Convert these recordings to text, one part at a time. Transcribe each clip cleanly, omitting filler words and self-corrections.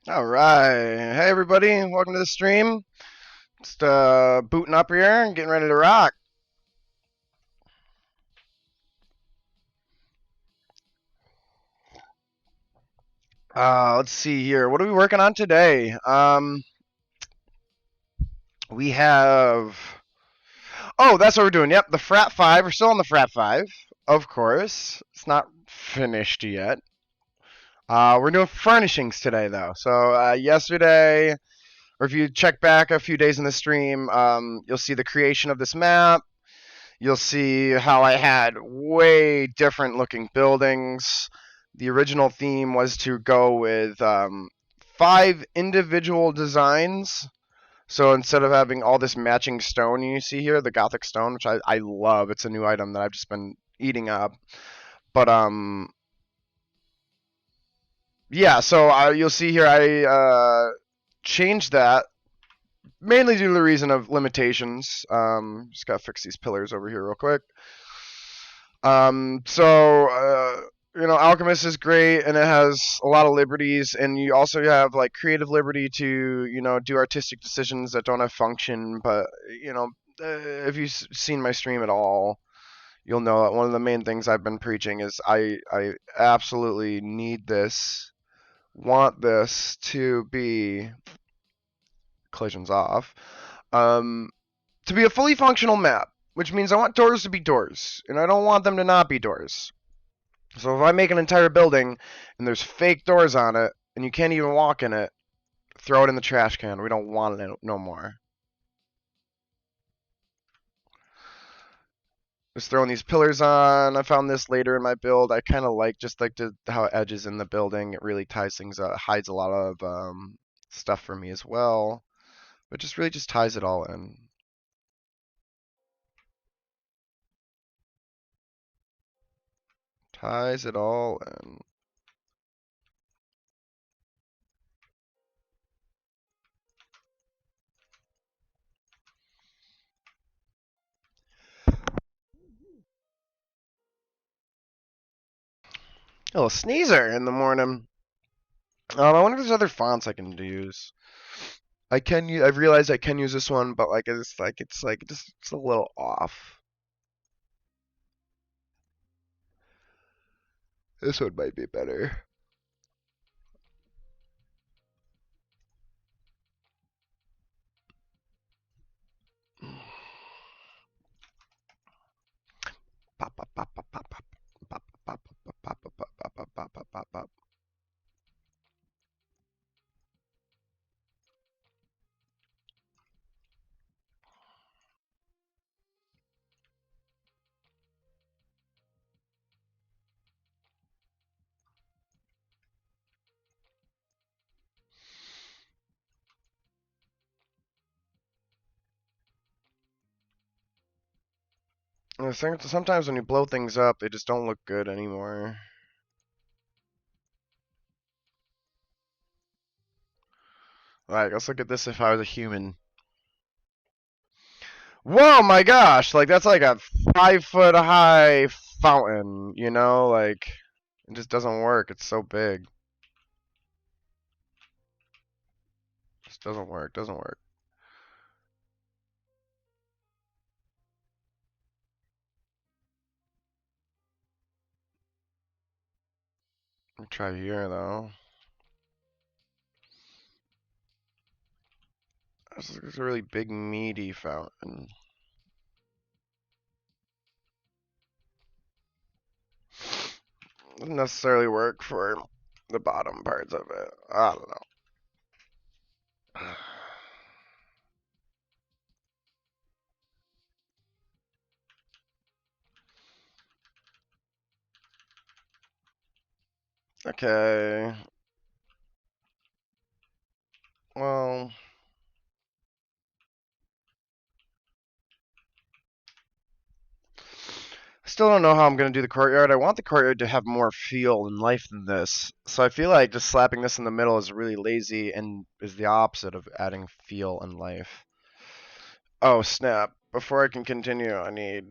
All right. Hey, everybody. Welcome to the stream. Just booting up here and getting ready to rock. Let's see here. What are we working on today? We have. Oh, that's what we're doing. Yep, the Frat 5. We're still on the Frat 5, of course. It's not finished yet. We're doing furnishings today, though. So, yesterday, or if you check back a few days in the stream, you'll see the creation of this map. You'll see how I had way different looking buildings. The original theme was to go with 5 individual designs. So instead of having all this matching stone you see here, the Gothic stone, which I love, it's a new item that I've just been eating up. But yeah. So you'll see here I changed that mainly due to the reason of limitations. Just gotta fix these pillars over here real quick. Alchemist is great and it has a lot of liberties, and you also have like creative liberty to do artistic decisions that don't have function. But if you've seen my stream at all, you'll know that one of the main things I've been preaching is I absolutely need this, want this to be collisions off, um, to be a fully functional map, which means I want doors to be doors, and I don't want them to not be doors. So if I make an entire building and there's fake doors on it and you can't even walk in it, throw it in the trash can. We don't want it no more. Just throwing these pillars on. I found this later in my build. I kind of like how it edges in the building. It really ties things up, hides a lot of stuff for me as well. But just really just ties it all in. Ties it all in. A little sneezer in the morning. I wonder if there's other fonts I can use. I've realized I can use this one, but it's a little off. This one might be better. Pop, pop, pop, pop, pop, pop, pop, pop, pop, pop, pop, pop, pop, pop, pop, pop, pop. I think sometimes when you blow things up, they just don't look good anymore. Like, let's look at this if I was a human. Whoa, my gosh! Like, that's like a 5 foot high fountain, Like, it just doesn't work. It's so big. Just doesn't work. Doesn't work. Let me try here, though. This is a really big, meaty fountain. Doesn't necessarily work for the bottom parts of it. I don't know. Okay. Well, I still don't know how I'm going to do the courtyard. I want the courtyard to have more feel and life than this. So I feel like just slapping this in the middle is really lazy and is the opposite of adding feel and life. Oh, snap. Before I can continue, I need.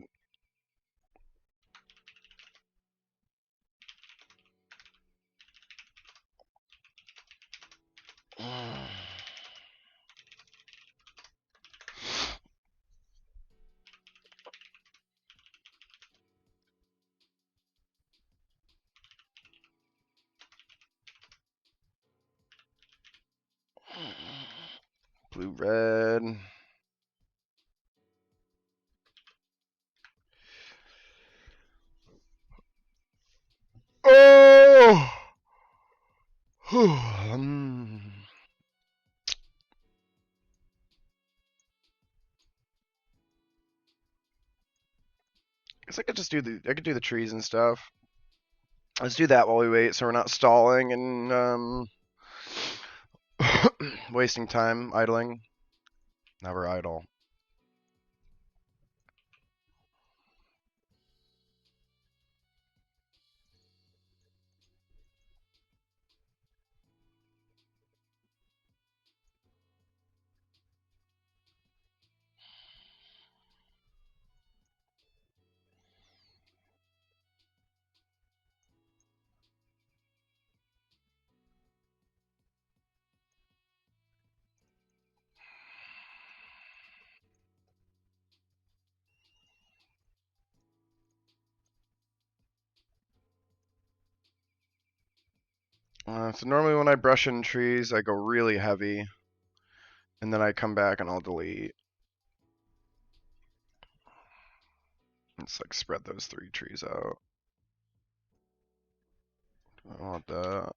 blue, red. Oh! Guess I could just do the trees and stuff. Let's do that while we wait, so we're not stalling and wasting time idling. Never idle. So normally when I brush in trees, I go really heavy, and then I come back and I'll delete. It's like spread those 3 trees out. Do I want that?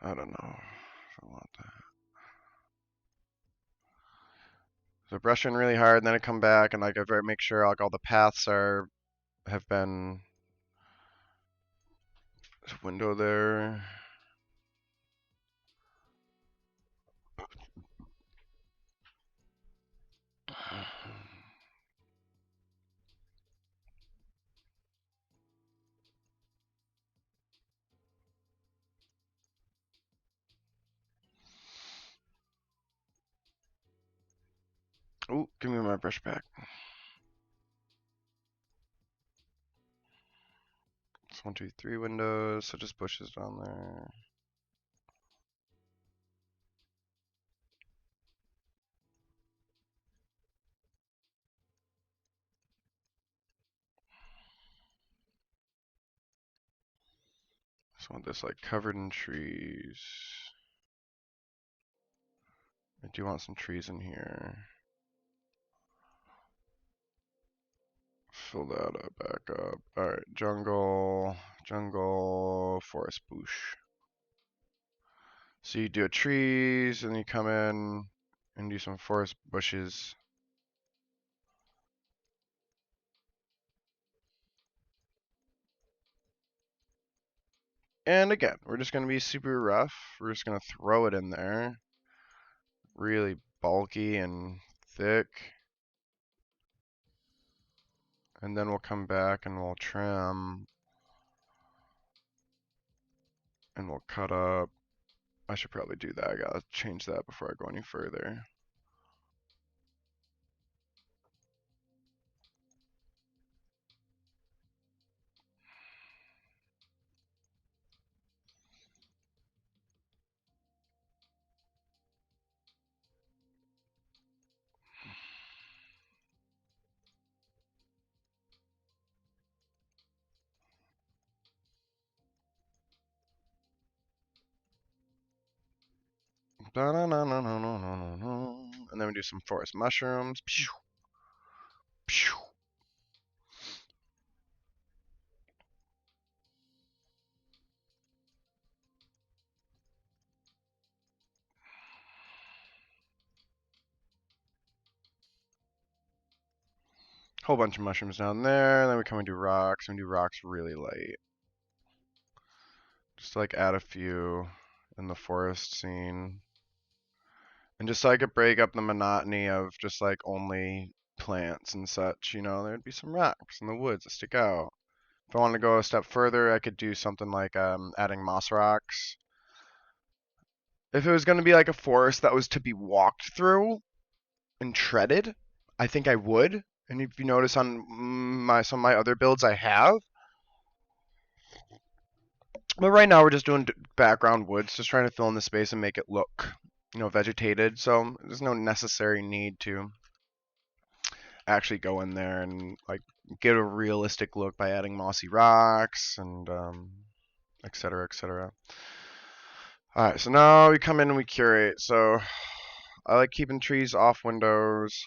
I don't know if I want that. So brush in really hard, and then I come back and like I make sure like all the paths have been. There's a window there. Ooh, give me my brush back. It's 1, 2, 3 windows, so just bushes down there. Just want this like covered in trees. I do want some trees in here. Fill that up, back up. Alright, jungle, forest bush. So you do a trees, and you come in and do some forest bushes. And again, we're just going to be super rough. We're just going to throw it in there. Really bulky and thick. And then we'll come back and we'll trim. And we'll cut up. I should probably do that. I gotta change that before I go any further. And then we do some forest mushrooms. Pew, pew. Whole bunch of mushrooms down there. And then we come and do rocks. And we do rocks really light. Just to, like add a few in the forest scene. And just so I could break up the monotony of just like only plants and such, you know, there'd be some rocks in the woods that stick out. If I wanted to go a step further, I could do something like adding moss rocks. If it was going to be like a forest that was to be walked through and treaded, I think I would. And if you notice on some of my other builds, I have. But right now we're just doing background woods, just trying to fill in the space and make it look, you know, vegetated. So there's no necessary need to actually go in there and like get a realistic look by adding mossy rocks and et cetera, et cetera. All right, so now we come in and we curate. So I like keeping trees off windows.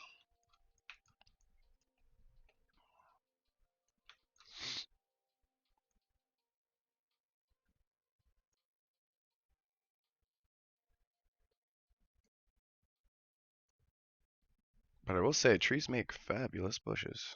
But I will say, trees make fabulous bushes.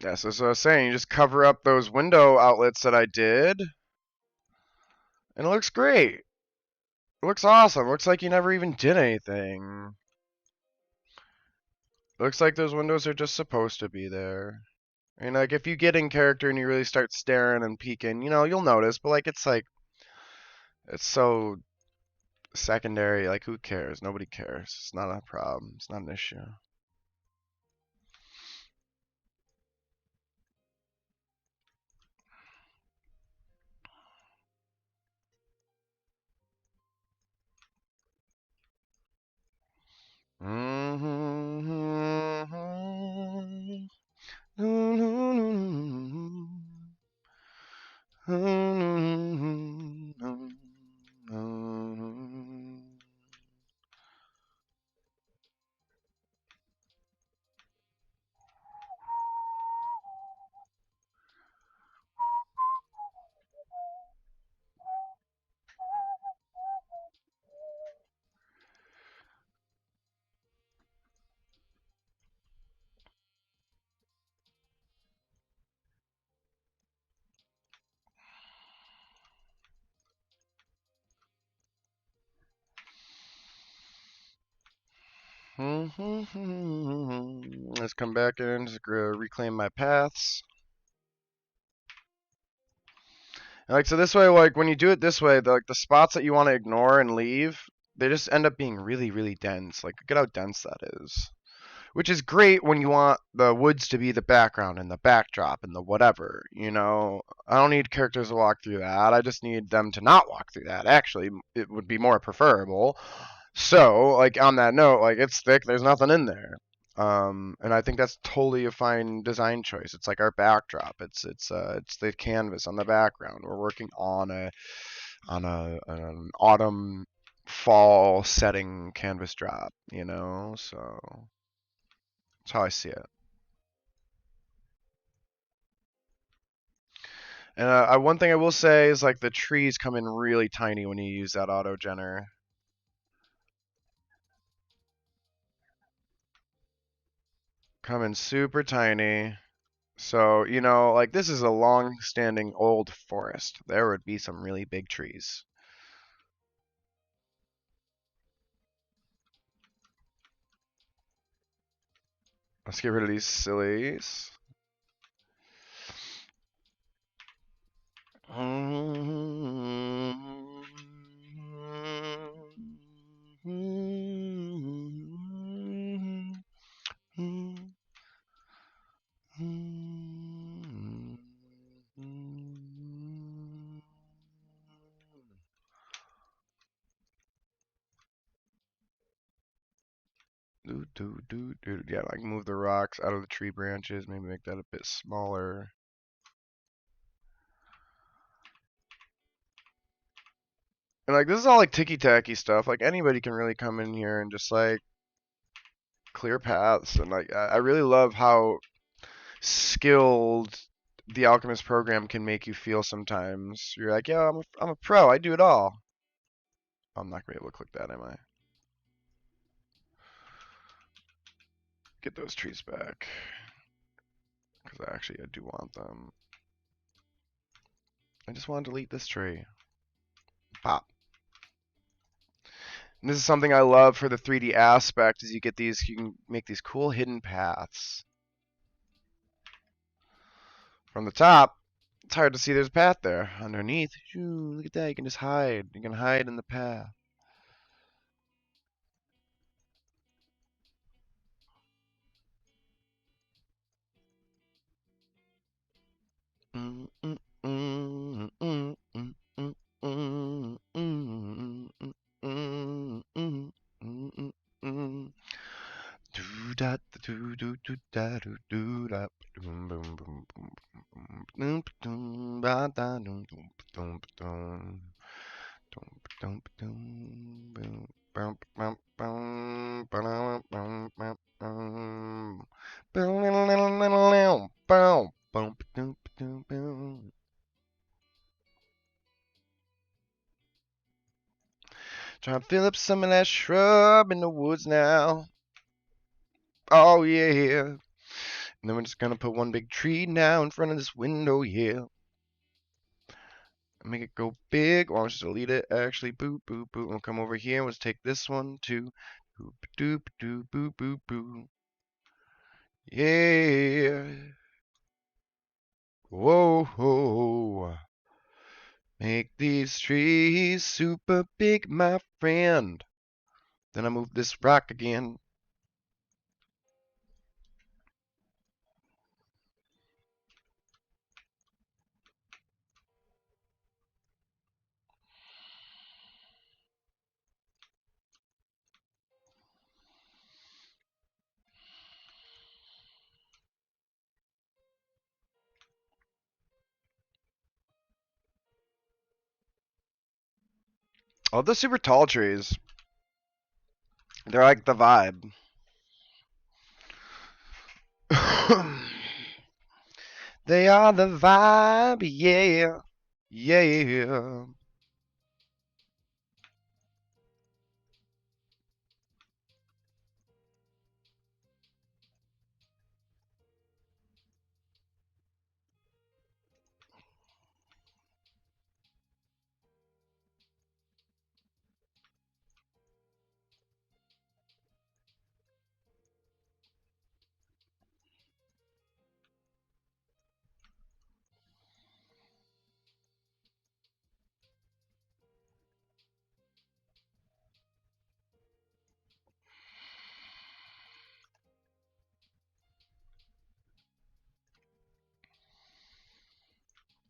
Yeah, so as I was saying, you just cover up those window outlets that I did, and it looks great. It looks awesome. It looks like you never even did anything. It looks like those windows are just supposed to be there. And like if you get in character and you really start staring and peeking, you'll notice, but it's so secondary, like who cares? Nobody cares. It's not a problem. It's not an issue. Let's come back in to reclaim my paths. And like so this way, like when you do it this way, the spots that you want to ignore and leave, they just end up being really, really dense. Like look at how dense that is. Which is great when you want the woods to be the background and the backdrop and the whatever. I don't need characters to walk through that. I just need them to not walk through that. Actually, it would be more preferable. So, like on that note, like it's thick. There's nothing in there. And I think that's totally a fine design choice. It's like our backdrop. It's the canvas on the background. We're working on an autumn fall setting canvas drop. So that's how I see it. And one thing I will say is like the trees come in really tiny when you use that auto genner. Come in super tiny. So, like this is a long-standing old forest. There would be some really big trees. Let's get rid of these sillies. Yeah, like move the rocks out of the tree branches, maybe make that a bit smaller. And like this is all like ticky tacky stuff. Like anybody can really come in here and just like clear paths. And like I really love how skilled the Alchemist program can make you feel sometimes. You're like, yeah, I'm a pro. I do it all. I'm not gonna be able to click that, am I? Get those trees back. Because I do want them. I just want to delete this tree. Pop. And this is something I love for the 3D aspect is you can make these cool hidden paths. From the top, It's hard to see there's a path there underneath. Shoo, look at that. You can just hide. You can hide in the path. Do da do do do da do do da boom boom boom boom boom ba da dum dum dum dum dum dum boom bum bum bum ba bum bum bum bum bum bum bum bum. Trying to fill up some of that shrub in the woods now. Oh yeah. And then we're just gonna put one big tree now in front of this window, yeah. Make it go big. Or I'll just delete it. Actually, boop, boop, boop. We'll come over here. Let's take this one too. Boop, doop, doop, boop, boop, boop. Yeah. Whoa, whoa. Make these trees super big, my friend. Then I move this rock again. All the super tall trees. They're like the vibe. They are the vibe, yeah. Yeah.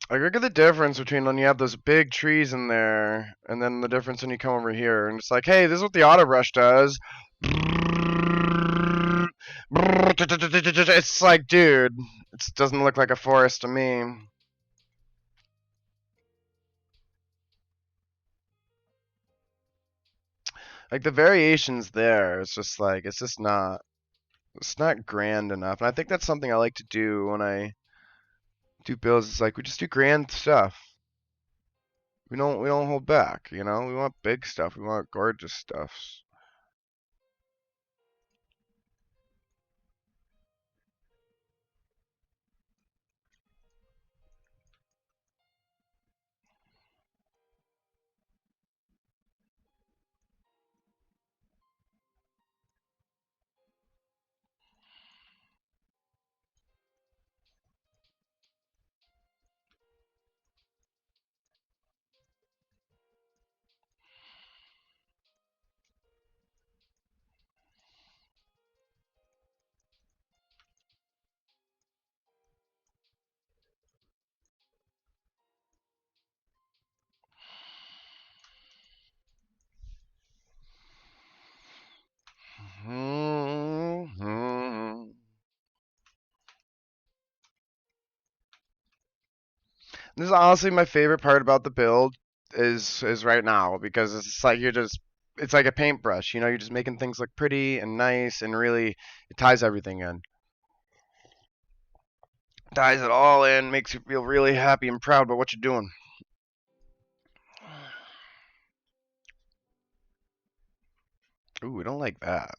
Like, look at the difference between when you have those big trees in there, and then the difference when you come over here, and it's like, hey, this is what the auto brush does. It's like, dude, it doesn't look like a forest to me. Like the variations there, it's just like it's not grand enough. And I think that's something I like to do when I do builds. It's like we just do grand stuff. We don't hold back, you know? We want big stuff. We want gorgeous stuff. Mhm. This is honestly my favorite part about the build is right now because it's like it's like a paintbrush, you know, you're just making things look pretty and nice and really it ties everything in. Ties it all in, makes you feel really happy and proud about what you're doing. Ooh, I don't like that.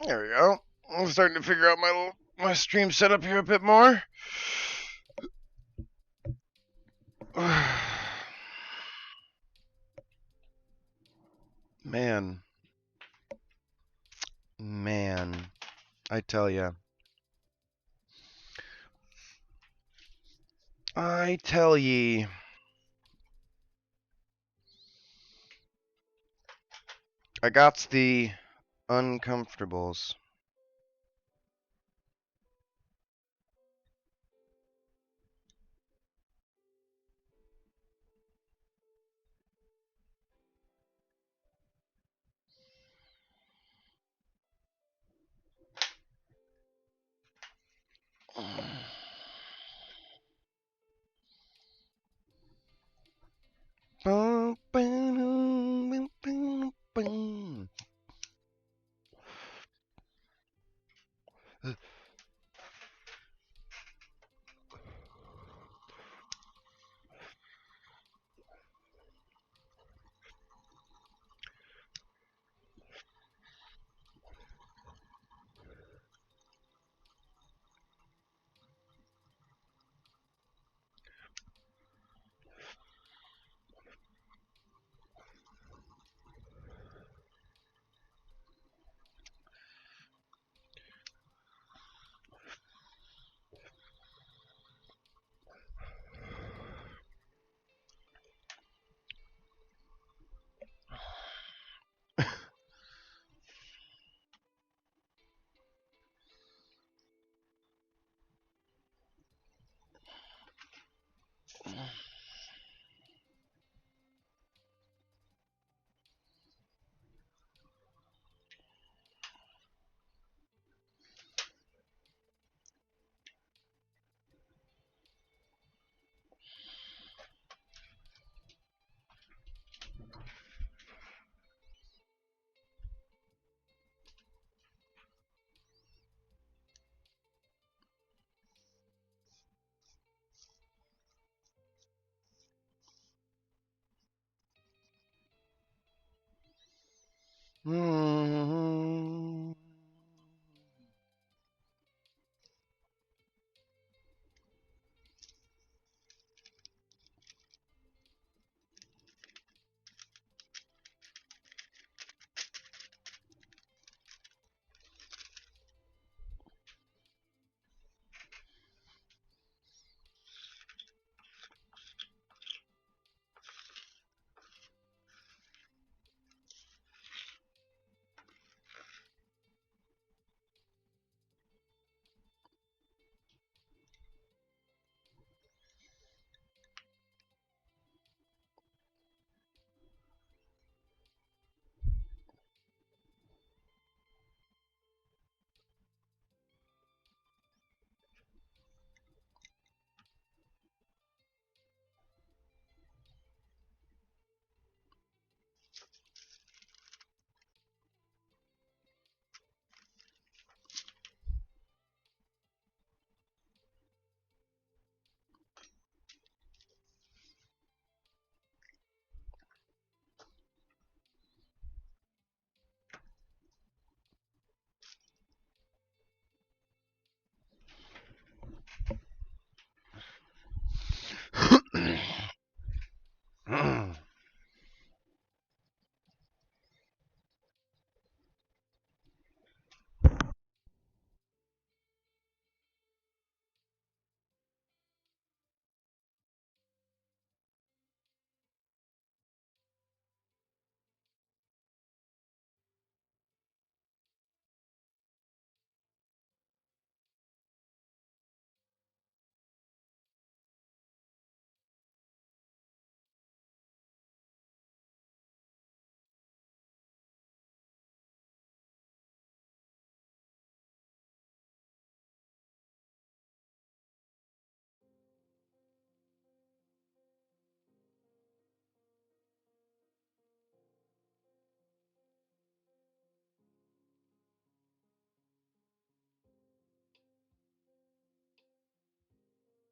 There we go. I'm starting to figure out my stream setup here a bit more. Man, man, I tell you. I tell ye. I got the uncomfortables.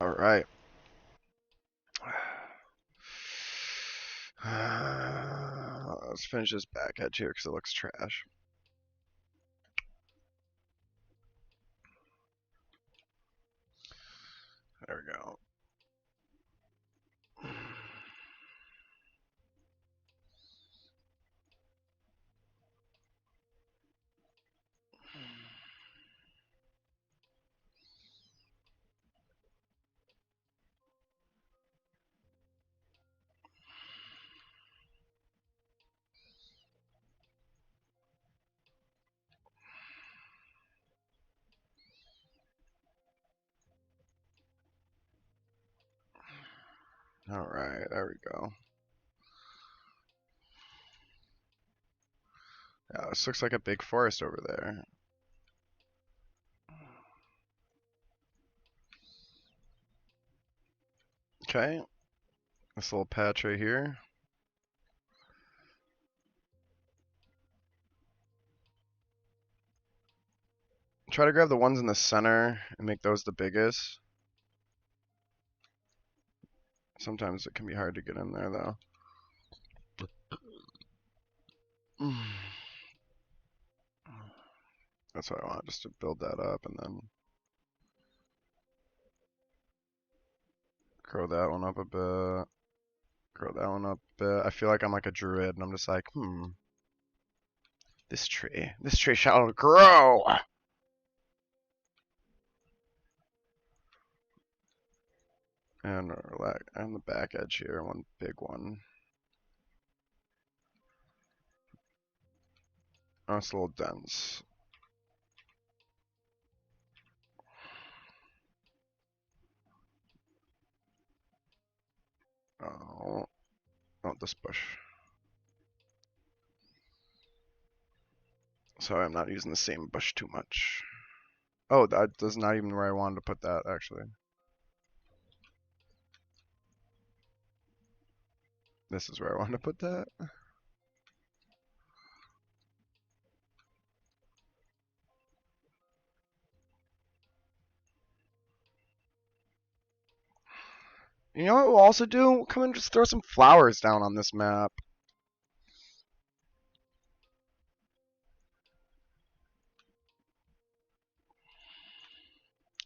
All right. Let's finish this back edge here because it looks trash. we go. All right, there we go. Yeah, this looks like a big forest over there. Okay, this little patch right here. Try to grab the ones in the center and make those the biggest. Sometimes it can be hard to get in there though. That's what I want, just to build that up and then grow that one up a bit. Grow that one up a bit. I feel like I'm like a druid and I'm just like, this tree shall grow. And the back edge here, one big one. Oh, it's a little dense. Oh, not this bush. Sorry, I'm not using the same bush too much. Oh, that's not even where I wanted to put that, actually. This is where I wanted to put that. You know what we'll also do? Come and just throw some flowers down on this map.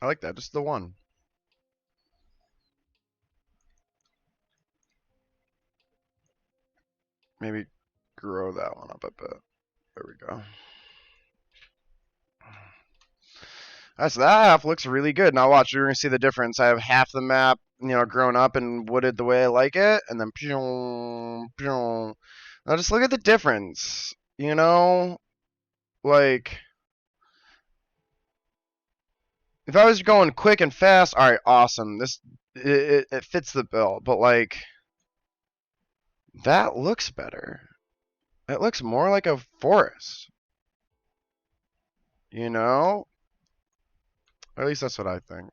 I like that, just the one. Maybe grow that one up a bit. There we go. That's that half looks really good. Now watch, you're gonna see the difference. I have half the map, grown up and wooded the way I like it, and then now just look at the difference. Like if I was going quick and fast, all right, awesome. It fits the bill, but like that looks better. It looks more like a forest. Or at least that's what I think.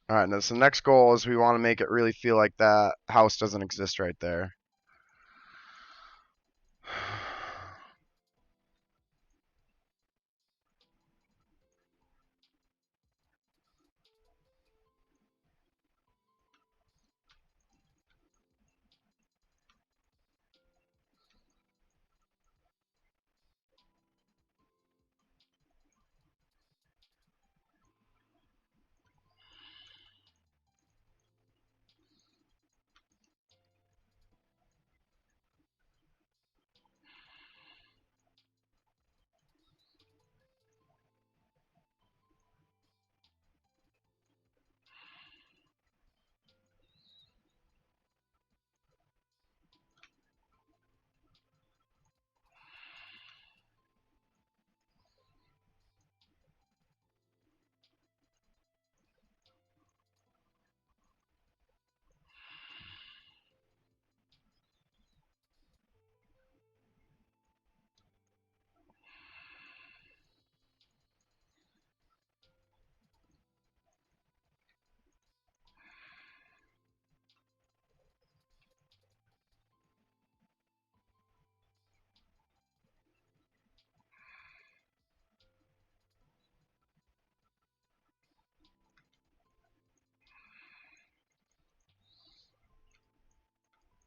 All right, now so the next goal is we want to make it really feel like that house doesn't exist right there.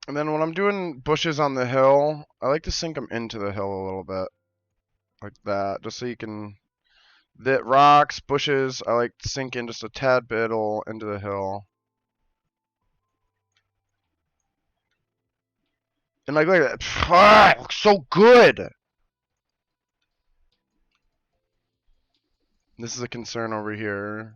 And then when I'm doing bushes on the hill, I like to sink them into the hill a little bit. like that, just so you can. The rocks, bushes, I like to sink in just a tad bit into the hill. And like, look at that. Ah, it looks so good. This is a concern over here.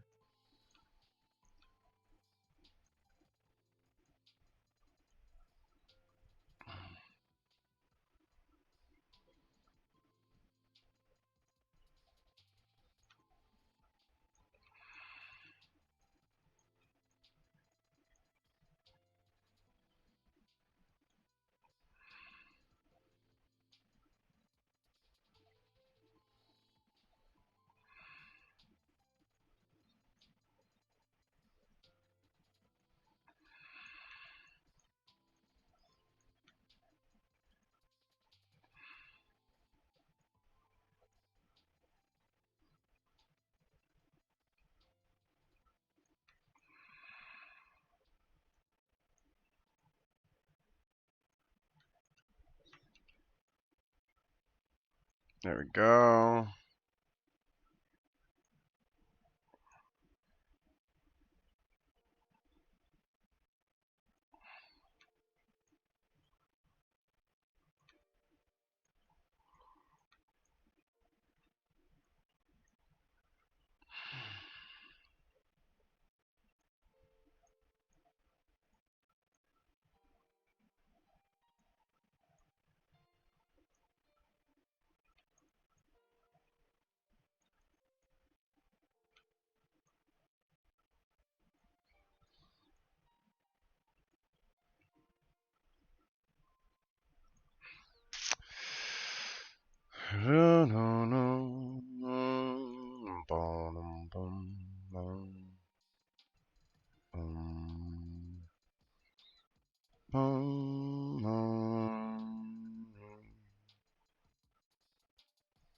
There we go.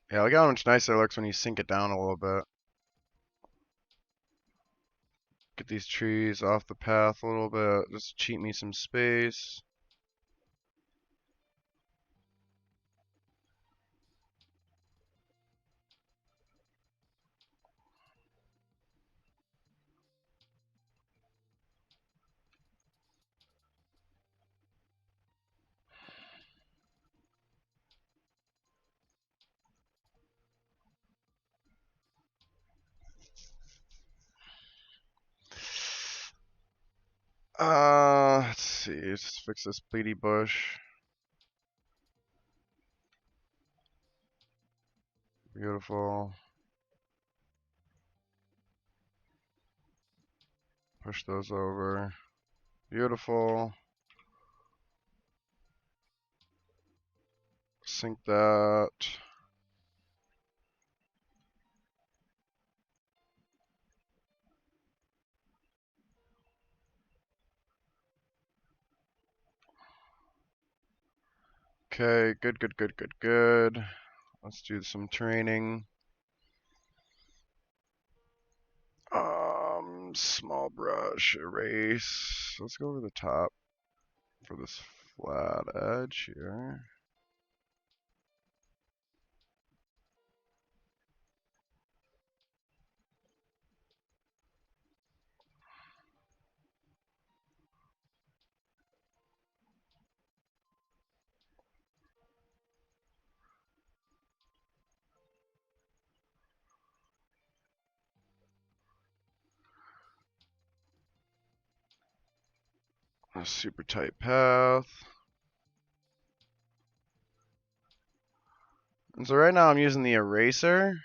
Yeah, look how much nicer it looks when you sink it down a little bit. Get these trees off the path a little bit. Just cheat me some space. Let's see. Let's fix this bleedy bush. Beautiful. Push those over. Beautiful. Sink that. Okay, good, good, good, good, good. Let's do some training. Small brush, erase. Let's go over the top for this flat edge here. A super tight path. And so right now I'm using the eraser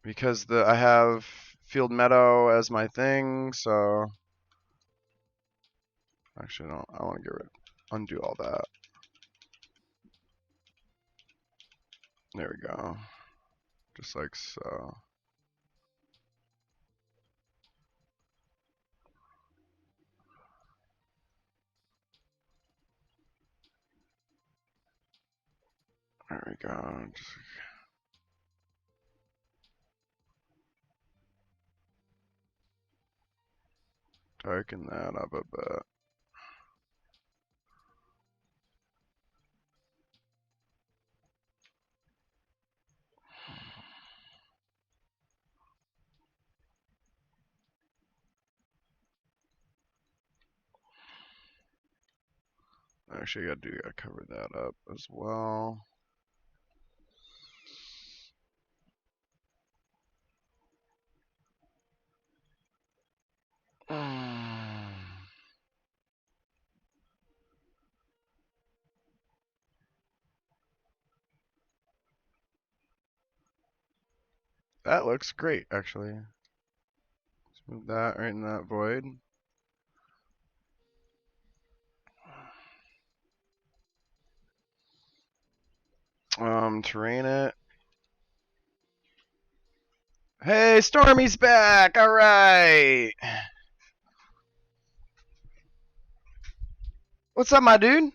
because I have Field Meadow as my thing, so actually no, I want to undo all that. There we go. Just like so. There we go. Just darken that up a bit. Actually, gotta cover that up as well. That looks great, actually. Move that right in that void. Terrain it. Hey, Stormy's back! Alright! What's up, my dude?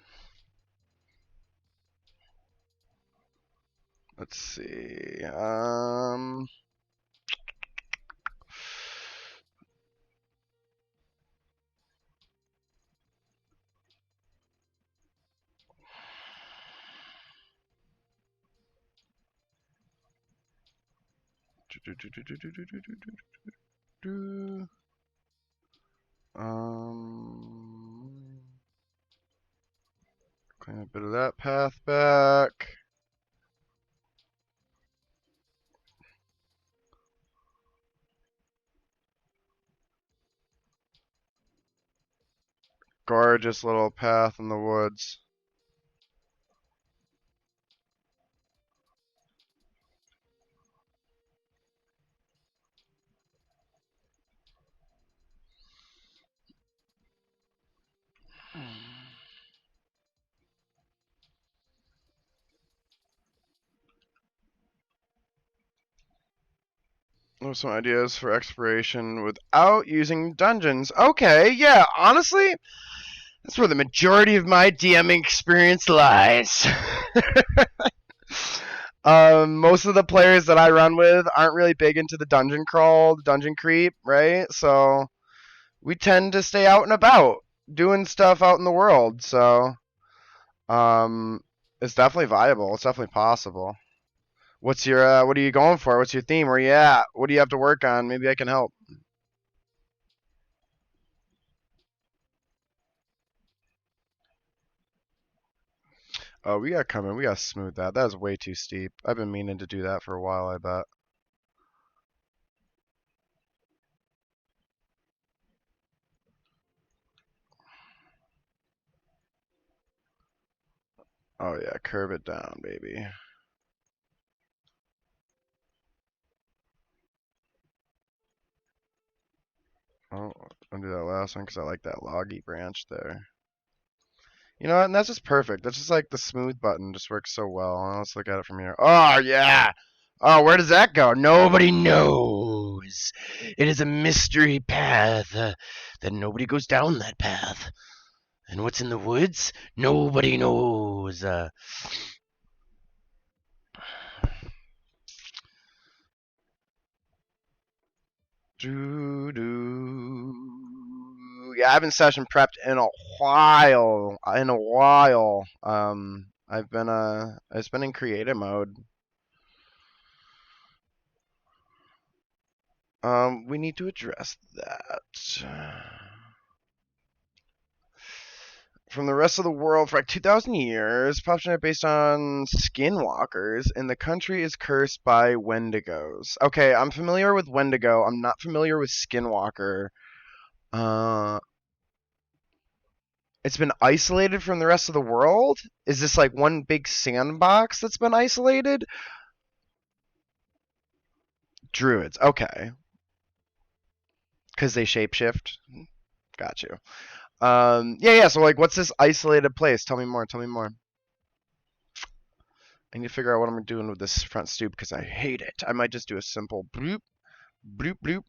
Let's see. Clean a bit of that path back. Gorgeous little path in the woods. There's some ideas for exploration without using dungeons. Okay, yeah, honestly, that's where the majority of my DMing experience lies. Most of the players that I run with aren't really big into the dungeon crawl, the dungeon creep, right? So we tend to stay out and about, doing stuff out in the world. So it's definitely viable. It's definitely possible. What's your what are you going for? What's your theme? Where you at? What do you have to work on? Maybe I can help. Oh, we got coming. We got to smooth that. That was way too steep. I've been meaning to do that for a while, I bet. Oh yeah, curve it down, baby. Oh, I'll do that last one because I like that loggy branch there. You know what? And that's just perfect. That's just like the smooth button just works so well. Let's look at it from here. Oh yeah. Oh, where does that go? Nobody knows. It is a mystery path. That nobody goes down that path. And what's in the woods? Nobody knows. Doo doo. Yeah, I haven't session prepped in a while. It's been in creative mode. We need to address that. From the rest of the world for like 2,000 years, population based on skinwalkers, and the country is cursed by Wendigos. Okay, I'm familiar with Wendigo. I'm not familiar with Skinwalker. Uh, it's been isolated from the rest of the world? Is this like one big sandbox that's been isolated? Druids, okay. Because they shapeshift? Got you. Yeah, so like, what's this isolated place? Tell me more, tell me more. I need to figure out what I'm doing with this front stoop because I hate it. I might just do a simple bloop, bloop, bloop.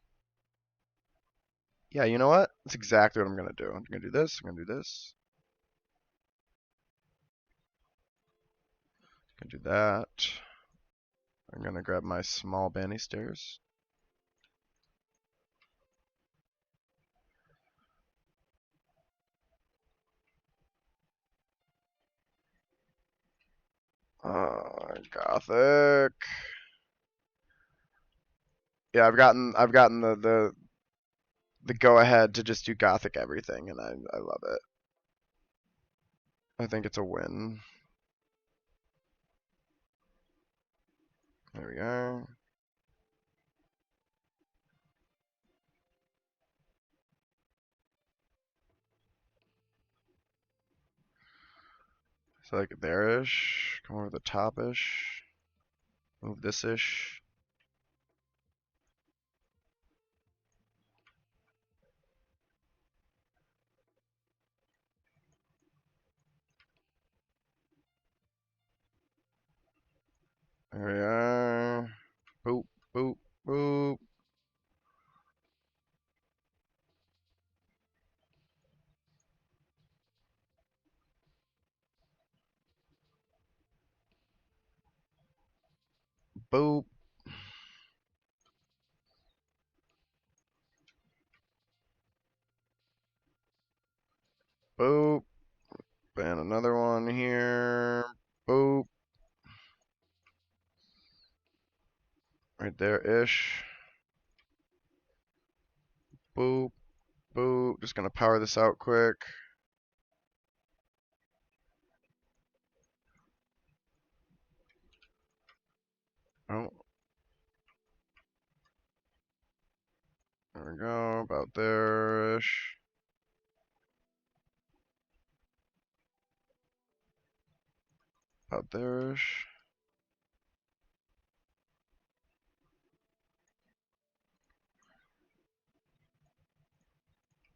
Yeah, you know what? That's exactly what I'm going to do. I'm going to do this, I'm going to do this. I'm going to do that. I'm going to grab my small banisters. Gothic. Yeah, I've gotten the go ahead to just do Gothic everything, and I love it. I think it's a win. There we are. So like there-ish. Come over the top-ish. Move this-ish. There we are. Boop, boop, boop. Boop. Boop. And another one here. Boop. Right there-ish. Boop. Boop. Just gonna power this out quick. Oh. There we go. About there-ish. About there-ish.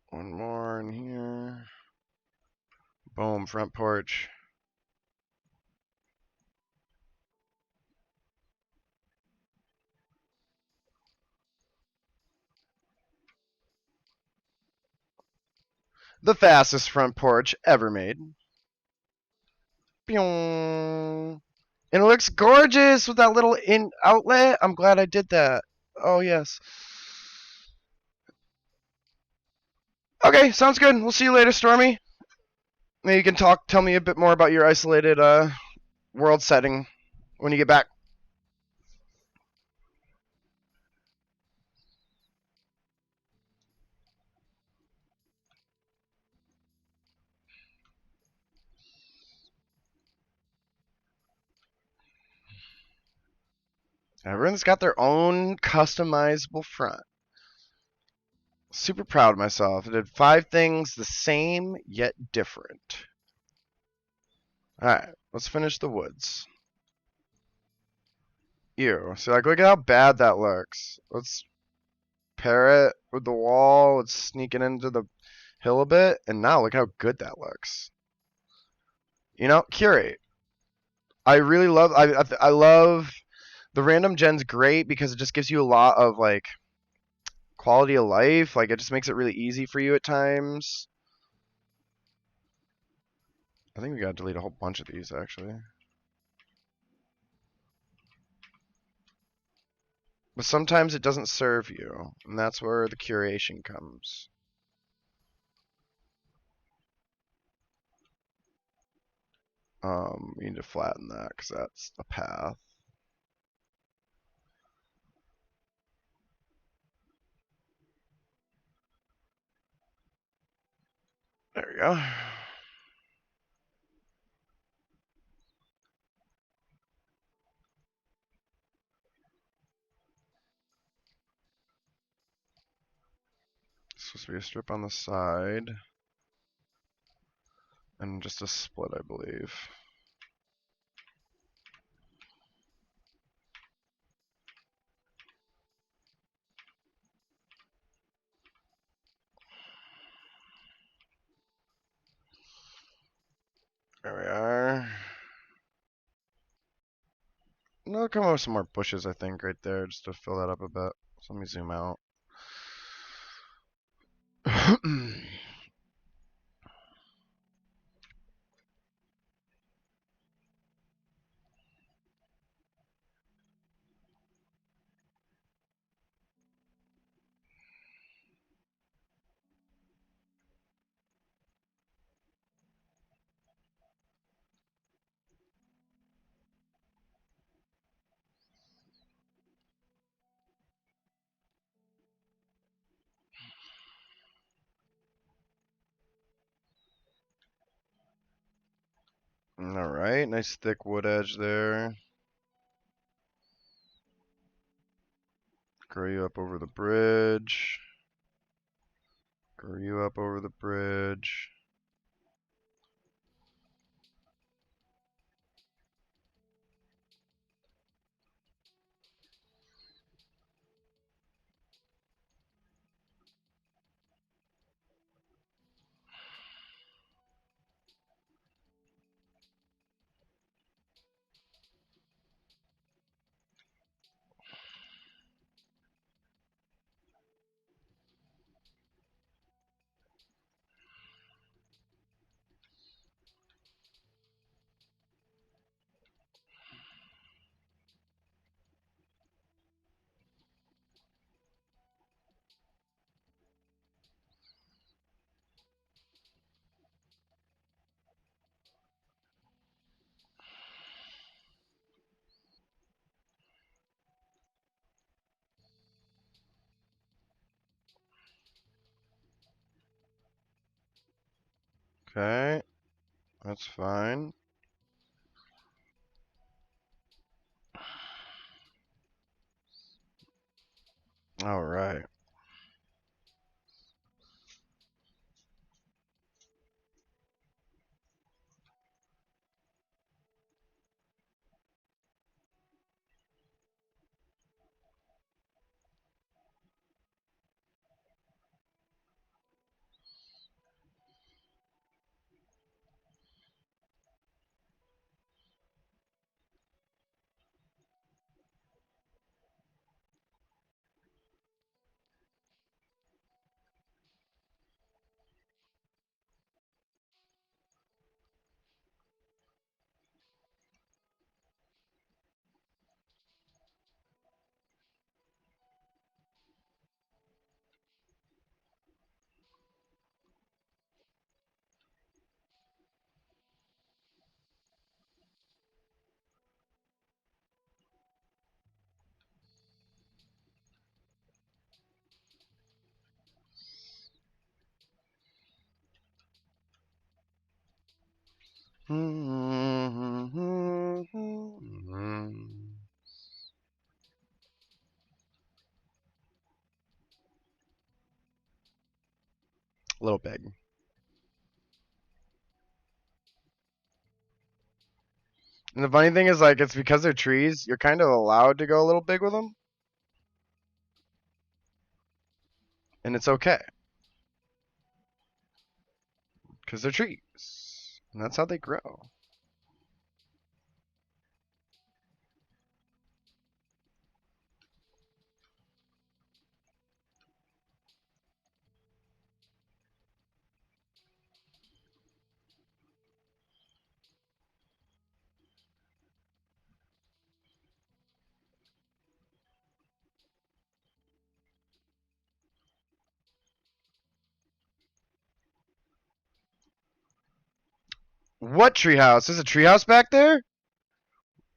One more in here. Boom, front porch. The fastest front porch ever made. And it looks gorgeous with that little in outlet. I'm glad I did that. Oh yes. Okay, sounds good. We'll see you later, Stormy. Maybe you can tell me a bit more about your isolated world setting when you get back. Everyone's got their own customizable front. Super proud of myself. I did 5 things the same yet different. Alright, let's finish the woods. Ew. So like look at how bad that looks. Let's pair it with the wall. It's sneaking into the hill a bit, and now look how good that looks. You know, curate. I really love. I love the random gen's great because it just gives you a lot of like quality of life. Like it just makes it really easy for you at times. I think we gotta delete a whole bunch of these actually. But sometimes it doesn't serve you, and that's where the curation comes. We need to flatten that because that's a path. There we go. It's supposed to be a strip on the side. And just a split, I believe. There we are. No, come up with some more bushes, I think, right there, just to fill that up a bit. So let me zoom out. Alright, nice thick wood edge there. Grow you up over the bridge. Grow you up over the bridge. Okay, that's fine. Alright. A little big. And the funny thing is, like, it's because they're trees, you're kind of allowed to go a little big with them. And it's okay. Because they're trees. And that's how they grow. What treehouse? There's a treehouse back there?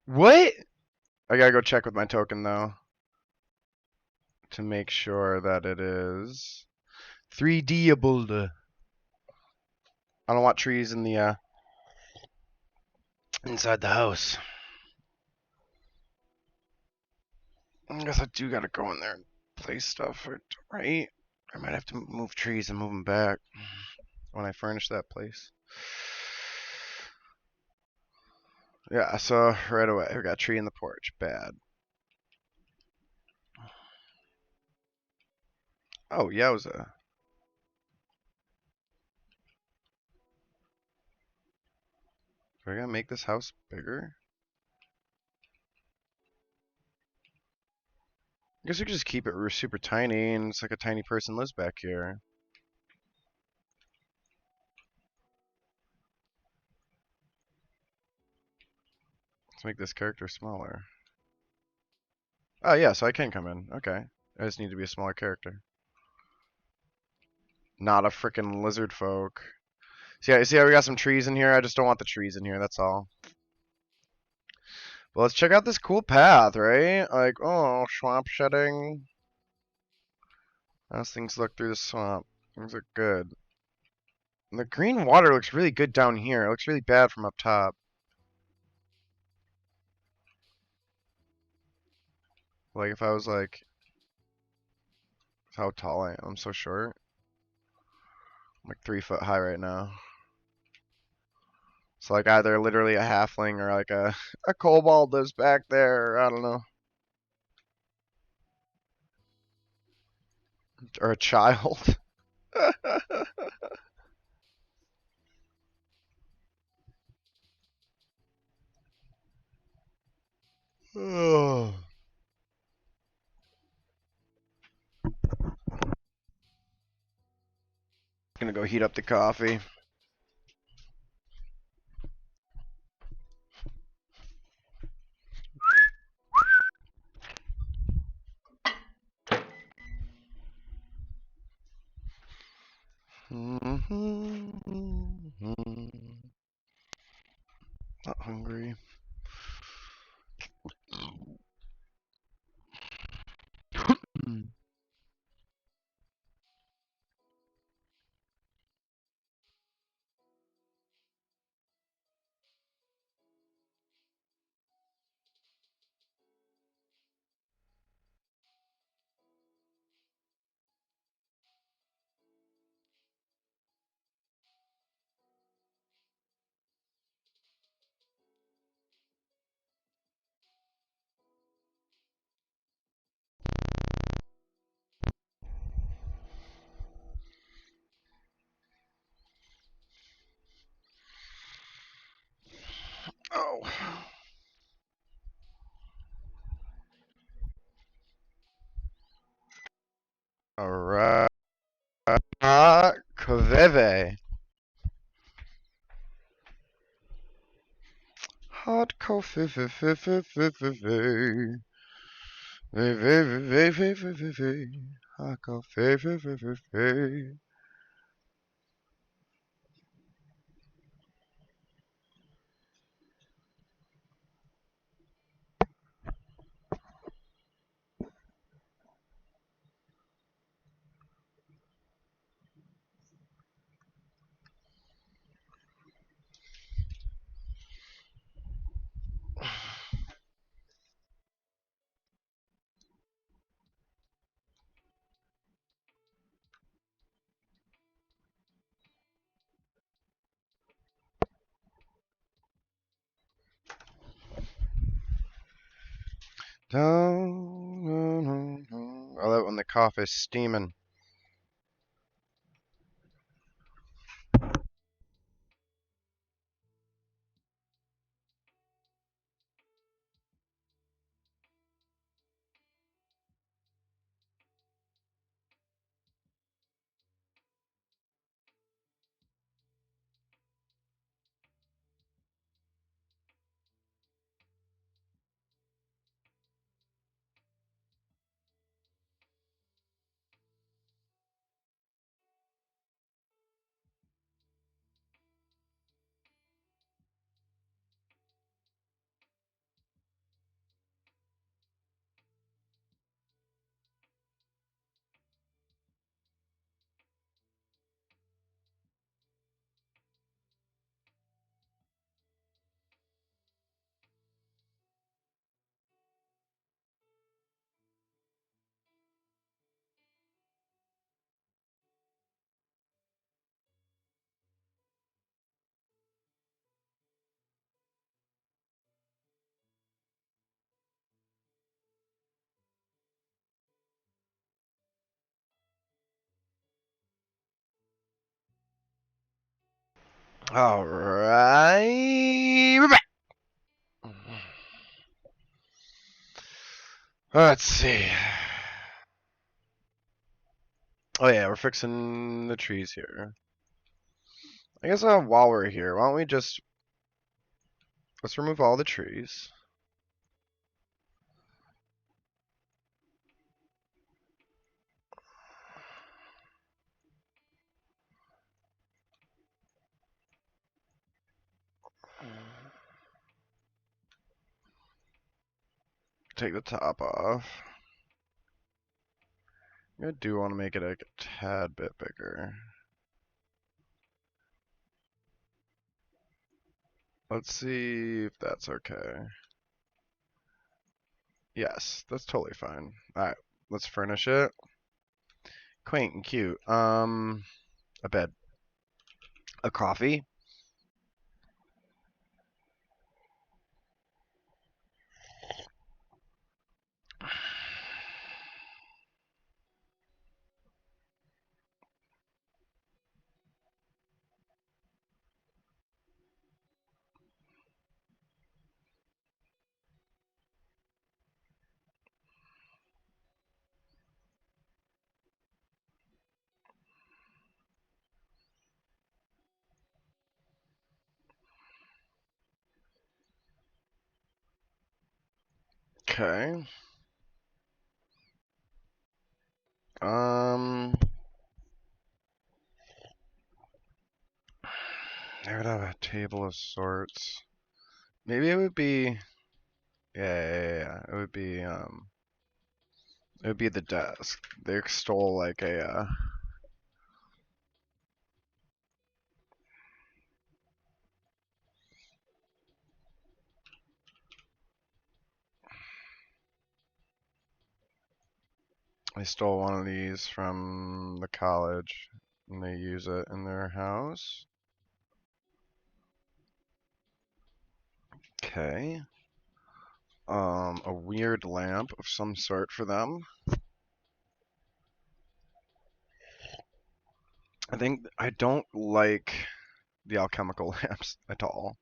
What? I gotta go check with my token, though. To make sure that it is 3D-able. I don't want trees in the, inside the house. I guess I do gotta go in there and place stuff, right? I might have to move trees and move them back when I furnish that place. Yeah, so right away, we got a tree in the porch. Bad. Oh, yowza. Do I gotta make this house bigger? I guess we could just keep it super tiny, and it's like a tiny person lives back here. Let's make this character smaller. Oh, yeah, so I can come in. Okay. I just need to be a smaller character. Not a freaking lizard folk. See how we got some trees in here? I just don't want the trees in here, that's all. Well, let's check out this cool path, right? Like, oh, swamp shedding. How's things look through the swamp? Things look good. And the green water looks really good down here. It looks really bad from up top. Like if I was like, how tall I am. I'm so short. I'm like 3 foot high right now. So like either literally a halfling or like a kobold lives back there, or I don't know. Or a child. Oh. Gonna go heat up the coffee. Not hungry. Oh. Alright. Kveve. Hot coffee. Hot coffee. Down. I love it when the coffee's steaming. Alright. We're back. Let's see. Oh yeah, we're fixing the trees here. I guess while we're here, why don't we just let's remove all the trees. Take the top off. I do want to make it a tad bit bigger. Let's see if that's okay. Yes, that's totally fine. All right, let's furnish it. Quaint and cute. A bed, a coffee. Okay. Um, I would have a table of sorts. Maybe it would be. Yeah. It would be the desk. They stole like a. They stole one of these from the college, and they use it in their house. Okay. A weird lamp of some sort for them. I think I don't like the alchemical lamps at all.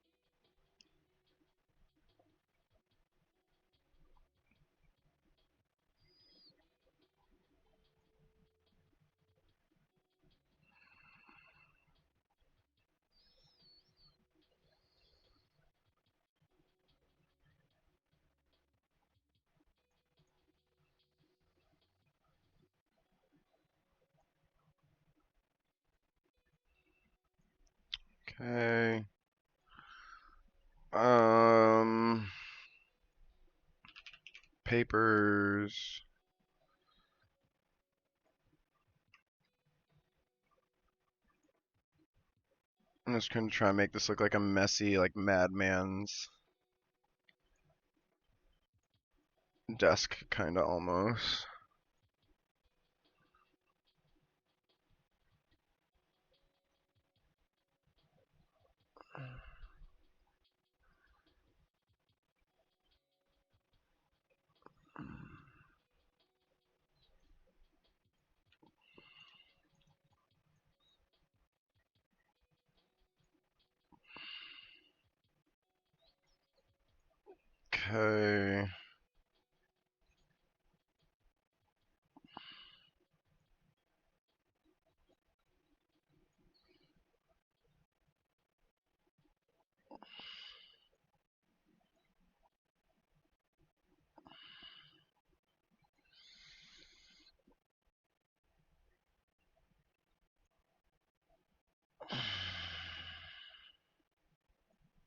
Okay. Um, papers. I'm just gonna try and make this look like a messy, like madman's desk, kinda almost. Okay.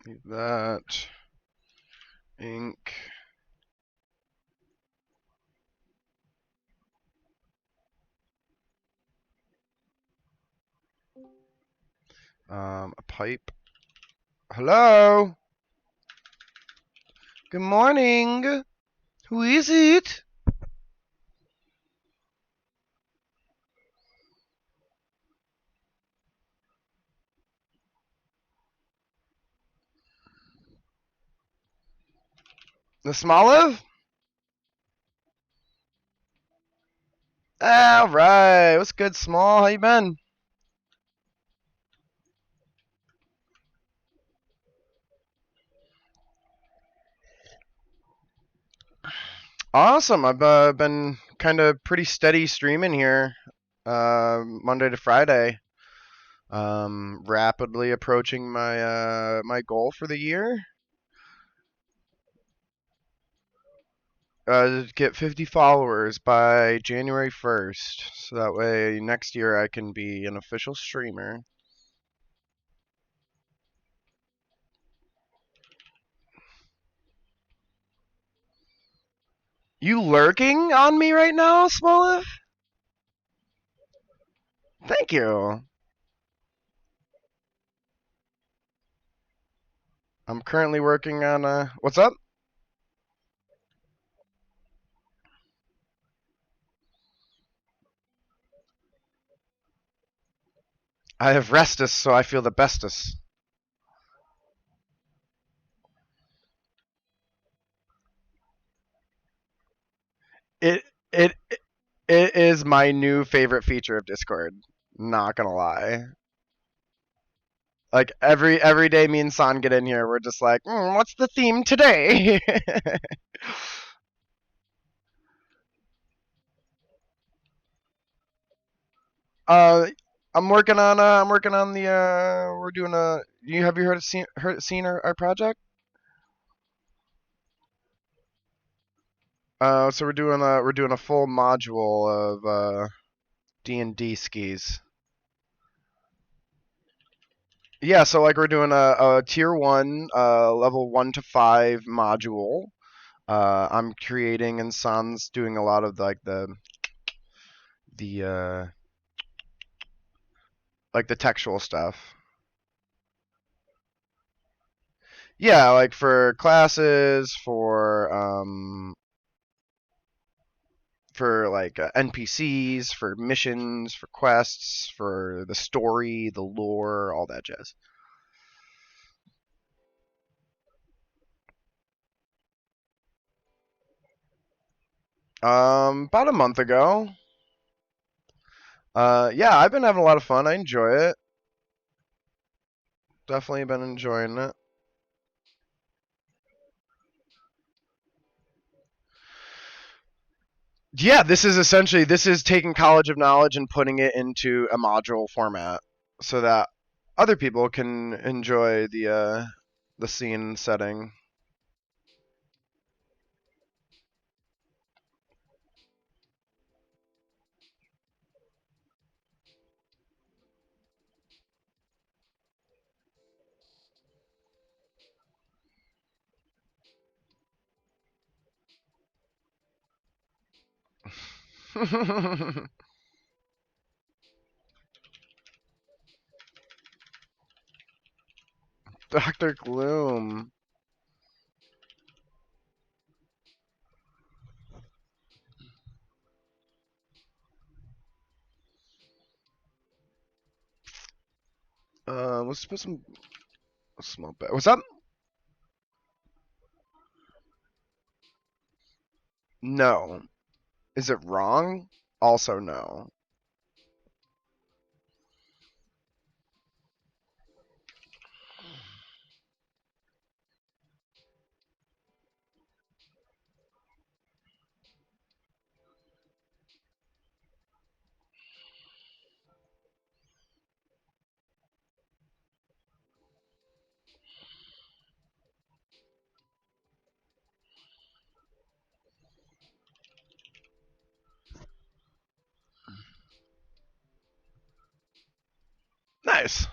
Leave that. Ink. A pipe. Hello? Good morning. Who is it? The Smoliv? Alright. What's good, Small? How you been? Awesome. I've been kind of pretty steady streaming here, Monday to Friday. Rapidly approaching my goal for the year. Get 50 followers by January 1st, so that way next year I can be an official streamer. You lurking on me right now, Smoliv? Thank you. I'm currently working on a. What's up? I have Restus, so I feel the bestest. It it it is my new favorite feature of Discord. Not gonna lie. Like every day, me and San get in here, we're just like, what's the theme today? uh, I'm working on the we're doing a. You have you seen our project? So we're doing a full module of D&D skis. Yeah, so like we're doing a tier one, level 1 to 5 module. I'm creating and Sans doing a lot of the like the textual stuff. Yeah, like for classes, for like NPCs, for missions, for quests, for the story, the lore, all that jazz. About a month ago. Yeah, I've been having a lot of fun. I enjoy it. Definitely been enjoying it. Yeah, this is taking College of Knowledge and putting it into a module format so that other people can enjoy the scene setting. Dr. Gloom. Let's put some small bit. What's up? No. Is it wrong? Also no. Nice.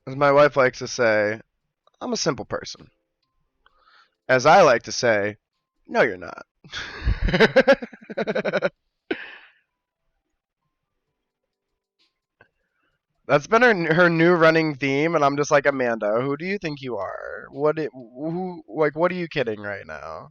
As my wife likes to say, I'm a simple person. As I like to say, no, you're not. That's been her new running theme, and I'm just like, Amanda, who do you think you are? Who, like, what are you kidding right now?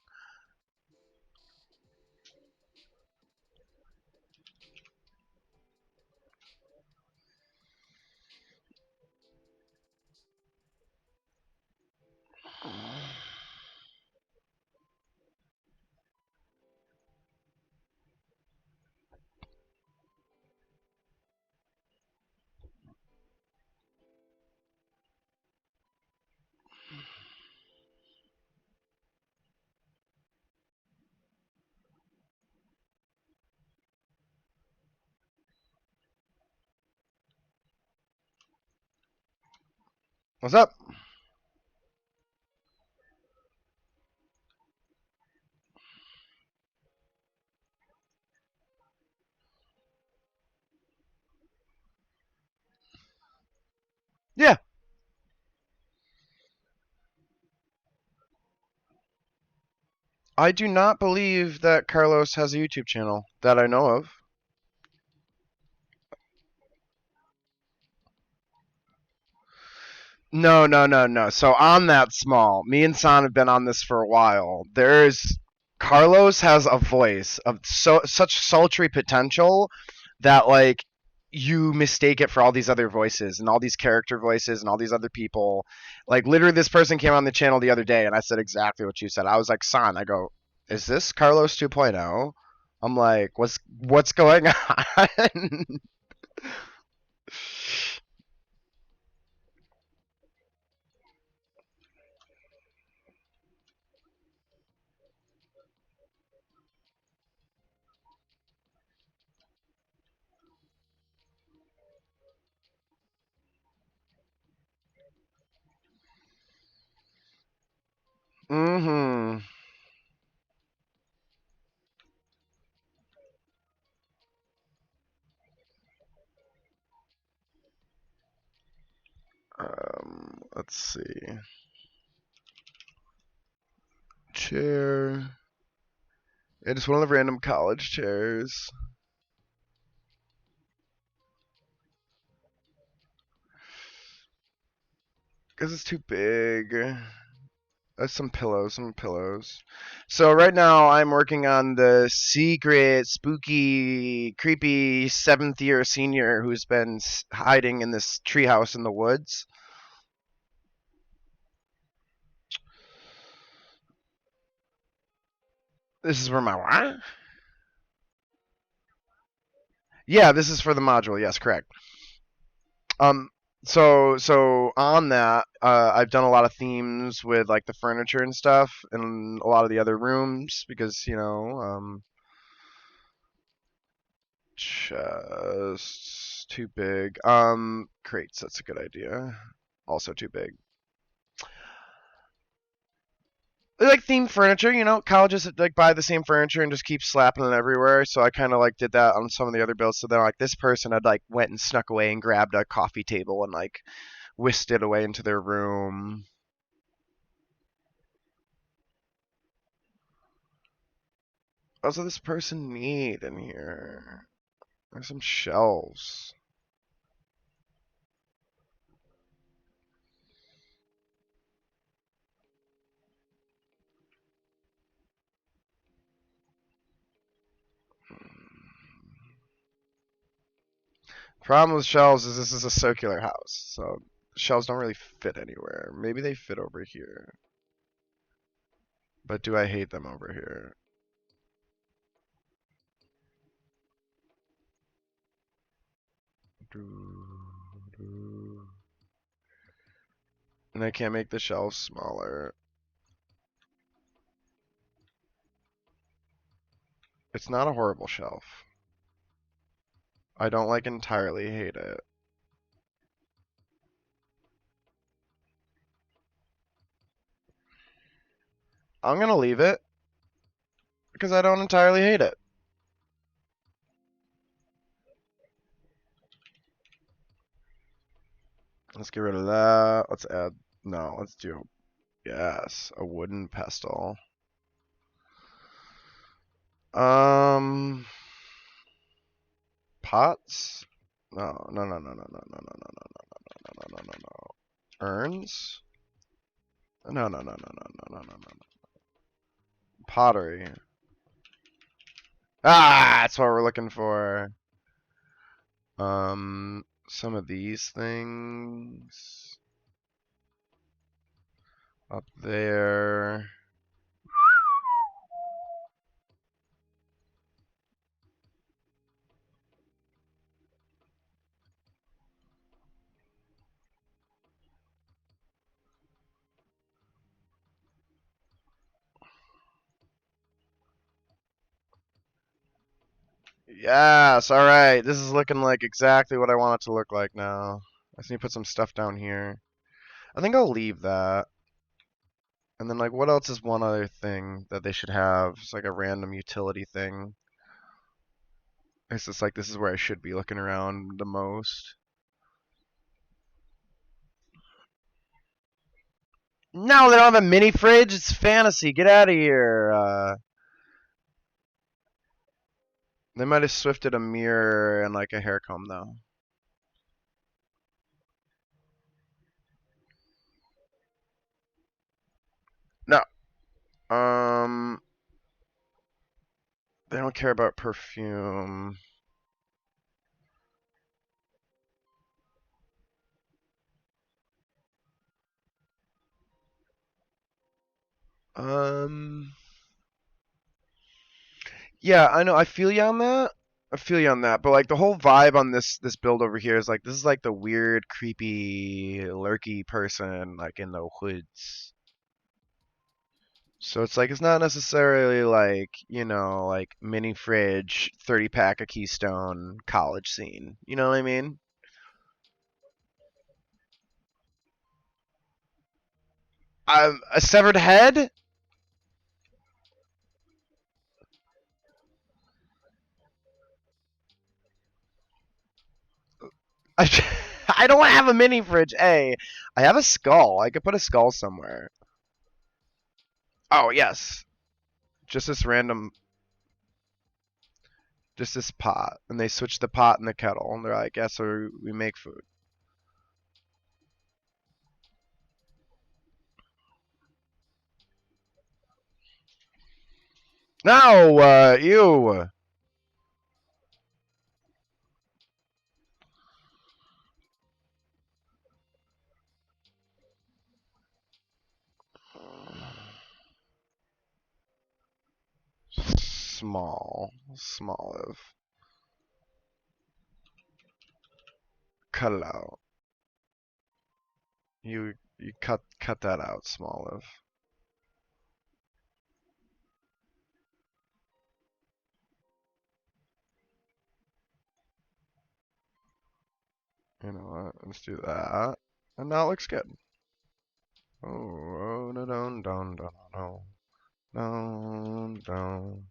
What's up? Yeah, I do not believe that Carlos has a YouTube channel that I know of. No, no, no, no. So on that small, me and San have been on this for a while. There's Carlos has a voice of such sultry potential that like you mistake it for all these other voices and all these character voices and all these other people. Like literally this person came on the channel the other day and I said exactly what you said. I was like, "San," I go, "Is this Carlos 2.0?" I'm like, "What's going on?" Mhm. Let's see. Chair. It is one of the random college chairs. Because it's too big. Some pillows, some pillows. So right now I'm working on the secret, spooky, creepy seventh year senior who's been hiding in this treehouse in the woods. This is where my what? Yeah, this is for the module. Yes, correct. Um, so on that, I've done a lot of themes with like the furniture and stuff, and a lot of the other rooms because chests too big. Crates. That's a good idea. Also too big. They like themed furniture, colleges like buy the same furniture and just keep slapping it everywhere. So I kind of like did that on some of the other builds. So then like this person had like went and snuck away and grabbed a coffee table and like whisked it away into their room. What does this person need in here? There's some shelves. Problem with shelves is this is a circular house, so shelves don't really fit anywhere. Maybe they fit over here. But do I hate them over here? And I can't make the shelves smaller. It's not a horrible shelf. I don't like entirely hate it. I'm gonna leave it because I don't entirely hate it. Let's get rid of that. Let's add. No, let's do. Yes, a wooden pestle. Um, pots? No, no, no, no, no, no, no, no, no, no, no, no, no, no, no. Urns? No, no, no, no, no, no, no, no, no. Pottery. Ah, that's what we're looking for. Some of these things up there. Yes, all right. This is looking like exactly what I want it to look like now. I just need to put some stuff down here. I think I'll leave that. And then, like, what else is one other thing that they should have? It's like a random utility thing. It's just like this is where I should be looking around the most. No, they don't have a mini fridge. It's fantasy. Get out of here. They might have swifted a mirror and like a hair comb though. No. Um. They don't care about perfume. Um, yeah, I know. I feel you on that. I feel you on that. But like the whole vibe on this build over here is like this is like the weird, creepy, lurky person like in the woods. So it's like it's not necessarily like, like mini fridge, 30 pack of Keystone college scene. You know what I mean? A severed head? I don't have a mini fridge. A. I have a skull. I could put a skull somewhere. Oh, yes. Just this random, just this pot. And they switch the pot and the kettle. And they're like, yeah, so we make food. No, ew. Small of. Cut it out. You cut that out, small of. You know what? Let's do that. And now it looks good. Oh, oh, no, no, no, no, no, no, no,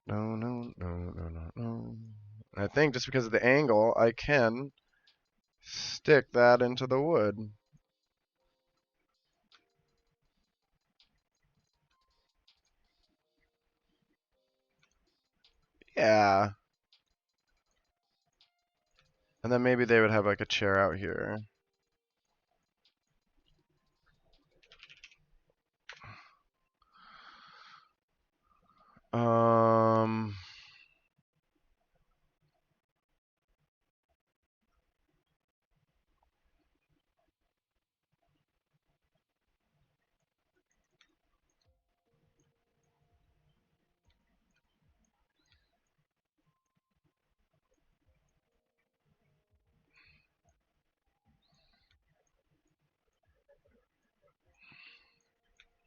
no, no, no, no, no, no. I think just because of the angle, I can stick that into the wood. Yeah. And then maybe they would have like a chair out here. Um,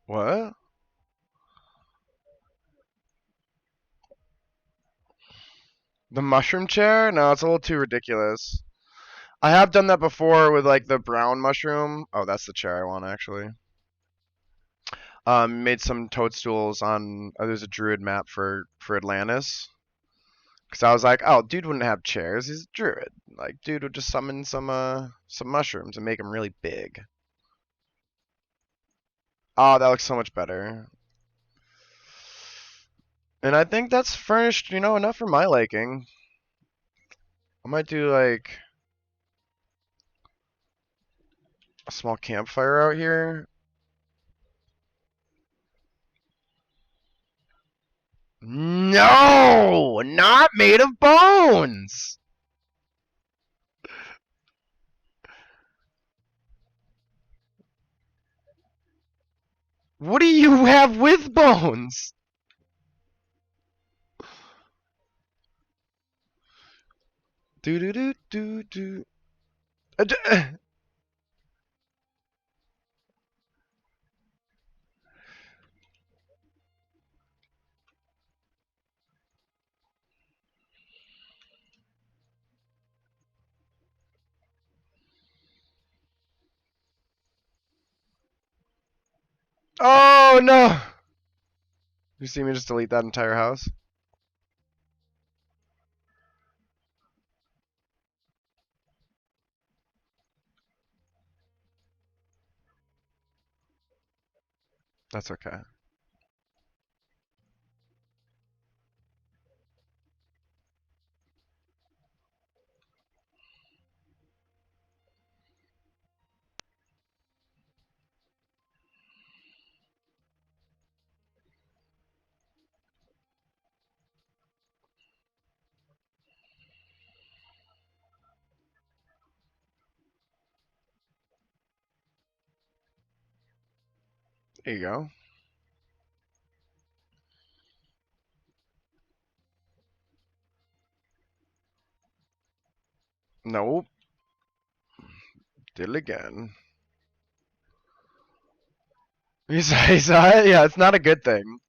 what? The mushroom chair? No, it's a little too ridiculous. I have done that before with like the brown mushroom. Oh, that's the chair I want actually. Made some toadstools on. There's a druid map for Atlantis. Cause I was like, oh, dude wouldn't have chairs. He's a druid. Like, dude would just summon some mushrooms and make them really big. Oh, that looks so much better. And I think that's furnished, enough for my liking. I might do like a small campfire out here. No, not made of bones. What do you have with bones? Do do do do do. Oh no! You see me just delete that entire house? That's okay. There you go. Nope. Did it again. You saw it? Yeah, it's not a good thing.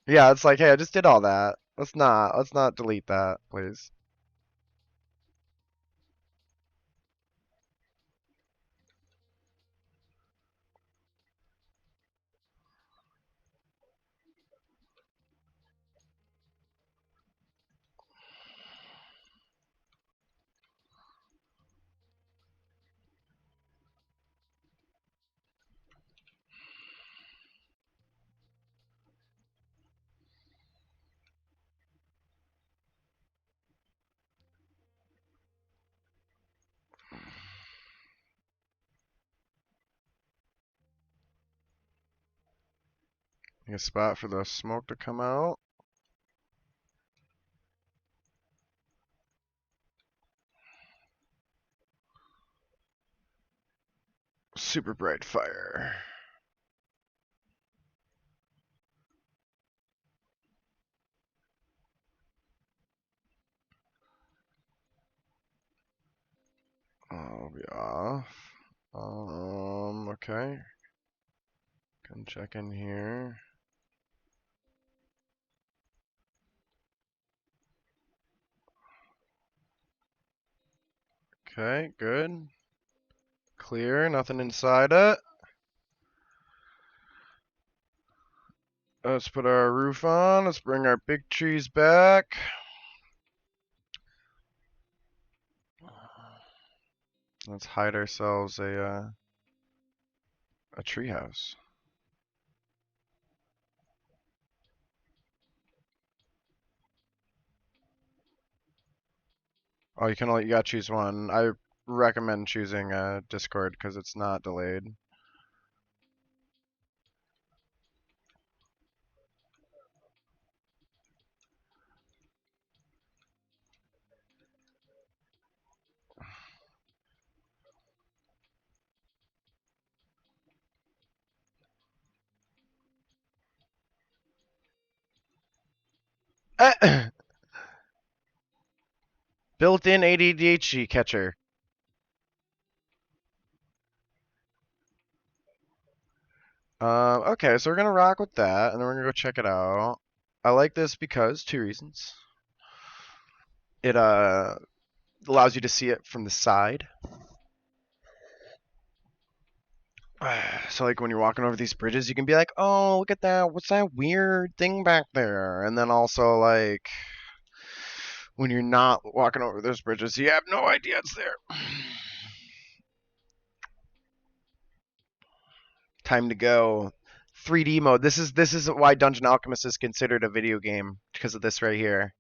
Yeah, it's like, hey, I just did all that. Let's not delete that, please. Make a spot for the smoke to come out. Super bright fire. I'll be off. Okay. Can check in here. Okay, good. Clear, nothing inside it. Let's put our roof on. Let's bring our big trees back. Let's hide ourselves a treehouse. Oh, you gotta choose one. I recommend choosing Discord because it's not delayed. Built-in ADHD catcher. Okay, so we're gonna rock with that, and then we're gonna go check it out. I like this because two reasons. It allows you to see it from the side. So like when you're walking over these bridges, you can be like, "Oh, look at that! What's that weird thing back there?" And then also like when you're not walking over those bridges, you have no idea it's there. Time to go. 3D mode. This is why Dungeon Alchemist is considered a video game because of this right here.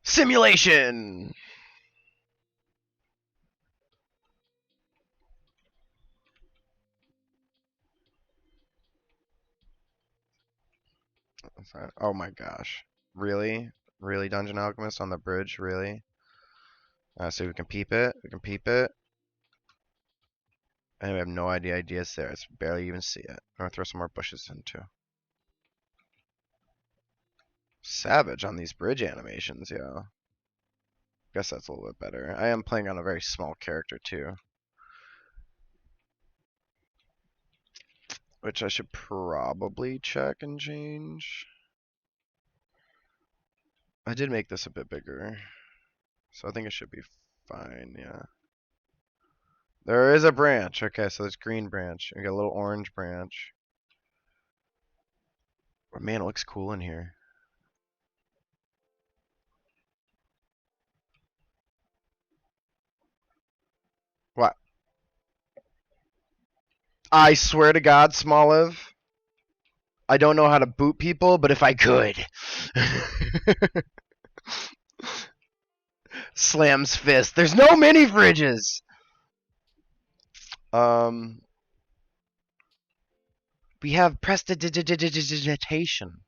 Simulation. Oh my gosh. Really? Really, Dungeon Alchemist on the bridge? Really? So we can peep it. We can peep it. And we have no idea it's there. It's barely even see it. I'm gonna throw some more bushes in too. Savage on these bridge animations, yeah. Guess that's a little bit better. I am playing on a very small character too. Which I should probably check and change. I did make this a bit bigger. So I think it should be fine, yeah. There is a branch. Okay, so there's green branch. We got a little orange branch. Oh, man, it looks cool in here. What? I swear to God, Smoliv, I don't know how to boot people, but if I could. Slams fist. There's no mini fridges. Um, we have prestidigitation.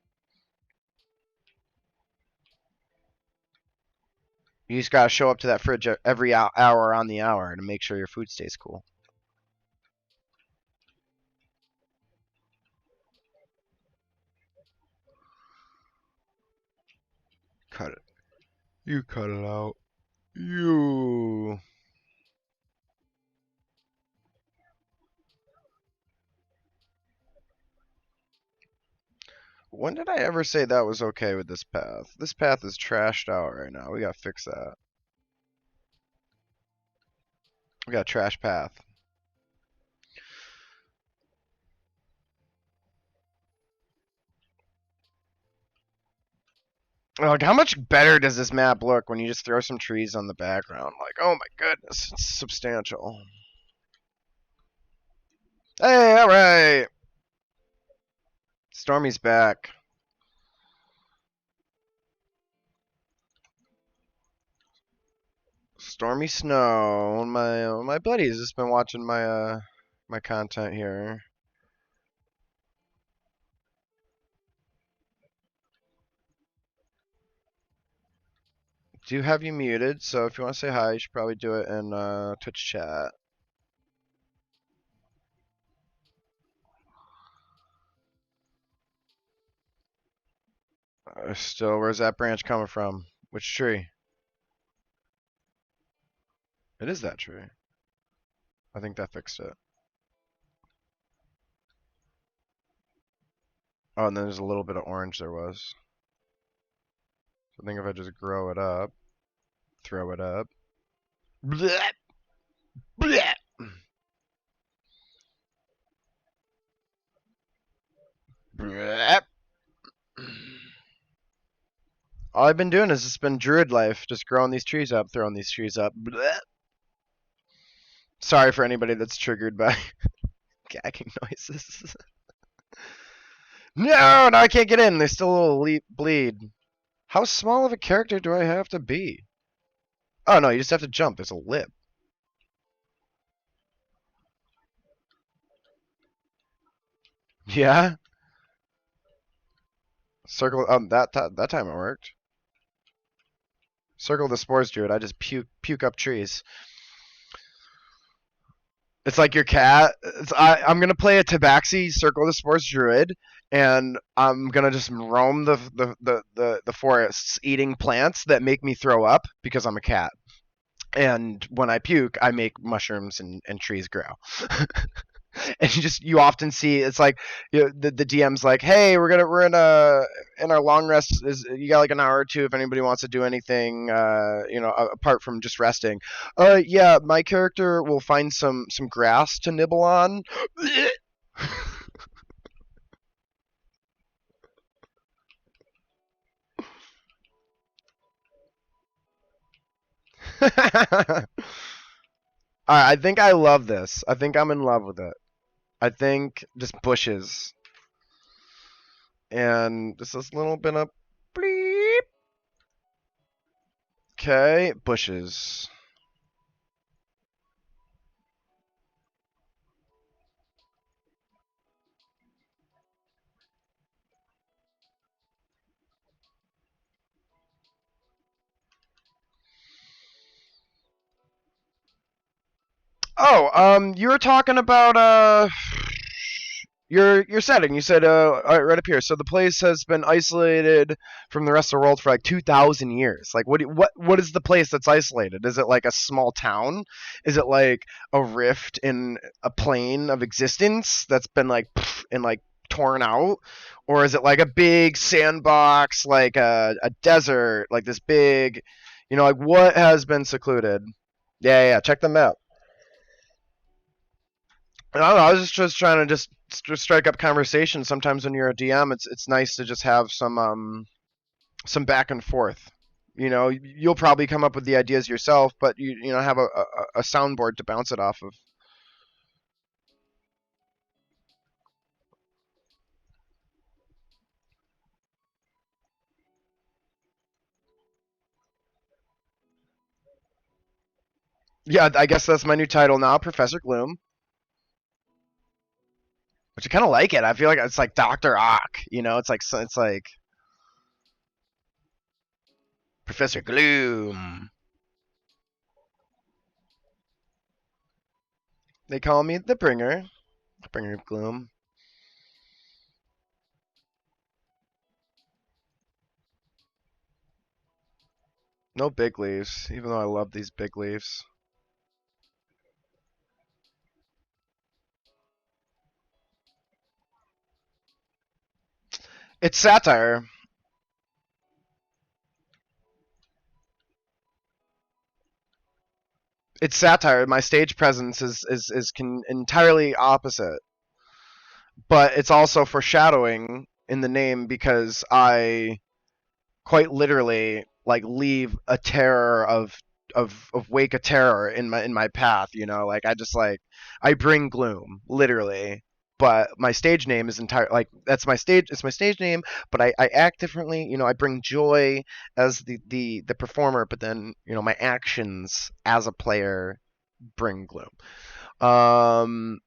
You just gotta show up to that fridge every hour on the hour to make sure your food stays cool. Cut it. You cut it out. You. When did I ever say that was okay with this path? This path is trashed out right now. We gotta fix that. We got a trash path. Like, how much better does this map look when you just throw some trees on the background? Like, oh my goodness, it's substantial. Hey, alright. Stormy's back. Stormy Snow. My buddies just been watching my content here. Do have you muted, so if you want to say hi, you should probably do it in Twitch chat. Still, where's that branch coming from? Which tree? It is that tree. I think that fixed it. Oh, and then there's a little bit of orange there was. So I think if I just grow it up, throw it up. Blech! Blech! Blech! All I've been doing is just been druid life, just growing these trees up, throwing these trees up. Blech! Sorry for anybody that's triggered by gagging noises. No, I can't get in. They still bleed. How small of a character do I have to be? Oh no, you just have to jump. There's a lip. Yeah. Circle. That time it worked. Circle the spores, Druid. I just puke up trees. It's like your cat. I'm gonna play a Tabaxi Circle the Spores Druid, and I'm gonna just roam the forests, eating plants that make me throw up because I'm a cat. And when I puke, I make mushrooms and trees grow. And you often see it's like the DM's like, hey, we're in our long rest, is you got like an hour or two if anybody wants to do anything apart from just resting. Yeah, my character will find some grass to nibble on. Alright, I think I love this. I think I'm in love with it. I think just bushes and just this little bit of bleep. Okay, bushes. Oh, you were talking about your setting. You said right up here. So the place has been isolated from the rest of the world for like 2,000 years. Like what is the place that's isolated? Is it like a small town? Is it like a rift in a plane of existence that's been like and like torn out, or is it like a big sandbox, like a desert, like this big, like what has been secluded? Yeah. Check the map. I don't know. I was just trying to just strike up conversation. Sometimes when you're a DM, it's nice to just have some back and forth. You'll probably come up with the ideas yourself, but have a soundboard to bounce it off of. Yeah, I guess that's my new title now, Professor Gloom. Which I kind of like it. I feel like it's like Doctor Ock. It's like Professor Gloom. They call me the bringer of gloom. No big leaves, even though I love these big leaves. It's satire. It's satire. My stage presence is entirely opposite, but it's also foreshadowing in the name because I quite literally like leave a terror of wake a terror in my path. You know, like I just like I bring gloom literally. But my stage name is entire like that's my stage. It's my stage name, but I act differently. You know, I bring joy as the performer, but then you know my actions as a player bring gloom. Um,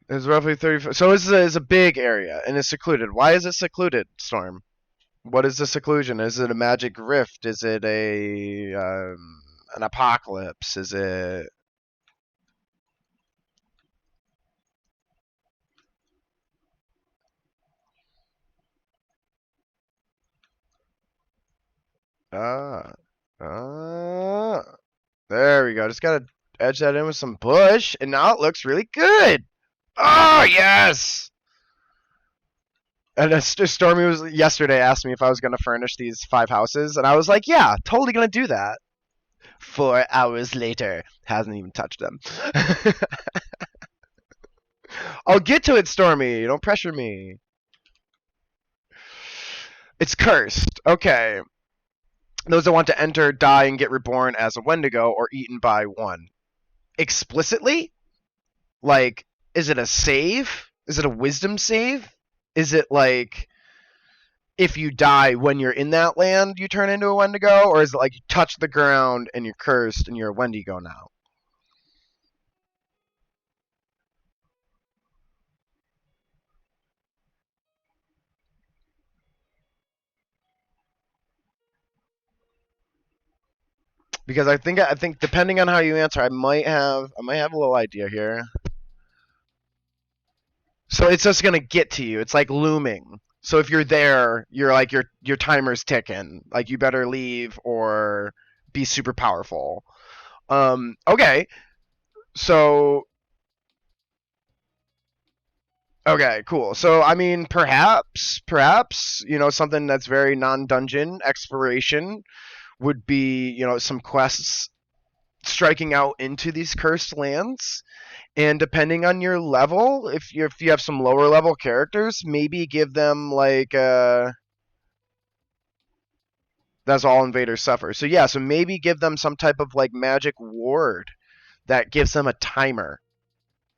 it's roughly 30. So it's a big area and it's secluded. Why is it secluded, Storm? What is the seclusion? Is it a magic rift? Is it a an apocalypse? Is it ah ah? There we go. Just gotta edge that in with some bush, and now it looks really good. Oh yes! And Stormy was yesterday asked me if I was gonna furnish these 5 houses, and I was like, yeah, totally gonna do that. 4 hours later, hasn't even touched them. I'll get to it, Stormy. Don't pressure me. It's cursed. Okay. Those that want to enter, die, and get reborn as a Wendigo or eaten by one. Explicitly? Like, is it a save? Is it a wisdom save? Is it like if you die when you're in that land, you turn into a Wendigo? Or is it like you touch the ground and you're cursed and you're a Wendigo now? Because I think depending on how you answer, I might have a little idea here. So it's just gonna get to you. It's like looming. So if you're there, you're like your timer's ticking. Like you better leave or be super powerful. Okay. So okay, cool. So I mean, perhaps something that's very non-dungeon exploration would be some quests striking out into these cursed lands. And depending on your level, if you have some lower level characters, maybe give them like that's all invaders suffer. So yeah, so maybe give them some type of like magic ward that gives them a timer.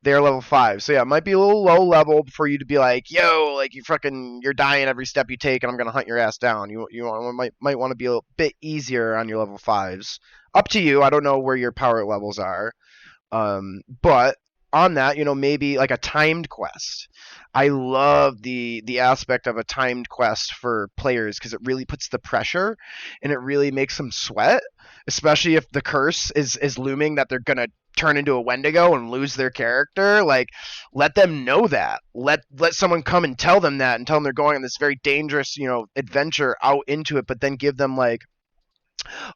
They're level 5. So yeah, it might be a little low level for you to be like, yo, like you're dying every step you take, and I'm gonna hunt your ass down. You might want to be a little bit easier on your level 5s. Up to you. I don't know where your power levels are. But on that, maybe like a timed quest. I love the aspect of a timed quest for players because it really puts the pressure and it really makes them sweat, especially if the curse is looming that they're gonna turn into a Wendigo and lose their character. Like, let them know that. Let someone come and tell them that and tell them they're going on this very dangerous, adventure out into it, but then give them like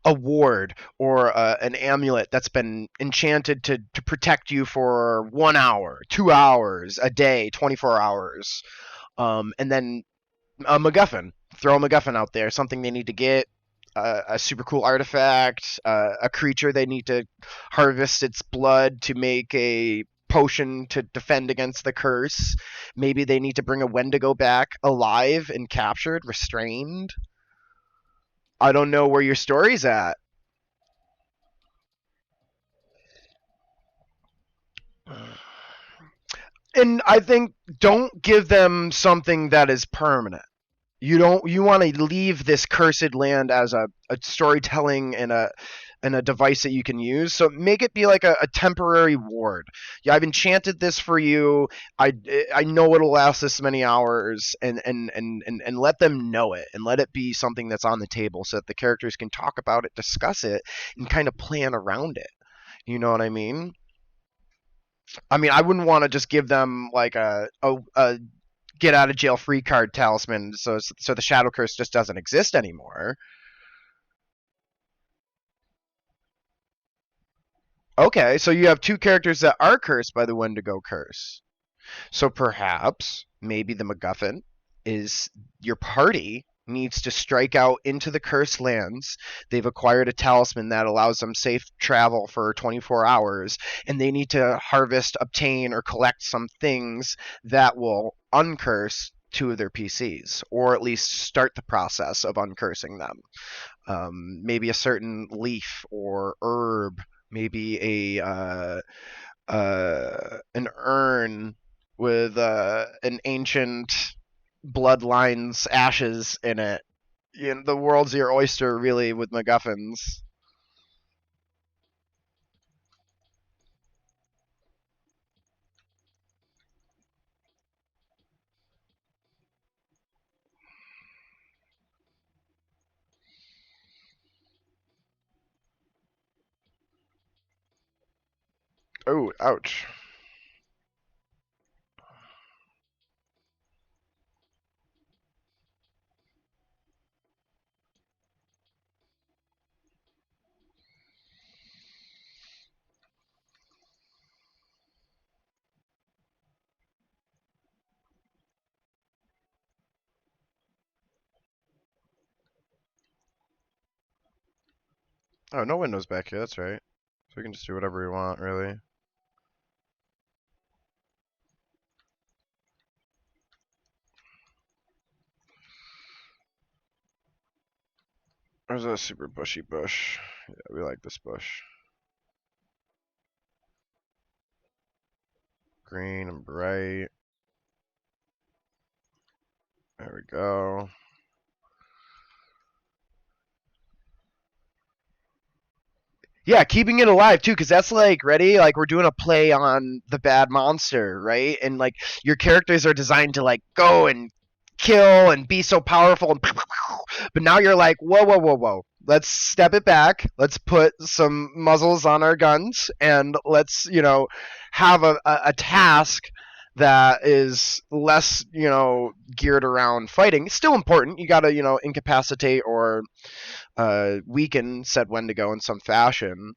a ward or an amulet that's been enchanted to protect you for 1 hour, 2 hours, a day, 24 hours. And then a MacGuffin. Throw a MacGuffin out there, something they need to get, a super cool artifact, a creature they need to harvest its blood to make a potion to defend against the curse. Maybe they need to bring a Wendigo back alive and captured, restrained. I don't know where your story's at. And I think don't give them something that is permanent. You want to leave this cursed land as a storytelling and a device that you can use. So make it be like a temporary ward. Yeah, I've enchanted this for you. I know it'll last this many hours, and let them know it, and let it be something that's on the table so that the characters can talk about it, discuss it, and kind of plan around it. You know what I mean? I mean, I wouldn't want to just give them like a get out of jail free card talisman, so the shadow curse just doesn't exist anymore. Okay, so you have two characters that are cursed by the Wendigo curse. So perhaps maybe the MacGuffin is your party needs to strike out into the cursed lands. They've acquired a talisman that allows them safe travel for 24 hours, and they need to harvest, obtain, or collect some things that will uncurse two of their PCs, or at least start the process of uncursing them. Maybe a certain leaf or herb, maybe an urn with an ancient bloodline's ashes in it. You know, the world's your oyster, really, with MacGuffins. Oh, ouch. Oh, no windows back here. That's right. So we can just do whatever we want, really. There's a super bushy bush. Yeah, we like this bush. Green and bright. There we go. Yeah, keeping it alive too, because that's like ready. Like we're doing a play on the bad monster, right? And like your characters are designed to like go and kill and be so powerful, and but now you're like, whoa, whoa, whoa, whoa. Let's step it back. Let's put some muzzles on our guns, and let's have a task that is less geared around fighting. It's still important. You got to incapacitate or weaken said Wendigo in some fashion.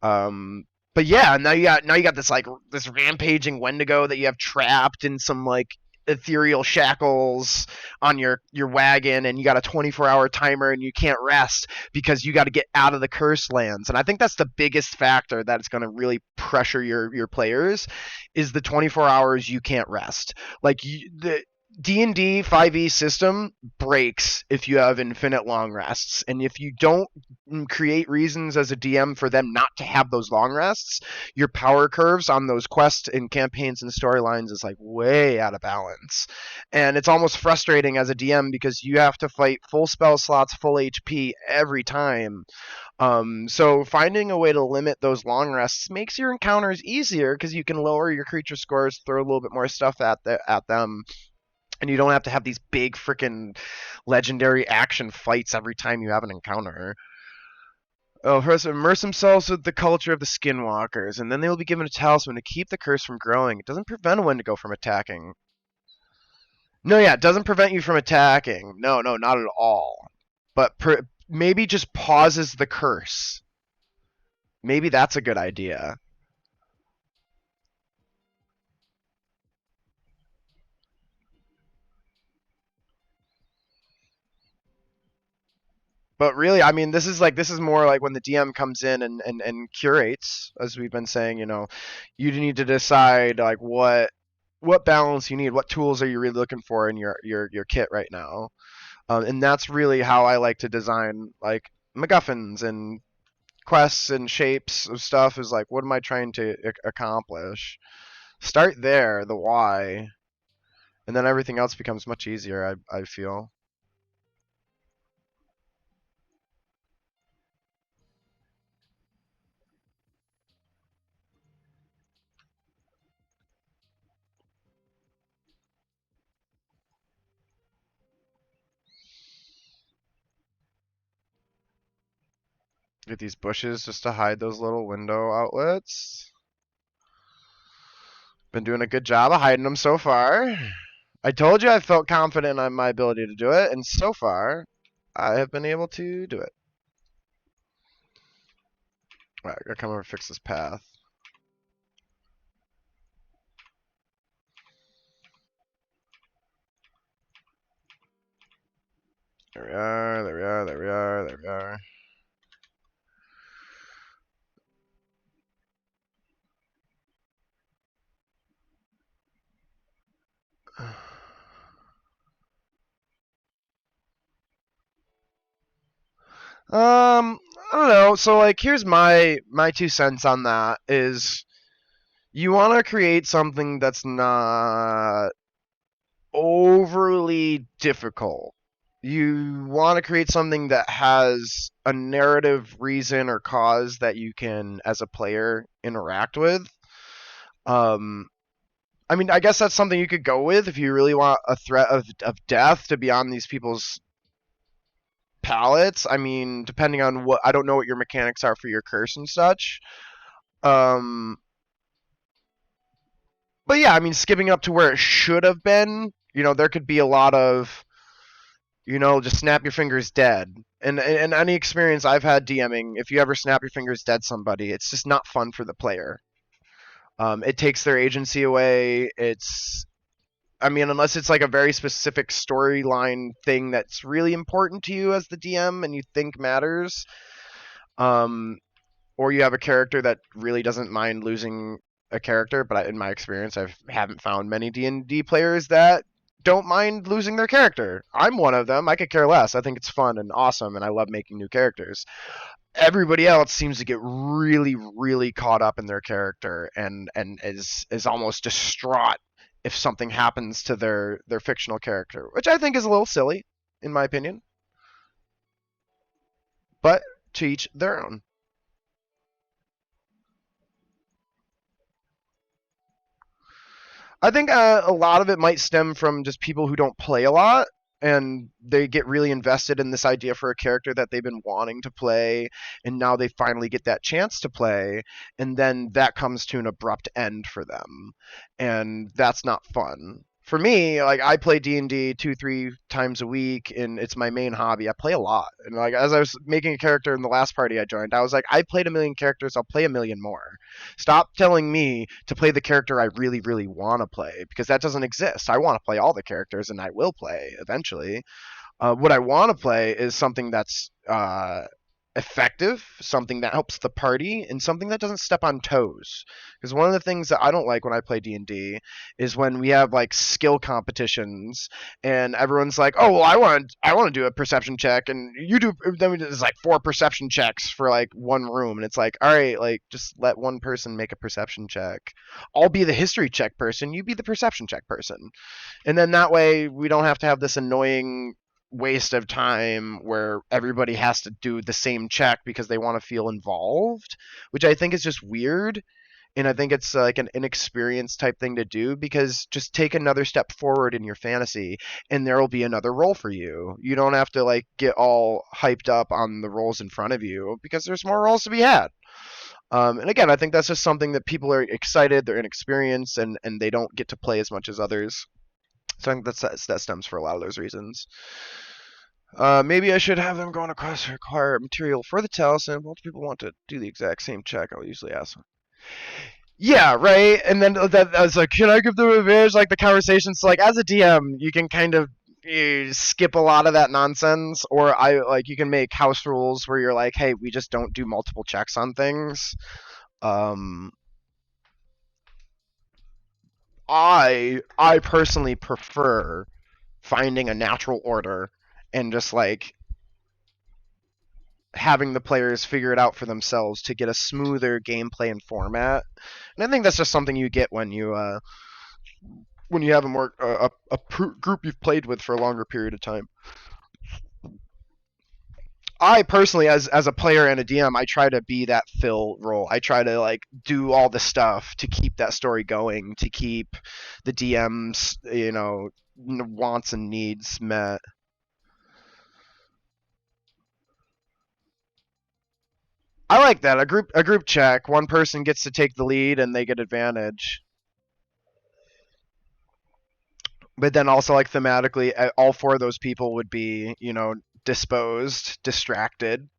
But yeah, now you got this rampaging Wendigo that you have trapped in some like ethereal shackles on your wagon, and you got a 24-hour timer, and you can't rest because you got to get out of the cursed lands. And I think that's the biggest factor that is going to really pressure your players is the 24 hours you can't rest. Like the D&D 5e system breaks if you have infinite long rests. And if you don't create reasons as a DM for them not to have those long rests, your power curves on those quests and campaigns and storylines is like way out of balance. And it's almost frustrating as a DM because you have to fight full spell slots, full HP every time. So finding a way to limit those long rests makes your encounters easier because you can lower your creature scores, throw a little bit more stuff at them, and you don't have to have these big freaking legendary action fights every time you have an encounter. Oh, first immerse themselves with the culture of the skinwalkers, and then they will be given a talisman to keep the curse from growing. It doesn't prevent a Wendigo from attacking. No, yeah, it doesn't prevent you from attacking. No, no, not at all. But maybe just pauses the curse. Maybe that's a good idea. But really, I mean, this is more like when the DM comes in and curates, as we've been saying. You need to decide like what balance you need, what tools are you really looking for in your kit right now. And that's really how I like to design like MacGuffins and quests and shapes of stuff. Is like, what am I trying to accomplish? Start there, the why, and then everything else becomes much easier. I feel. Get these bushes just to hide those little window outlets. Been doing a good job of hiding them so far. I told you I felt confident on my ability to do it, and so far, I have been able to do it. Alright, I gotta come over and fix this path. There we are, there we are, there we are, there we are. I don't know. So like, here's my 2 cents on that is you want to create something that's not overly difficult. You want to create something that has a narrative reason or cause that you can, as a player, interact with. Um, I mean, I guess that's something you could go with if you really want a threat of death to be on these people's palettes. I mean, depending on what, I don't know what your mechanics are for your curse and such. Um, but yeah, I mean, skipping up to where it should have been, there could be a lot of, just snap your fingers dead. And any experience I've had DMing, if you ever snap your fingers dead somebody, it's just not fun for the player. It takes their agency away. I mean, unless it's like a very specific storyline thing that's really important to you as the DM and you think matters, um, or you have a character that really doesn't mind losing a character. But in my experience, I haven't found many D&D players that don't mind losing their character. I'm one of them. I could care less. I think it's fun and awesome, and I love making new characters. Everybody else seems to get really, really caught up in their character and is almost distraught if something happens to their fictional character, which I think is a little silly, in my opinion. But to each their own. I think a lot of it might stem from just people who don't play a lot and they get really invested in this idea for a character that they've been wanting to play and now they finally get that chance to play and then that comes to an abrupt end for them and that's not fun. For me, like I play D&D 2-3 times a week and it's my main hobby. I play a lot. And like as I was making a character in the last party I joined, I was like I played a million characters, I'll play a million more. Stop telling me to play the character I really, really want to play because that doesn't exist. I want to play all the characters and I will play eventually. What I want to play is something that's effective, something that helps the party, and something that doesn't step on toes. Because one of the things that I don't like when I play D&D is when we have like skill competitions and everyone's like, "Oh, well, I want to do a perception check," and you do. Then there's like 4 perception checks for like one room, and it's like, all right, like just let one person make a perception check. I'll be the history check person. You be the perception check person, and then that way we don't have to have this annoying waste of time where everybody has to do the same check because they want to feel involved, which I think is just weird. And I think it's like an inexperienced type thing to do because just take another step forward in your fantasy and there will be another role for you. You don't have to like get all hyped up on the roles in front of you because there's more roles to be had. And again, I think that's just something that people are excited, they're inexperienced, and they don't get to play as much as others. So I think that stems for a lot of those reasons. Maybe I should have them go on a quest to acquire material for the talisman. Multiple people want to do the exact same check. I'll usually ask them. Yeah, right. And then that I was like, can I give them advantage? Like the conversations, so like as a DM, you can kind of skip a lot of that nonsense, or I like you can make house rules where you're like, hey, we just don't do multiple checks on things. Um, I personally prefer finding a natural order and just like having the players figure it out for themselves to get a smoother gameplay and format. And I think that's just something you get when you have a more group you've played with for a longer period of time. I personally, as a player and a DM, I try to be that fill role. I try to like do all the stuff to keep that story going, to keep the DM's wants and needs met. I like that. A group check. One person gets to take the lead and they get advantage. but then also like thematically, all four of those people would be, disposed, distracted.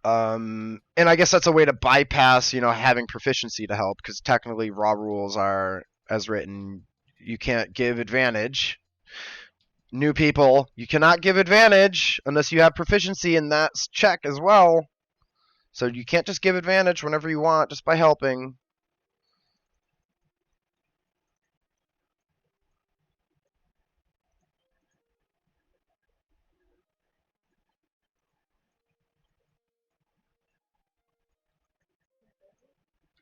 And I guess that's a way to bypass, having proficiency to help, because technically raw rules are as written. You can't give advantage. New people, you cannot give advantage unless you have proficiency in that check as well. So you can't just give advantage whenever you want just by helping.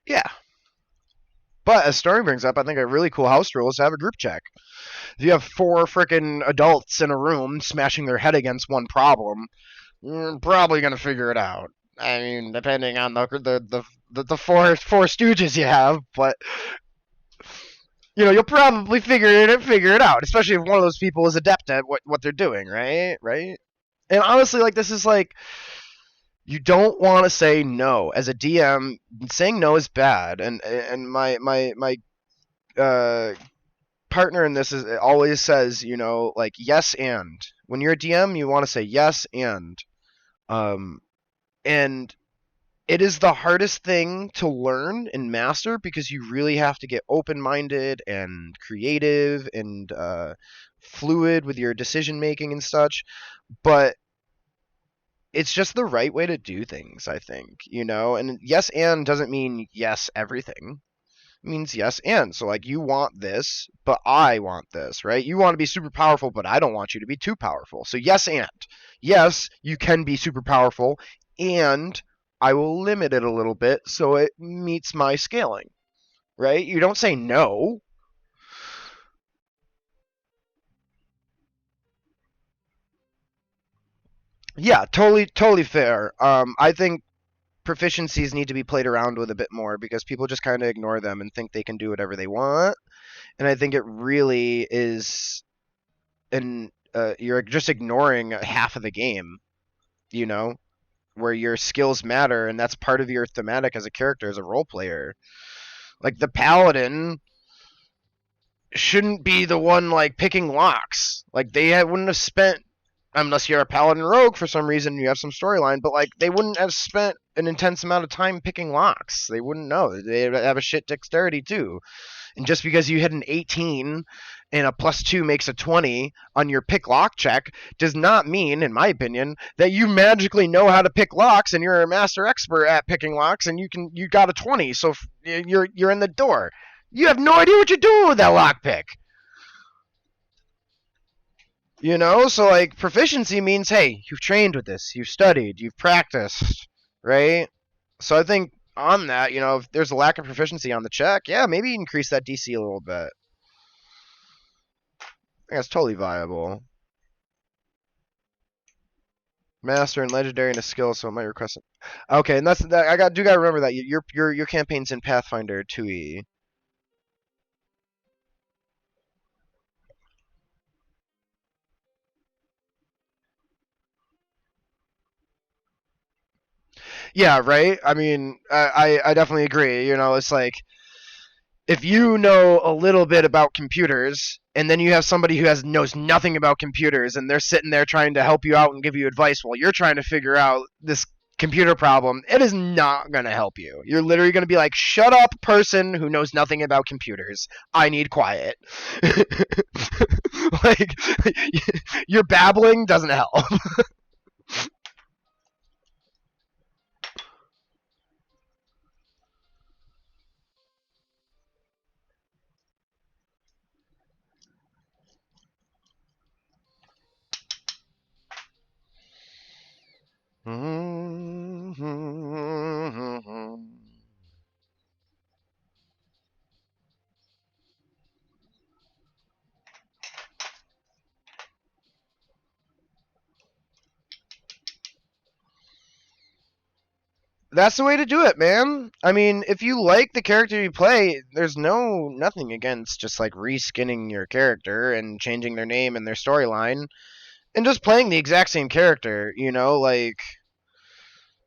Yeah. But as Story brings up, I think a really cool house rule is to have a group check. If you have four freaking adults in a room smashing their head against one problem, you're probably gonna figure it out. I mean, depending on the four stooges you have, but you'll probably figure it out, especially if one of those people is adept at what they're doing, right? Right? And honestly, like this is like you don't want to say no as a DM. Saying no is bad, and my uh partner in this is always says, like yes and when you're a DM, you want to say yes um and it is the hardest thing to learn and master because you really have to get open-minded and creative and fluid with your decision making and such. But it's just the right way to do things, I think, and yes and doesn't mean yes everything. It means yes and. So like you want this, but I want this, right? You want to be super powerful, but I don't want you to be too powerful. So yes and. Yes, you can be super powerful, and I will limit it a little bit so it meets my scaling, right? You don't say no. Yeah, totally fair. I think proficiencies need to be played around with a bit more because people just kind of ignore them and think they can do whatever they want. And I think it really is and you're just ignoring half of the game, you know, where your skills matter, and that's part of your thematic as a character, as a role player. Like the paladin shouldn't be the one like picking locks. Like wouldn't have spent, unless you're a paladin rogue for some reason, you have some storyline, but like they wouldn't have spent an intense amount of time picking locks. They wouldn't know. They have a shit dexterity too. And just because you hit an 18 and a +2 makes a 20 on your pick lock check does not mean, in my opinion, that you magically know how to pick locks and you're a master expert at picking locks and you got a 20, so you're in the door. You have no idea what you're doing with that lock pick. So like proficiency means, hey, you've trained with this, you've studied, you've practiced, right? So I think on that, if there's a lack of proficiency on the check, yeah, maybe increase that DC a little bit. I think that's totally viable. Master and legendary and a skill, so it might request it. Okay, and that's that. Gotta remember that your campaign's in Pathfinder 2e. Yeah, right. I mean, I definitely agree. It's like if you know a little bit about computers and then you have somebody who knows nothing about computers and they're sitting there trying to help you out and give you advice while you're trying to figure out this computer problem, it is not going to help you. You're literally going to be like, shut up, person who knows nothing about computers. I need quiet. Like, your babbling doesn't help. That's the way to do it, man. I mean, if you like the character you play, there's nothing against just like reskinning your character and changing their name and their storyline and just playing the exact same character, like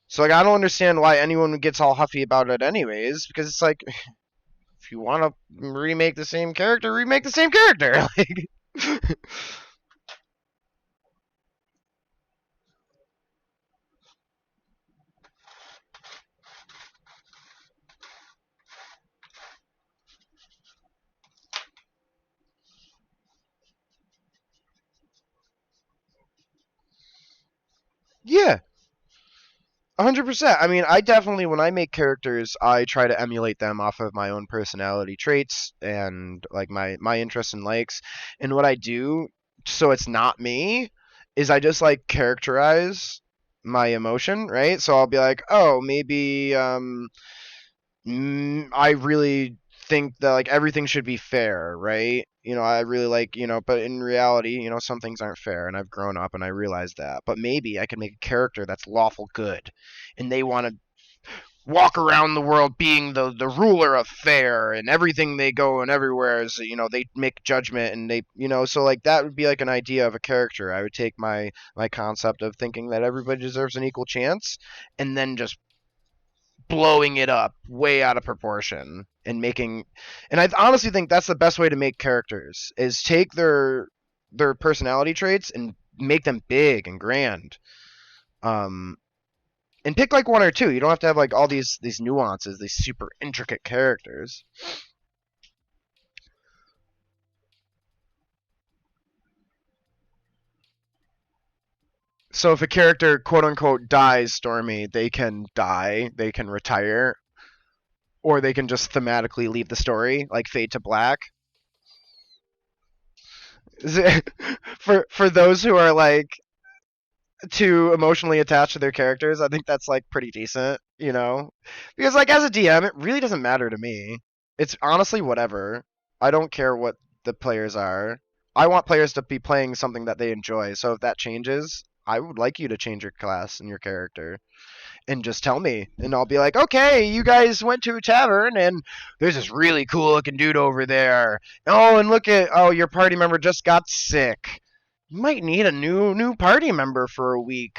so like I don't understand why anyone gets all huffy about it anyways because it's like if you want to remake the same character, remake the same character. Like, yeah, 100%. I mean, I definitely, when I make characters, I try to emulate them off of my own personality traits and like my interests and likes. And what I do, so it's not me, is I just like characterize my emotion, right? So I'll be like, oh, maybe I really think that like everything should be fair, right? I really like, but in reality, some things aren't fair, and I've grown up and I realize that. But maybe I can make a character that's lawful good, and they want to walk around the world being the ruler of fair, and everything they go and everywhere is, they make judgment, and they, so like that would be like an idea of a character. I would take my concept of thinking that everybody deserves an equal chance, and then just blowing it up way out of proportion and making, and I honestly think that's the best way to make characters is take their personality traits and make them big and grand. um and pick like one or two. You don't have to have like all these nuances, these super intricate characters. So if a character quote unquote dies, Stormy, they can die, they can retire, or they can just thematically leave the story, like fade to black. For those who are like too emotionally attached to their characters, I think that's like pretty decent, because like as a DM, it really doesn't matter to me. It's honestly whatever. I don't care what the players are. I want players to be playing something that they enjoy. So if that changes, I would like you to change your class and your character and just tell me, and I'll be like, okay, you guys went to a tavern and there's this really cool looking dude over there. Oh, and look at, oh, your party member just got sick. You might need a new party member for a week.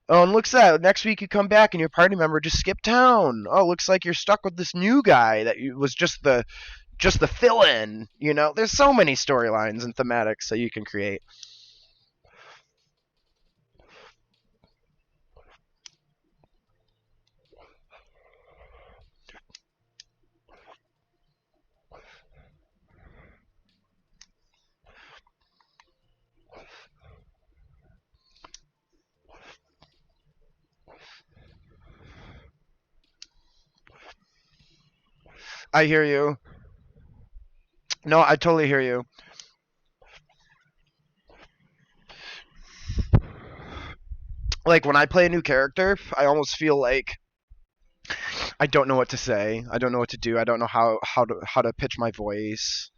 Oh, and looks at next week you come back and your party member just skipped town. Oh, looks like you're stuck with this new guy that was just the fill-in. There's so many storylines and thematics that you can create. I hear you. No, I totally hear you. Like when I play a new character, I almost feel like I don't know what to say. I don't know what to do. I don't know how to pitch my voice.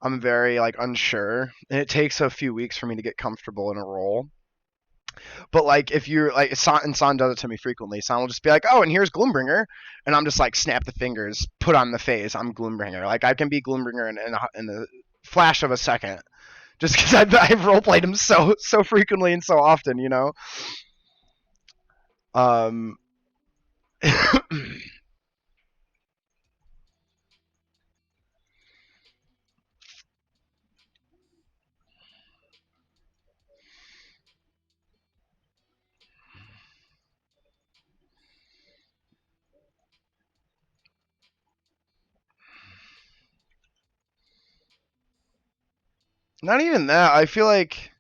I'm very like unsure, and it takes a few weeks for me to get comfortable in a role. But like if you're like San does it to me frequently. San will just be like, "Oh, and here's Gloombringer," and I'm just like, snap the fingers, put on the face. I'm Gloombringer. Like I can be Gloombringer in the flash of a second, just because I've role played him so frequently and so often. Um, not even that. I feel like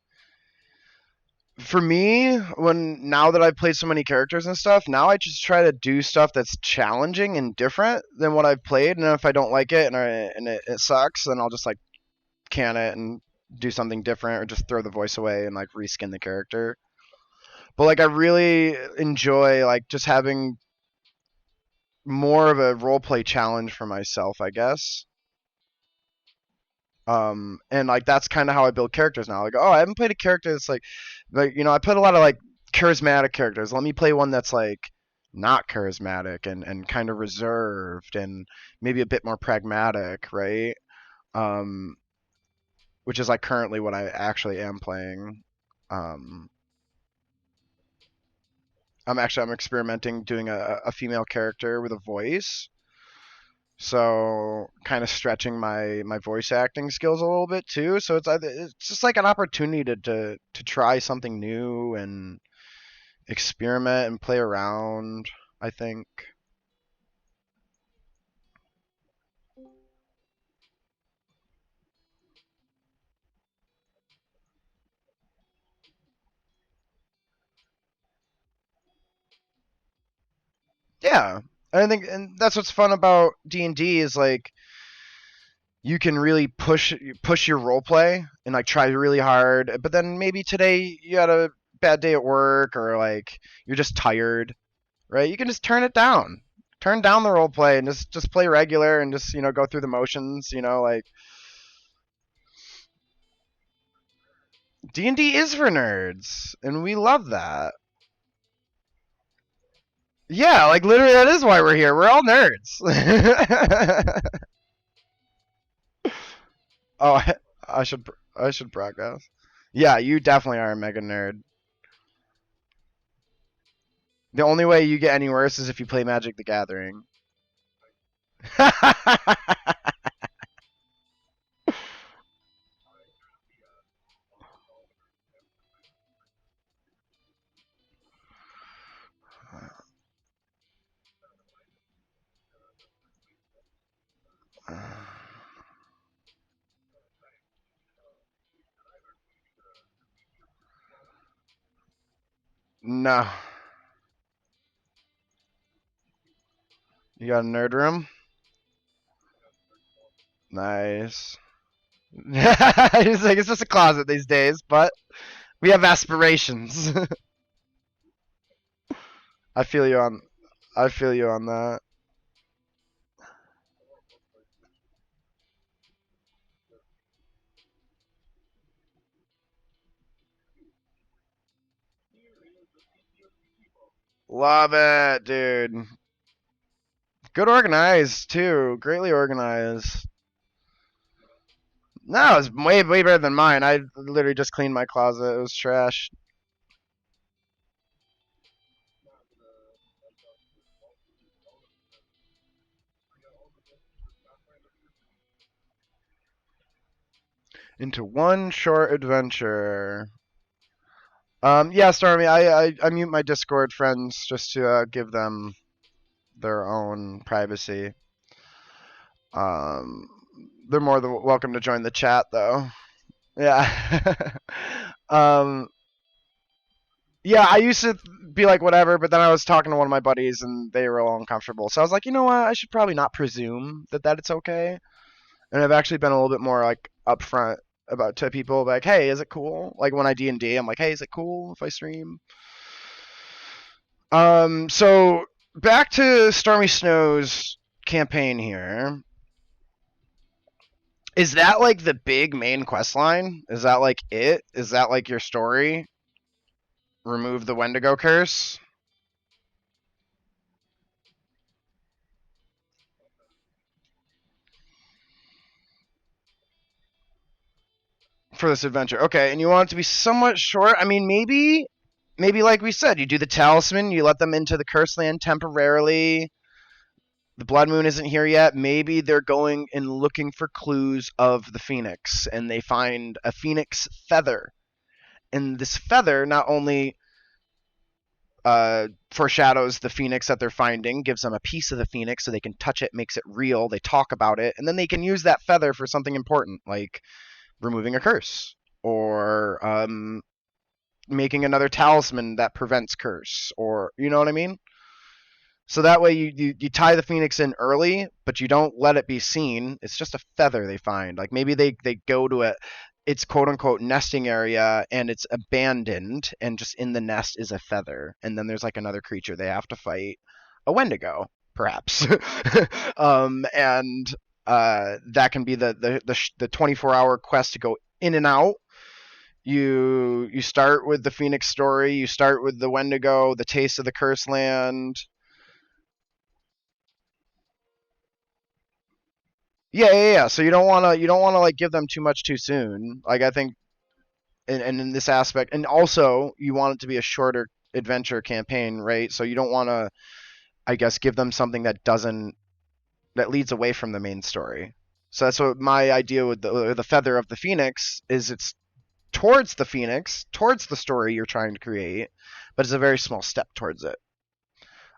for me, when now that I've played so many characters and stuff, now I just try to do stuff that's challenging and different than what I've played. And if I don't like it and it sucks, then I'll just like can it and do something different, or just throw the voice away and like reskin the character. But like I really enjoy like just having more of a role play challenge for myself, I guess. And like that's kind of how I build characters now. Like, oh, I haven't played a character that's like I played a lot of like charismatic characters. Let me play one that's like not charismatic and kind of reserved and maybe a bit more pragmatic, right? Um, which is like currently what I actually am playing. Um, I'm experimenting doing a female character with a voice. So kind of stretching my voice acting skills a little bit too. So it's just like an opportunity to try something new and experiment and play around, I think. Yeah. I think and that's what's fun about D&D is like you can really push your role play and like try really hard, but then maybe today you had a bad day at work or like you're just tired, right? You can just turn it down. Turn down the role play and just play regular and just, go through the motions, like D&D is for nerds and we love that. Yeah, like literally that is why we're here. We're all nerds. Oh, I should I should broadcast. Yeah, you definitely are a mega nerd. The only way you get any worse is if you play Magic the Gathering. No. You got a nerd room? Nice. He's like, it's just a closet these days, but we have aspirations. I feel you on I feel you on that. Love it, dude. Good organized too. Greatly organized. No, it's way better than mine. I literally just cleaned my closet. It was trash. Into one short adventure. Yeah, Stormy. I mute my Discord friends just to give them their own privacy. Um, they're more than welcome to join the chat, though. Yeah. um, yeah, I used to be like whatever, but then I was talking to one of my buddies and they were all uncomfortable. So I was like, you know what? I should probably not presume that it's okay. And I've actually been a little bit more like upfront about to people like, hey, is it cool? Like when I D&D, I'm like, hey, is it cool if I stream? So back to Stormy Snow's campaign here. Is that like the big main quest line? Is that like it? Is that like your story? Remove the Wendigo curse for this adventure. Okay, and you want it to be somewhat short. I mean, maybe like we said, you do the talisman, you let them into the curse land temporarily. The blood moon isn't here yet. Maybe they're going and looking for clues of the phoenix and they find a phoenix feather. And this feather not only foreshadows the phoenix that they're finding, gives them a piece of the phoenix so they can touch it, makes it real. They talk about it, and then they can use that feather for something important, like removing a curse or making another talisman that prevents curse, or you know what I mean. So that way you tie the phoenix in early, but you don't let it be seen. It's just a feather they find. Like maybe they go to its quote unquote nesting area and it's abandoned and just in the nest is a feather. And then there's like another creature they have to fight, a Wendigo, perhaps. And that can be the 24-hour quest to go in and out. You start with the Phoenix story, you start with the Wendigo, the taste of the Cursed Land. Yeah. So you don't wanna like give them too much too soon. Like I think, and in this aspect, and also you want it to be a shorter adventure campaign, right? So you don't want to, I guess, give them something that doesn't that leads away from the main story. So that's what my idea with the feather of the phoenix is. It's towards the phoenix, towards the story you're trying to create, but it's a very small step towards it.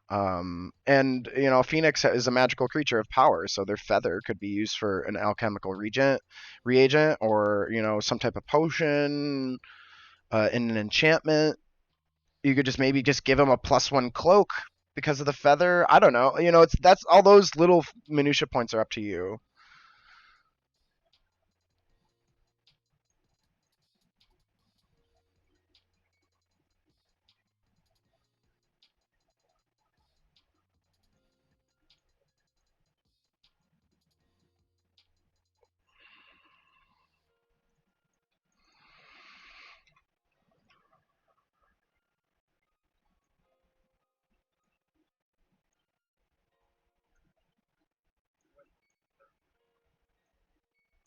And Phoenix is a magical creature of power, so their feather could be used for an alchemical reagent, or some type of potion, in an enchantment. You could just maybe just give them a +1 cloak because of the feather. I don't know. It's that's all those little minutia points are up to you.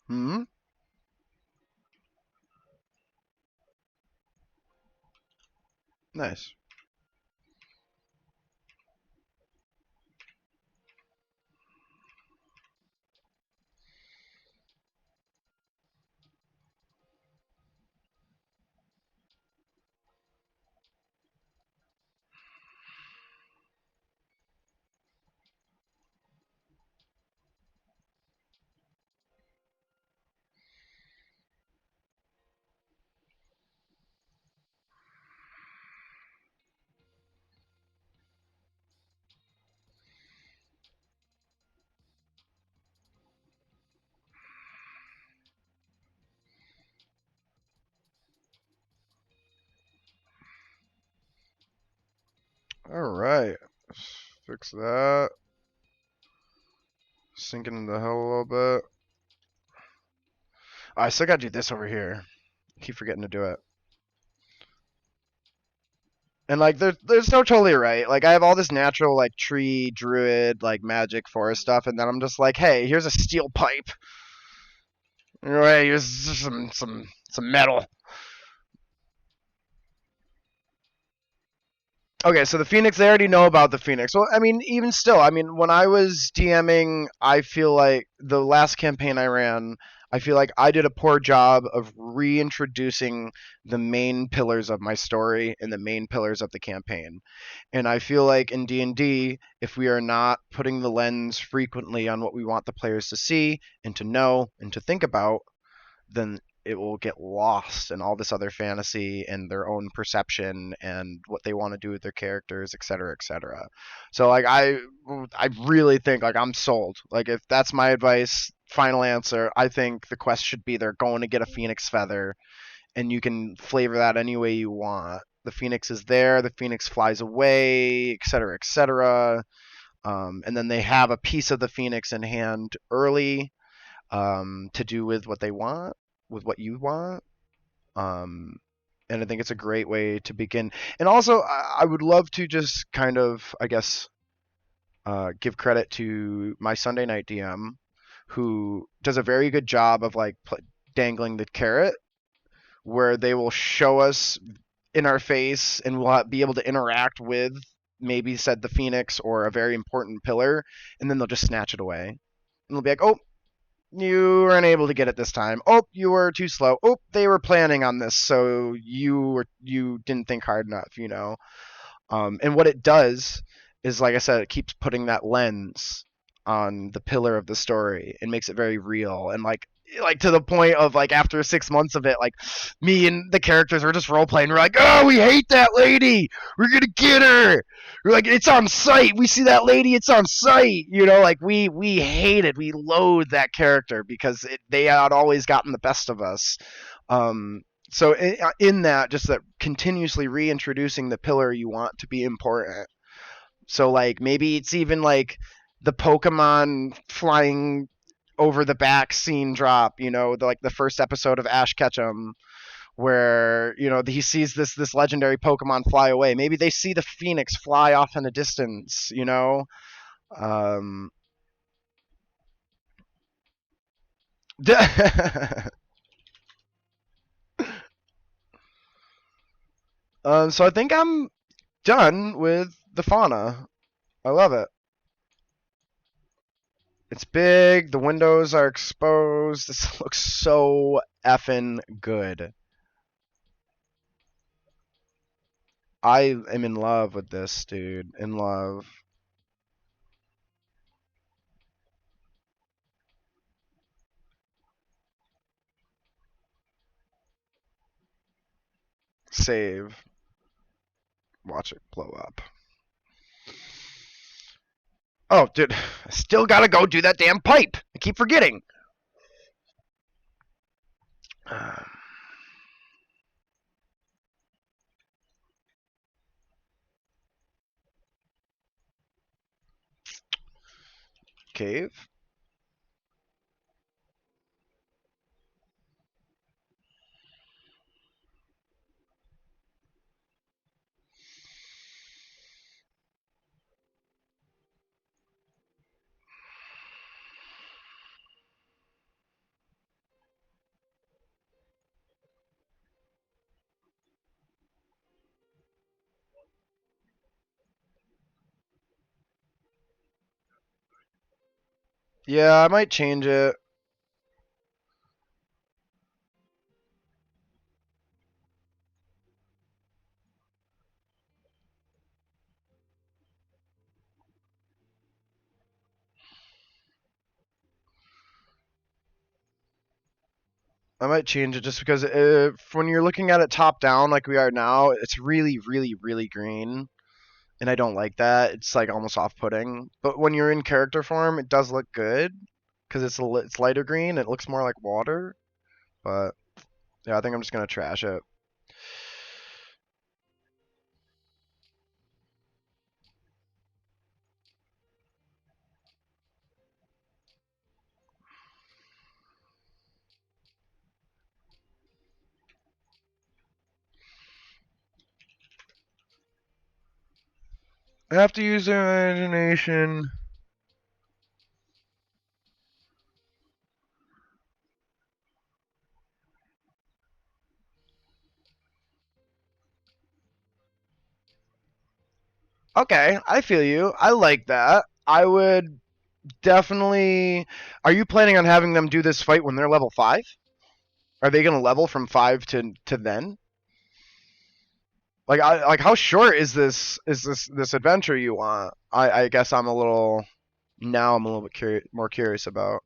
Hmm. Nice. All right. Let's fix that. Sinking in the hell a little bit. I still gotta do this over here. Keep forgetting to do it. And like there's no totally right. Like I have all this natural like tree, druid, like magic forest stuff, and then I'm just like, hey, here's a steel pipe. Right, here's some metal. Okay, so the Phoenix, they already know about the Phoenix. Well, I mean, even still, I mean, when I was DMing, I feel like the last campaign I ran, I feel like I did a poor job of reintroducing the main pillars of my story and the main pillars of the campaign. And I feel like in D&D, if we are not putting the lens frequently on what we want the players to see and to know and to think about, then it will get lost in all this other fantasy and their own perception and what they want to do with their characters, et cetera, et cetera. So like I really think like I'm sold. Like if that's my advice, final answer, I think the quest should be they're going to get a phoenix feather, and you can flavor that any way you want. The phoenix is there, the phoenix flies away, et cetera, et cetera. And then they have a piece of the phoenix in hand early, to do with what they want, with what you want. Um, and I think it's a great way to begin. And also, I would love to just kind of, I guess, give credit to my Sunday night DM, who does a very good job of like dangling the carrot, where they will show us in our face, and we'll be able to interact with maybe said the phoenix or a very important pillar, and then they'll just snatch it away. And they'll be like, oh, you weren't able to get it this time. Oh, you were too slow. Oh, they were planning on this, so you didn't think hard enough. And what it does is, like I said, it keeps putting that lens on the pillar of the story and makes it very real, and like to the point of like after 6 months of it, like me and the characters were just role playing. We're like, oh, we hate that lady. We're gonna get her. We're like, it's on site. We see that lady. It's on site. Like we hate it. We loathe that character because they had always gotten the best of us. So in that, just that continuously reintroducing the pillar you want to be important. So like maybe it's even like the Pokemon flying over the back scene drop, like the first episode of Ash Ketchum, where he sees this legendary Pokemon fly away. Maybe they see the Phoenix fly off in the distance. Um, so I think I'm done with the fauna. I love it. It's big. The windows are exposed. This looks so effing good. I am in love with this, dude. In love. Save. Watch it blow up. Oh, dude. I still gotta go do that damn pipe. I keep forgetting. Cave. Yeah, I might change it. I might change it just because when you're looking at it top down like we are now, it's really, really, really green, and I don't like that. It's like almost off-putting. But when you're in character form, it does look good because it's lighter green. It looks more like water. But yeah, I think I'm just gonna trash it. I have to use imagination. Okay, I feel you. I like that. I would definitely. Are you planning on having them do this fight when they're level 5? Are they gonna level from 5 to then? Like how short is this adventure you want? I guess I'm a little bit more curious about.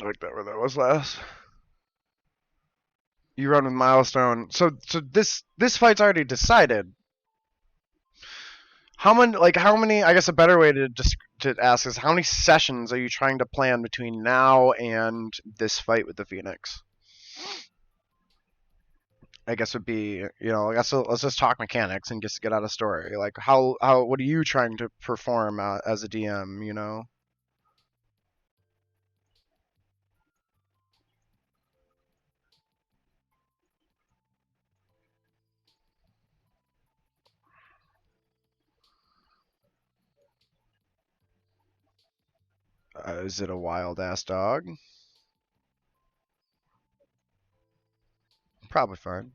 I like that where that was last. You run with milestone. So this fight's already decided. How many? I guess a better way to ask is how many sessions are you trying to plan between now and this fight with the Phoenix? I guess would be, I guess let's just talk mechanics and just get out a story. Like what are you trying to perform as a DM? Is it a wild ass dog? probably fine.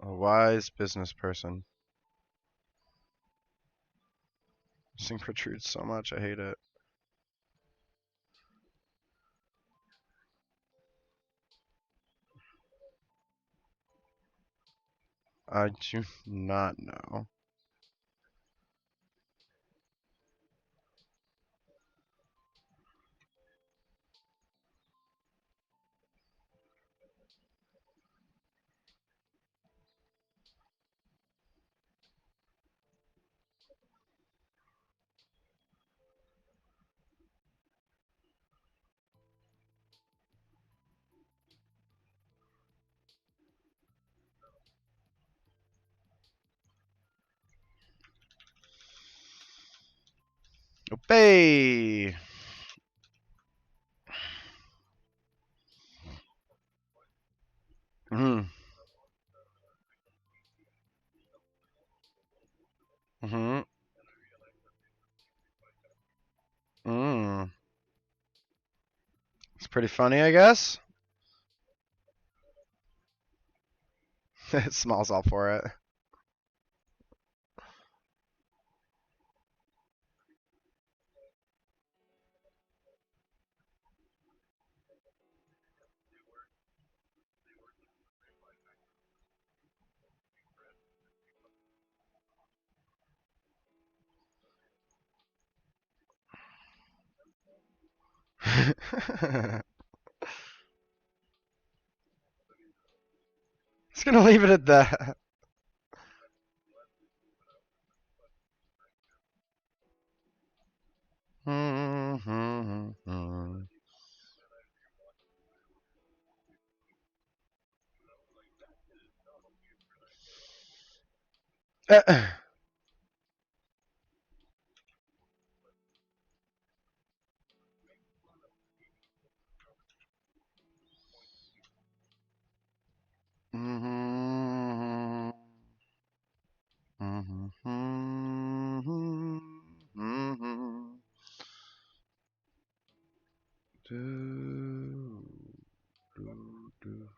A wise business person. This thing protrudes so much, I hate it. I do not know. Obey! Mm-hmm. Mm-hmm. Mm. It's pretty funny, I guess. Small's all for it. It's gonna leave it at that. Mm-hmm. Mm-hmm. Mm-hmm. Mm-hmm. Do, do.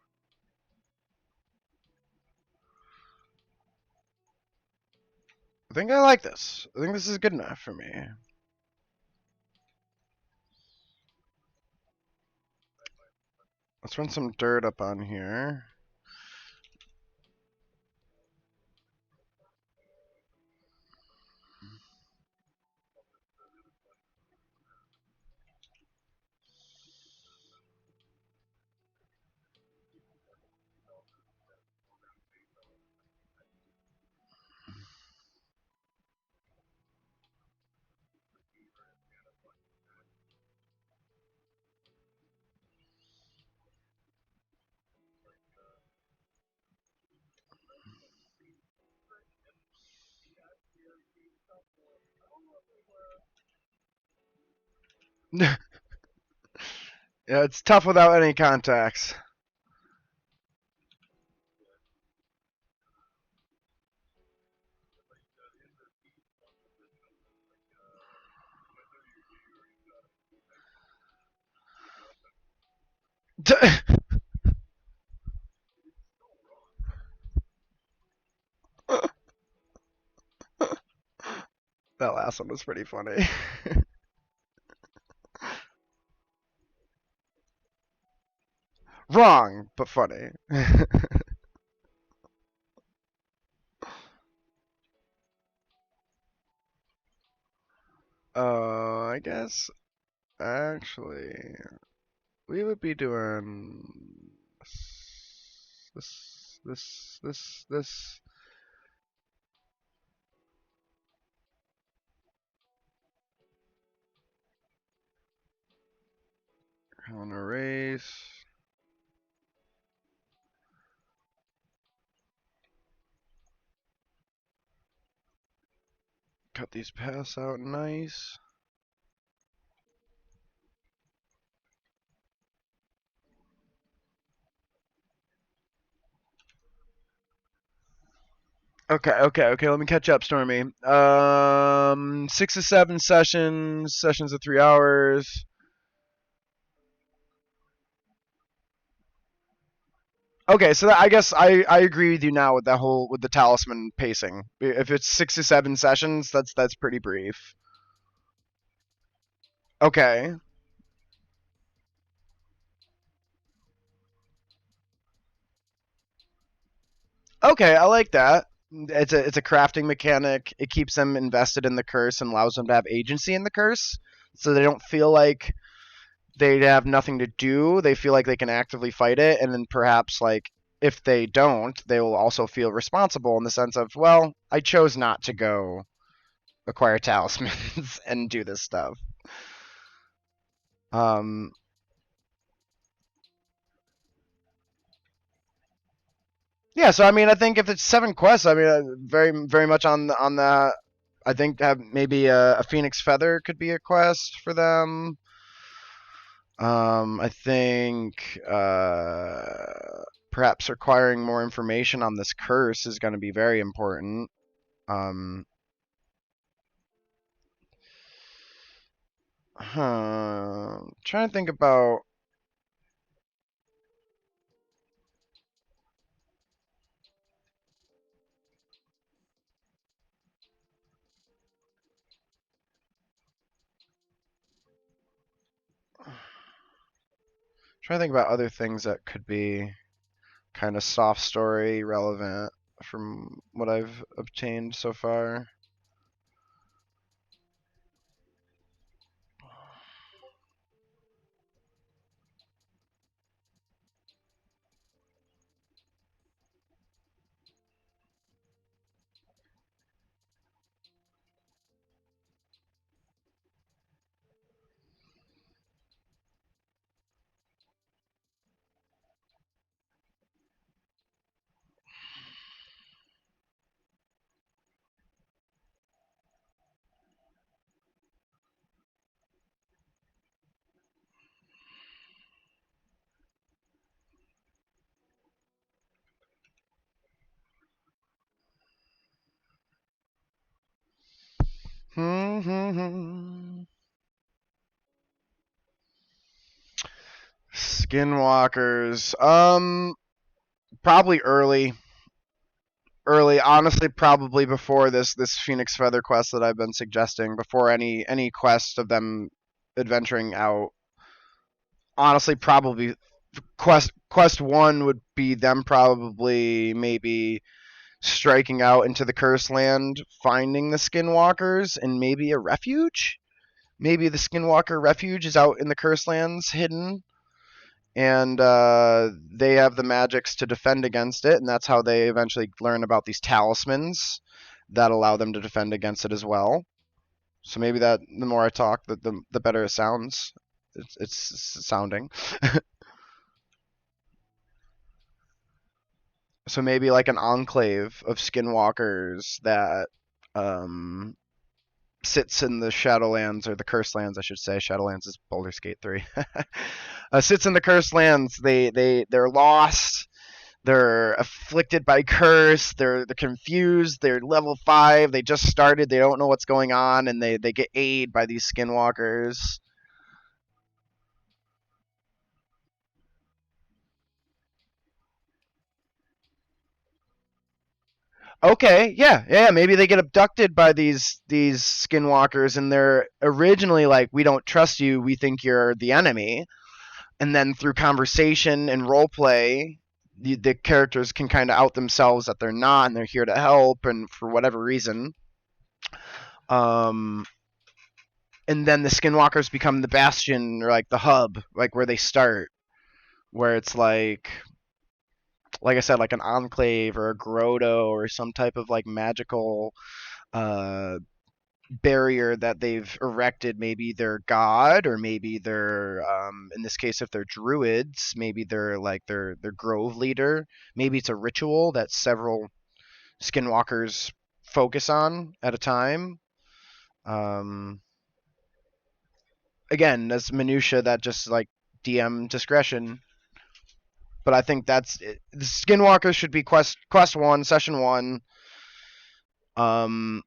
I think I like this. I think this is good enough for me. Let's run some dirt up on here. Yeah, it's tough without any contacts. That last one was pretty funny. Wrong, but funny. I guess actually we would be doing this. On erase. Cut these paths out nice. Okay. Let me catch up, Stormy. 6 to 7 sessions. Sessions of 3 hours. Okay, so I guess I agree with you now with that whole with the talisman pacing. If it's 6 to 7 sessions, that's pretty brief. Okay. Okay, I like that. It's a crafting mechanic. It keeps them invested in the curse and allows them to have agency in the curse, so they don't feel like they have nothing to do. They feel like they can actively fight it, and then perhaps like if they don't, they will also feel responsible in the sense of, well, I chose not to go acquire talismans and do this stuff. Um, yeah, so I mean, I think if it's 7 quests, I mean, very much on the. I think have maybe a phoenix feather could be a quest for them. I think perhaps acquiring more information on this curse is going to be very important. Um, trying to think about. Trying to think about other things that could be kind of soft story relevant from what I've obtained so far. Skinwalkers. Probably early. Honestly, probably before this Phoenix Feather quest that I've been suggesting. Before any quest of them adventuring out. Honestly, probably quest one would be them probably maybe striking out into the cursed land, finding the skinwalkers, and maybe a refuge. Maybe the skinwalker refuge is out in the cursed lands, hidden, and they have the magics to defend against it, and that's how they eventually learn about these talismans that allow them to defend against it as well. So maybe that the more I talk, the better it sounds. It's sounding. So maybe like an enclave of skinwalkers that um, sits in the Shadowlands or the Cursed Lands, I should say. Shadowlands is Baldur's Gate 3. Sits in the Cursed Lands. They're lost. They're afflicted by curse. They're confused. They're level 5. They just started. They don't know what's going on, and they get aid by these skinwalkers. Okay, yeah. Maybe they get abducted by these skinwalkers, and they're originally like, "We don't trust you. We think you're the enemy." And then through conversation and role play, the characters can kind of out themselves that they're not, and they're here to help, and for whatever reason. Um, and then the skinwalkers become the bastion or like the hub, like where they start, where it's like I said, like an enclave or a grotto or some type of like magical uh barrier that they've erected. Maybe they're god, or maybe they're in this case, if they're druids, maybe they're like their grove leader. Maybe it's a ritual that several skinwalkers focus on at a time. Um, Again, that's minutia that just like DM discretion. But I think that's it. The skinwalkers should be quest one, session one. Um,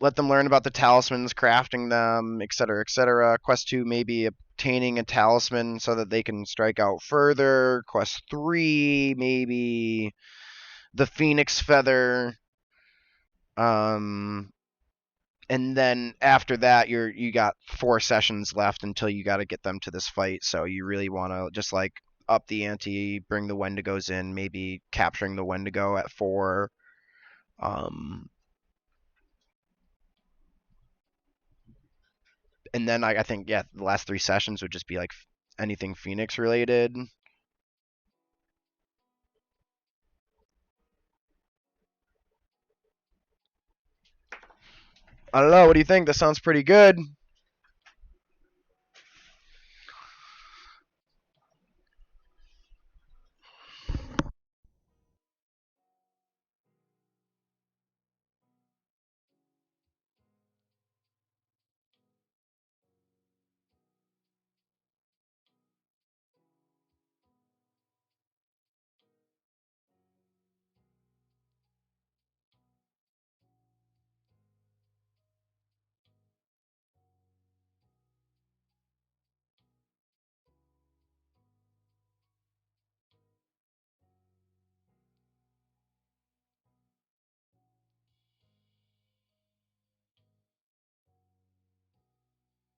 Let them learn about the talismans, crafting them, etc., etc. Quest 2, maybe obtaining a talisman so that they can strike out further. Quest 3, maybe the phoenix feather. Um, and then after that, you got 4 sessions left until you got to get them to this fight. So you really want to just like up the ante, bring the Wendigos in, maybe capturing the Wendigo at 4. Um, and then I think, yeah, the last 3 sessions would just be like anything Phoenix related. I don't know. What do you think? That sounds pretty good.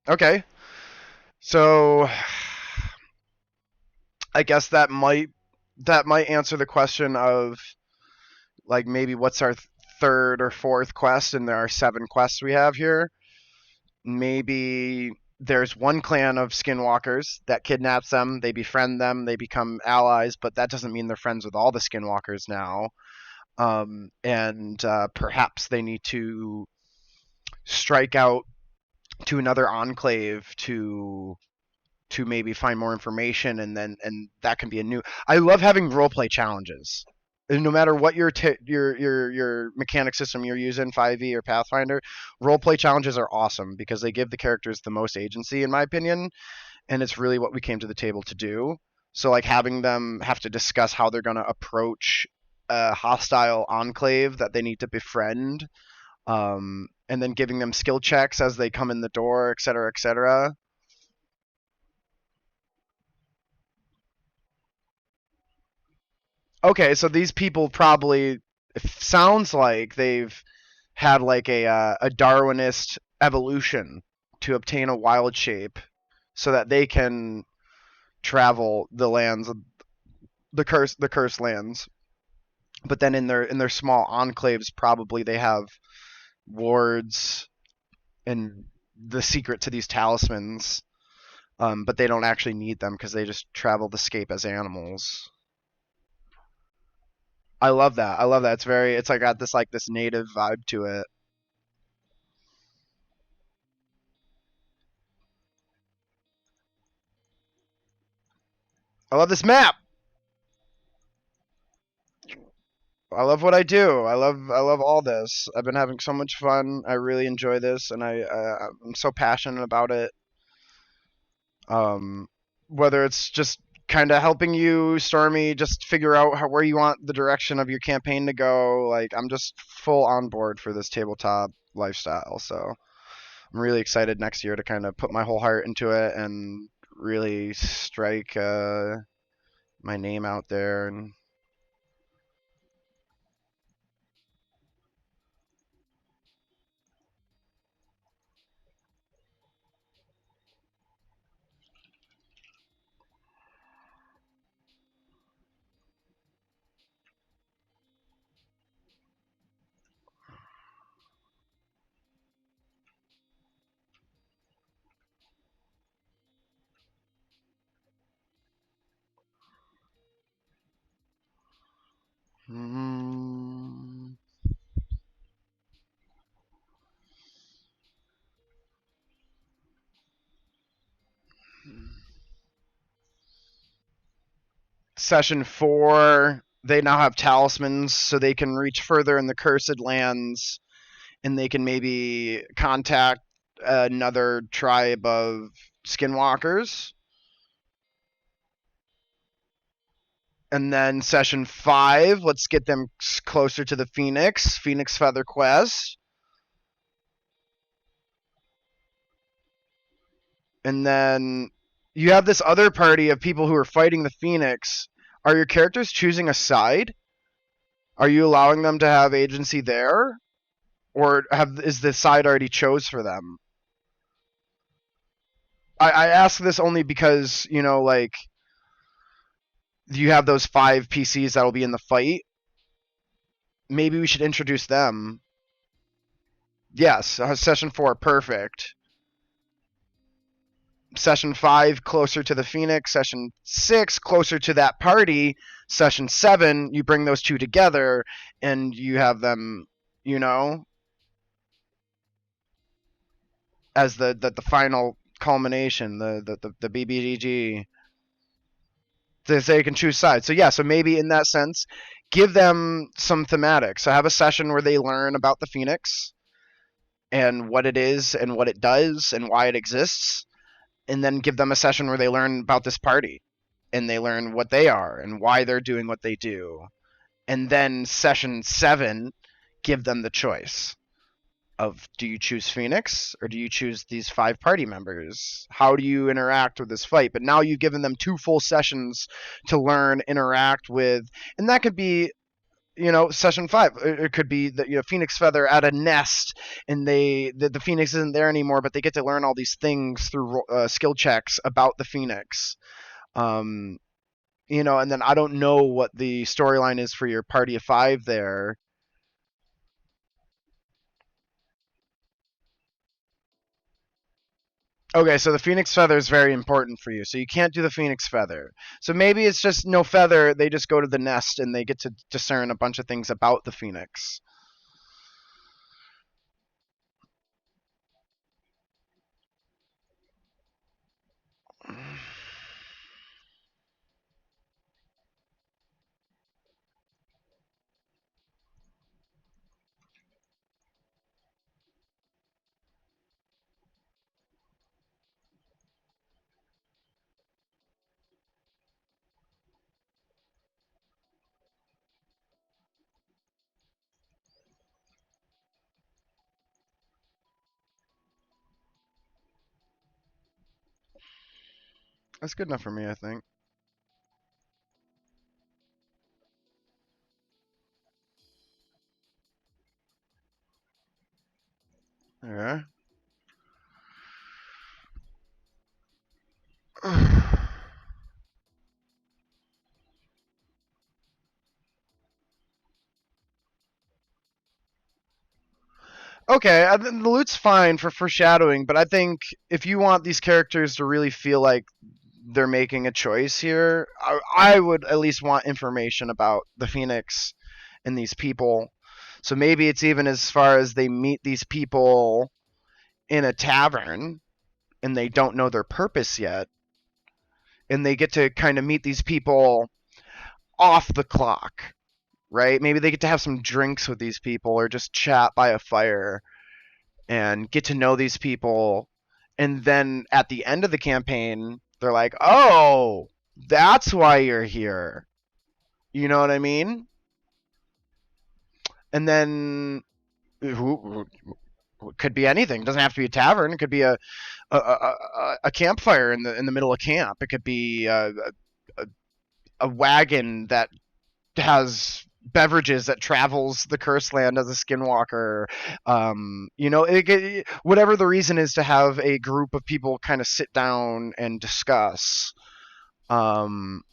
Okay, so I guess that might answer the question of like maybe what's our third or fourth quest, and there are 7 quests we have here. Maybe there's one clan of skinwalkers that kidnaps them, they befriend them, they become allies, but that doesn't mean they're friends with all the skinwalkers now. And perhaps they need to strike out to another enclave to maybe find more information, and that can be a new. I love having role play challenges. And no matter what your mechanic system you're using, 5e or Pathfinder, role play challenges are awesome because they give the characters the most agency, in my opinion, and it's really what we came to the table to do. So like having them have to discuss how they're going to approach a hostile enclave that they need to befriend, and then giving them skill checks as they come in the door, et cetera, et cetera. Okay, so these people probably, it sounds like they've had like a Darwinist evolution to obtain a wild shape, so that they can travel the lands, the cursed lands. But then in their small enclaves, probably they have wards and the secret to these talismans. But they don't actually need them because they just travel the scape as animals. I love that. I love that. It's like got this native vibe to it. I love this map. I love what I do. I love all this. I've been having so much fun. I really enjoy this, and I'm so passionate about it. Um, Whether it's just kind of helping you, Stormy, just figure out where you want the direction of your campaign to go. Like I'm just full on board for this tabletop lifestyle. So I'm really excited next year to kind of put my whole heart into it and really strike my name out there. And mm, Session 4, they now have talismans, so they can reach further in the Cursed Lands, and they can maybe contact another tribe of skinwalkers. And then session 5, let's get them closer to the Phoenix Feather Quest. And then you have this other party of people who are fighting the Phoenix. Are your characters choosing a side? Are you allowing them to have agency there? Or is the side already chose for them? I ask this only because, like, you have those 5 PCs that'll be in the fight. Maybe we should introduce them. Yes, session 4, perfect. Session 5, closer to the Phoenix. Session 6, closer to that party. Session 7, you bring those two together and you have them, as the final culmination, the BBDG. They say you can choose sides. So yeah, so maybe in that sense, give them some thematic. So have a session where they learn about the Phoenix and what it is and what it does and why it exists, and then give them a session where they learn about this party and they learn what they are and why they're doing what they do. And then session 7, give them the choice of, do you choose Phoenix or do you choose these 5 party members? How do you interact with this fight? But now you've given them 2 full sessions to learn, interact with, and that could be, session 5. It could be that, Phoenix Feather at a nest, and the Phoenix isn't there anymore, but they get to learn all these things through skill checks about the Phoenix. Um, and then I don't know what the storyline is for your party of 5 there. Okay, so the Phoenix Feather is very important for you. So you can't do the Phoenix Feather. So maybe it's just no feather. They just go to the nest and they get to discern a bunch of things about the Phoenix. That's good enough for me, I think. Yeah. Okay, the loot's fine for foreshadowing, but I think if you want these characters to really feel like they're making a choice here, I would at least want information about the Phoenix and these people. So maybe it's even as far as they meet these people in a tavern and they don't know their purpose yet, and they get to kind of meet these people off the clock, right? Maybe they get to have some drinks with these people or just chat by a fire and get to know these people. And then at the end of the campaign, they're like, oh, that's why you're here. You know what I mean? And then who could be anything. It doesn't have to be a tavern. It could be a campfire in the middle of camp. It could be a wagon that has beverages that travels the cursed land as a skinwalker. Whatever the reason is to have a group of people kind of sit down and discuss. um,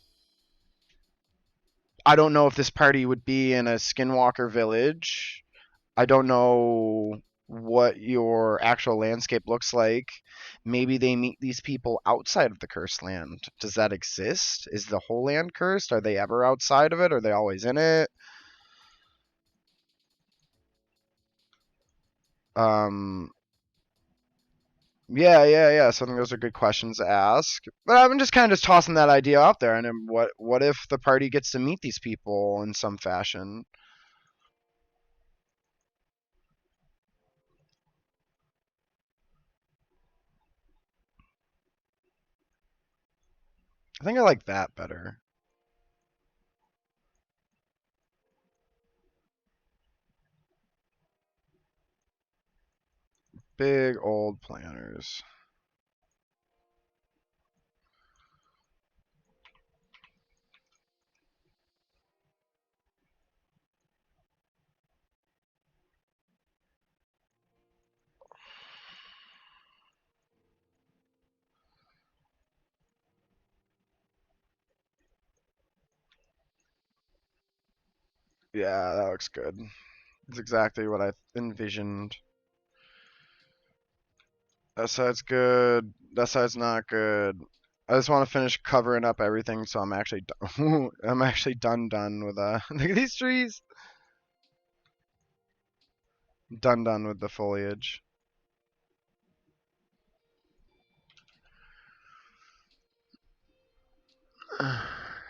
I don't know if this party would be in a skinwalker village. I don't know what your actual landscape looks like. Maybe they meet these people outside of the cursed land. Does that exist? Is the whole land cursed? Are they ever outside of it? Are they always in it? Um, Yeah. So I think those are good questions to ask. But I'm just kind of tossing that idea out there. And then what if the party gets to meet these people in some fashion? I think I like that better. Big old planners. Yeah, that looks good. It's exactly what I envisioned. That side's good. That side's not good. I just want to finish covering up everything, so I'm actually done. I'm actually done with look at these trees. Done with the foliage.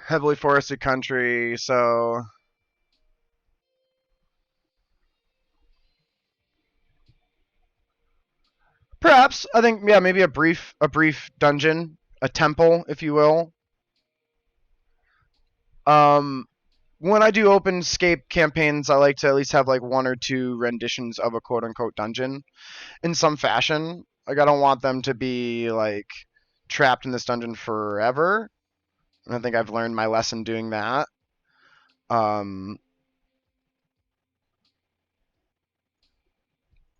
Heavily forested country, so perhaps I think yeah maybe a brief dungeon, a temple, if you will. Um, when I do open scape campaigns, I like to at least have like one or two renditions of a quote unquote dungeon in some fashion. Like I don't want them to be like trapped in this dungeon forever. And I think I've learned my lesson doing that. Um,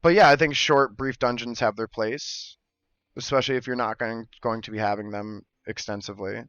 but yeah, I think short, brief dungeons have their place, especially if you're not going to be having them extensively.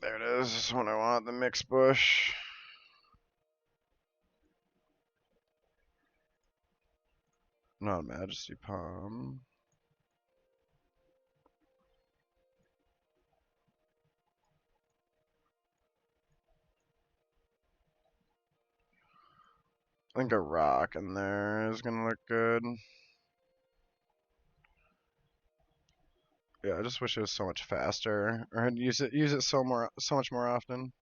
There it is. This is what I want. The mixed bush. Not Majesty Palm. I think a rock in there is gonna look good. Yeah, I just wish it was so much faster, or I'd use it so much more often.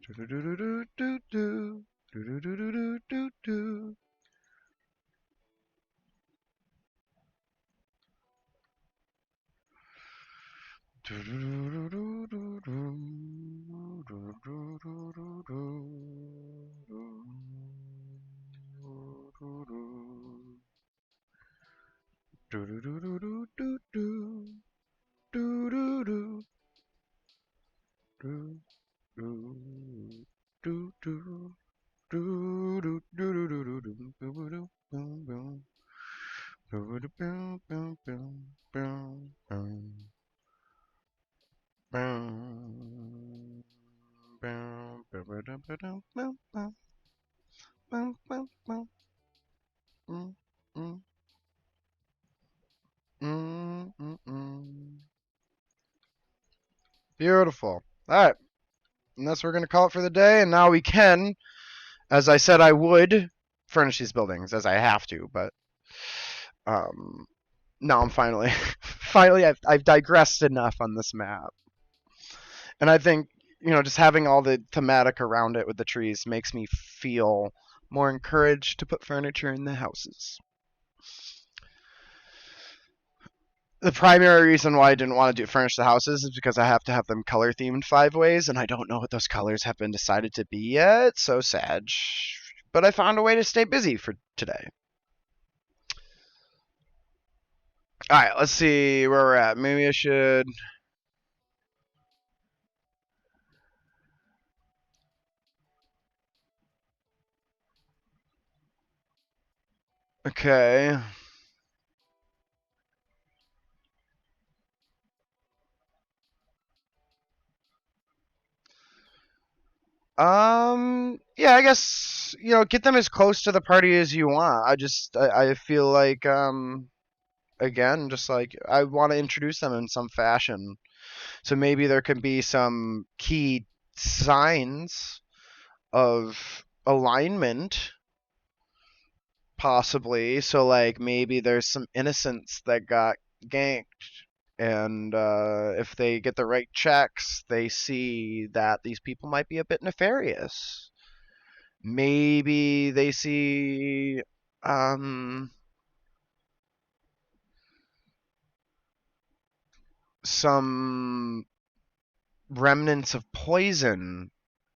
Do do do do do do do do do do do do. Beautiful. All right. And that's what we're going to call it for the day. And now we can, as I said I would, furnish these buildings as I have to. But now I'm finally, finally, I've digressed enough on this map. And I think, just having all the thematic around it with the trees makes me feel more encouraged to put furniture in the houses. The primary reason why I didn't want to do furnish the houses is because I have to have them color themed 5 ways, and I don't know what those colors have been decided to be yet. So sad. But I found a way to stay busy for today. All right, let's see where we're at. Maybe I should. Okay. Yeah, I guess, get them as close to the party as you want. I feel like, again, just like I want to introduce them in some fashion. So maybe there can be some key signs of alignment, possibly. So, like, maybe there's some innocents that got ganked, and if they get the right checks, they see that these people might be a bit nefarious. Maybe they see um, some remnants of poison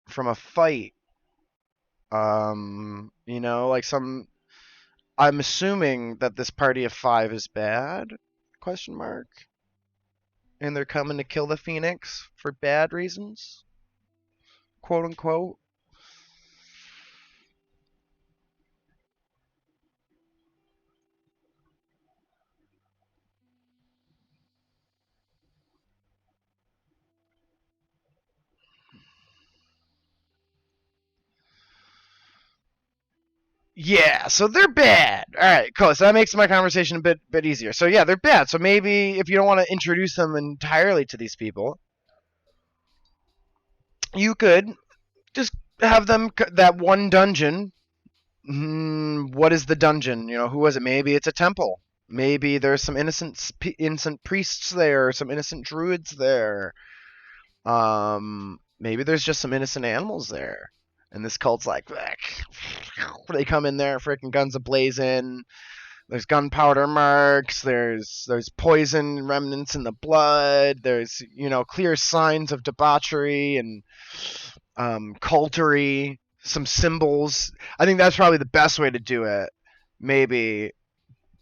from a fight. Like some. I'm assuming that this party of 5 is bad? Question mark. And they're coming to kill the Phoenix for bad reasons, quote unquote. Yeah, so they're bad. All right, cool. So that makes my conversation a bit easier. So yeah, they're bad. So maybe if you don't want to introduce them entirely to these people, you could just have them that one dungeon. What is the dungeon? Who was it? Maybe it's a temple. Maybe there's some innocent priests there, some innocent druids there. Maybe there's just some innocent animals there. And this cult's like, they come in there, freaking guns ablazing. There's gunpowder marks. There's poison remnants in the blood. There's clear signs of debauchery and cultery. Some symbols. I think that's probably the best way to do it. Maybe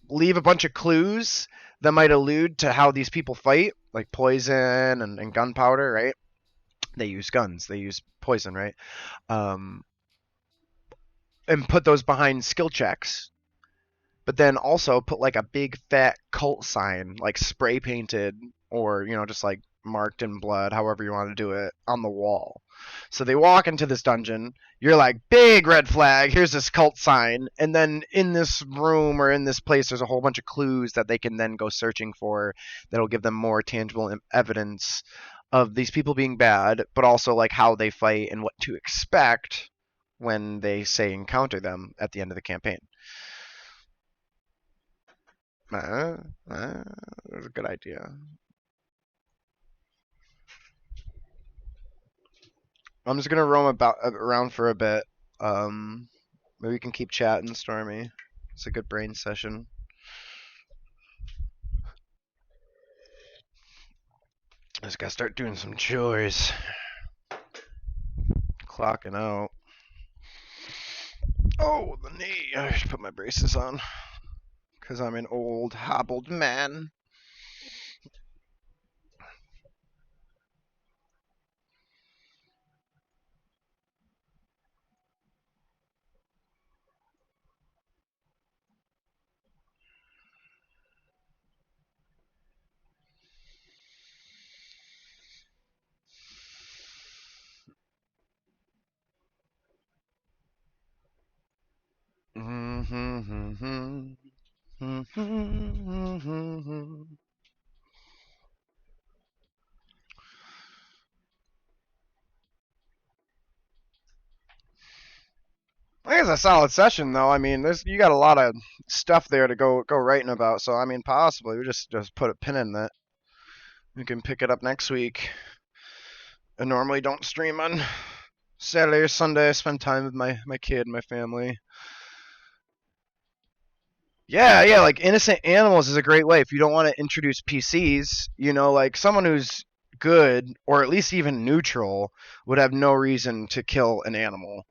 leave a bunch of clues that might allude to how these people fight, like poison and gunpowder, right? They use guns. They use poison, right? Um, and put those behind skill checks, but then also put like a big fat cult sign, like spray painted or just like marked in blood, however you want to do it, on the wall. So they walk into this dungeon. You're like, big red flag. Here's this cult sign, and then in this room or in this place, there's a whole bunch of clues that they can then go searching for. That'll give them more tangible evidence of these people being bad, but also like how they fight and what to expect when they say encounter them at the end of the campaign. That's a good idea. I'm just gonna roam around for a bit. Maybe we can keep chatting, Stormy. It's a good brain session. I just gotta start doing some chores. Clocking out. Oh, the knee. I should put my braces on. Because I'm an old, hobbled man. I think it's a solid session, though. I mean, there's you got a lot of stuff there to go writing about. So I mean, possibly we just put a pin in that. We can pick it up next week. I normally don't stream on Saturday or Sunday. I spend time with my kid, my family. Yeah, yeah, like innocent animals is a great way if you don't want to introduce PCs, like someone who's good or at least even neutral would have no reason to kill an animal,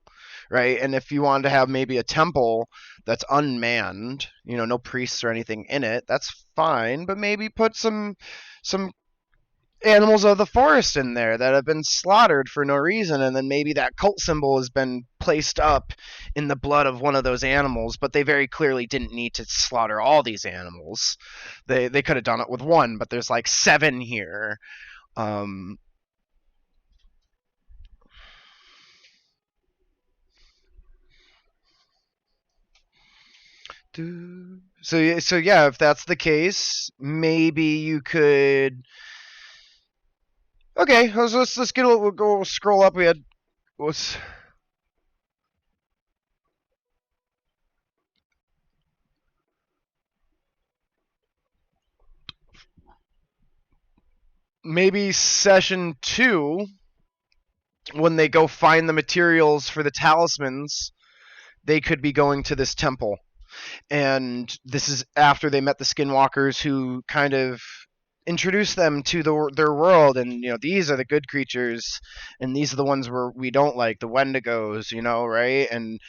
right? And if you wanted to have maybe a temple that's unmanned, no priests or anything in it, that's fine, but maybe put some animals of the forest in there that have been slaughtered for no reason, and then maybe that cult symbol has been placed up in the blood of one of those animals, but they very clearly didn't need to slaughter all these animals. They could have done it with one, but there's like seven here. um so yeah, if that's the case, maybe you could. Okay, let's get we'll go scroll up. We had was maybe session 2, when they go find the materials for the talismans, they could be going to this temple. And this is after they met the skinwalkers, who kind of introduce them to their world. And these are the good creatures, and these are the ones where we don't like, the wendigos, right? And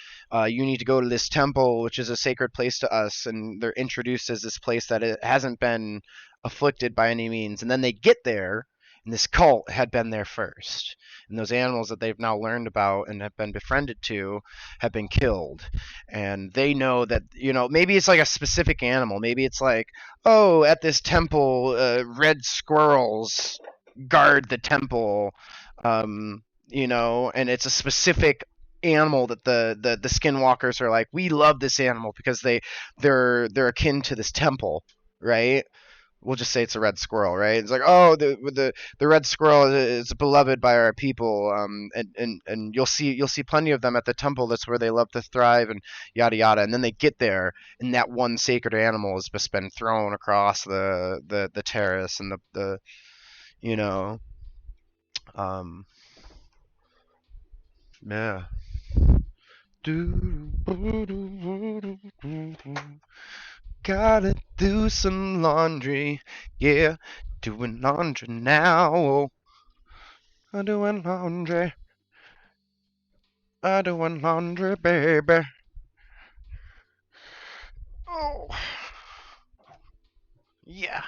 you need to go to this temple, which is a sacred place to us. And they're introduced as this place that it hasn't been afflicted by any means. And then they get there, and this cult had been there first, and those animals that they've now learned about and have been befriended to have been killed. And they know that, maybe it's like a specific animal. Maybe it's like, oh, at this temple, red squirrels guard the temple, and it's a specific animal that the skinwalkers are like, we love this animal because they're akin to this temple, right? We'll just say it's a red squirrel, right? It's like, oh, the red squirrel is beloved by our people, and you'll see plenty of them at the temple. That's where they love to thrive, and yada yada. And then they get there, and that one sacred animal has just been thrown across the terrace, and the you know, um, yeah. Gotta do some laundry, yeah, doing laundry now. I'm doing laundry. I'm doing laundry, baby. Oh, yeah.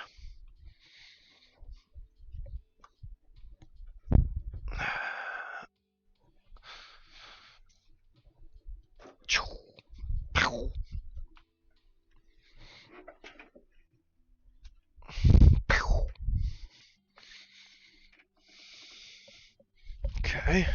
Okay.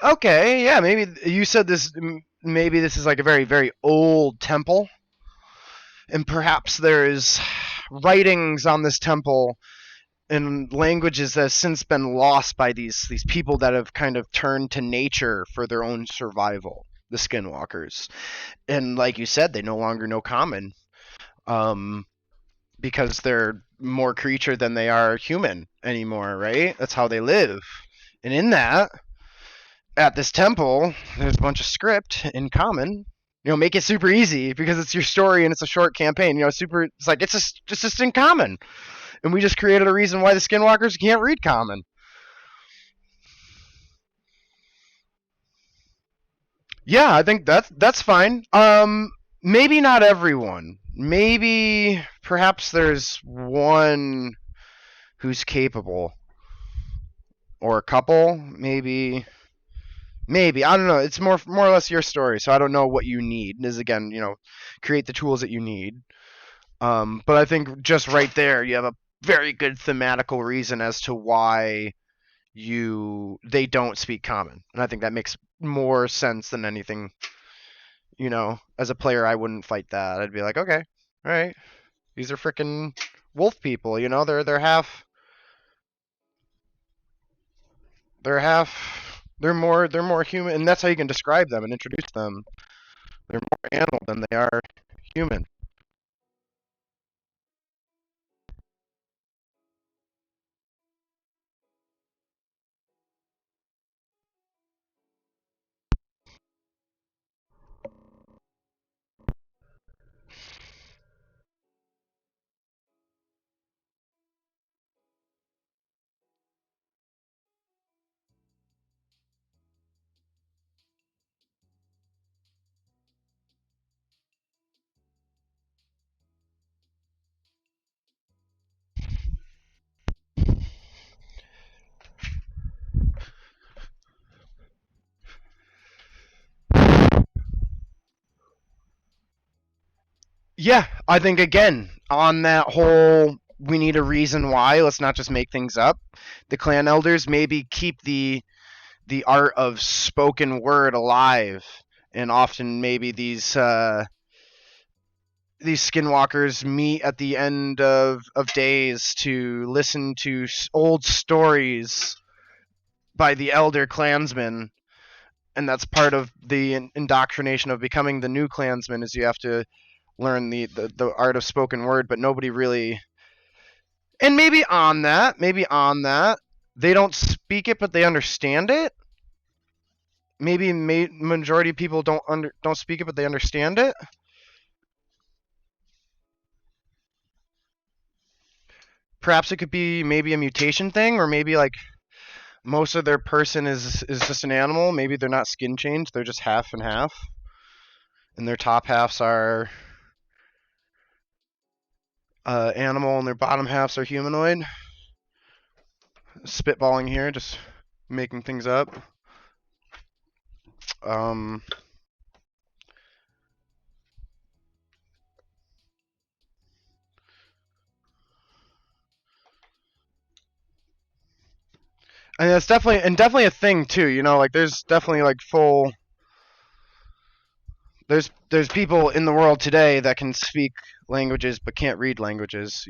Okay, yeah, maybe you said this. Maybe this is like a very, very old temple, and perhaps there is writings on this temple in languages that have since been lost by these people that have kind of turned to nature for their own survival. The skinwalkers, and like you said, they no longer know common, um, because they're more creature than they are human anymore, right? That's how they live. And in that, at this temple, there's a bunch of script in common. Make it super easy because it's your story and it's a short campaign. Super. It's like it's just in common, and we just created a reason why the skinwalkers can't read common. Yeah, I think that's fine. Maybe not everyone. Maybe perhaps there's one who's capable, or a couple. Maybe I don't know. It's more or less your story, so I don't know what you need. Is again, create the tools that you need. But I think just right there, you have a very good thematical reason as to why they don't speak common, and I think that makes more sense than anything. As a player, I wouldn't fight that. I'd be like, okay, all right, these are freaking wolf people. They're half. They're more human, and that's how you can describe them and introduce them. They're more animal than they are human. Yeah, I think again on that whole we need a reason why. Let's not just make things up. The clan elders maybe keep the art of spoken word alive, and often maybe these skinwalkers meet at the end of days to listen to old stories by the elder clansmen, and that's part of the indoctrination of becoming the new clansman is you have to learn the art of spoken word, but nobody really. And maybe on that they don't speak it but they understand it. Maybe majority of people don't speak it but they understand it. Perhaps it could be maybe a mutation thing, or maybe like most of their person is just an animal. Maybe they're not skin changed, they're just half and half, and their top halves are animal and their bottom halves are humanoid. Spitballing here, just making things up. Um, and that's definitely a thing too. Like there's definitely like full. There's people in the world today that can speak languages but can't read languages.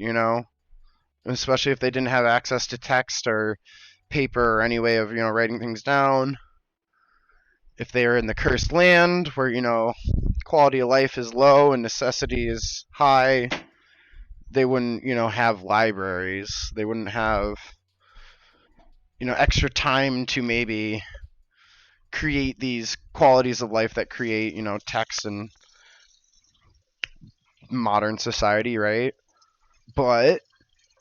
Especially if they didn't have access to text or paper or any way of writing things down. If they are in the cursed land where quality of life is low and necessity is high, they wouldn't have libraries. They wouldn't have extra time to maybe create these qualities of life that create text and modern society, right? But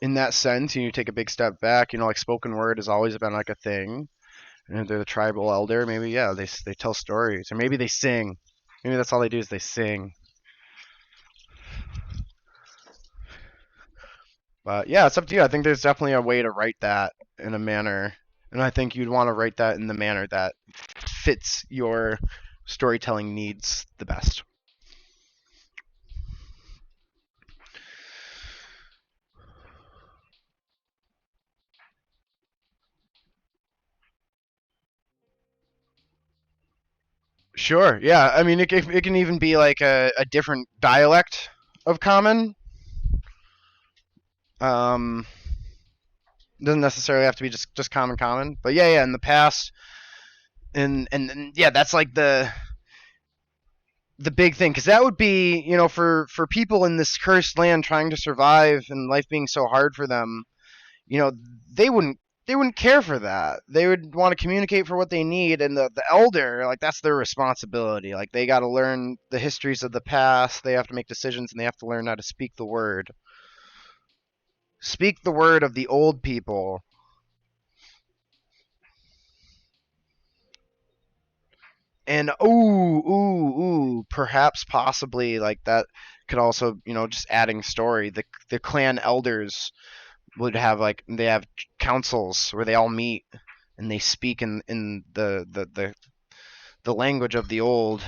in that sense, you take a big step back. Like spoken word has always been like a thing. And if they're the tribal elder, maybe yeah, they tell stories, or maybe they sing. Maybe that's all they do is they sing. But yeah, it's up to you. I think there's definitely a way to write that in a manner, and I think you'd want to write that in the manner that fits your storytelling needs the best. Sure. Yeah. I mean, it can even be like a different dialect of common. Um, doesn't necessarily have to be just common. But yeah, yeah. In the past, and yeah, that's like the big thing because that would be for people in this cursed land trying to survive and life being so hard for them. you know they wouldn't care for that. They would want to communicate for what they need, and the elder, like, that's their responsibility. Like, they got to learn the histories of the past, they have to make decisions, and they have to learn how to speak the word of the old people. And perhaps possibly like that could also, just adding story. The clan elders would have, like, they have councils where they all meet and they speak in the language of the old.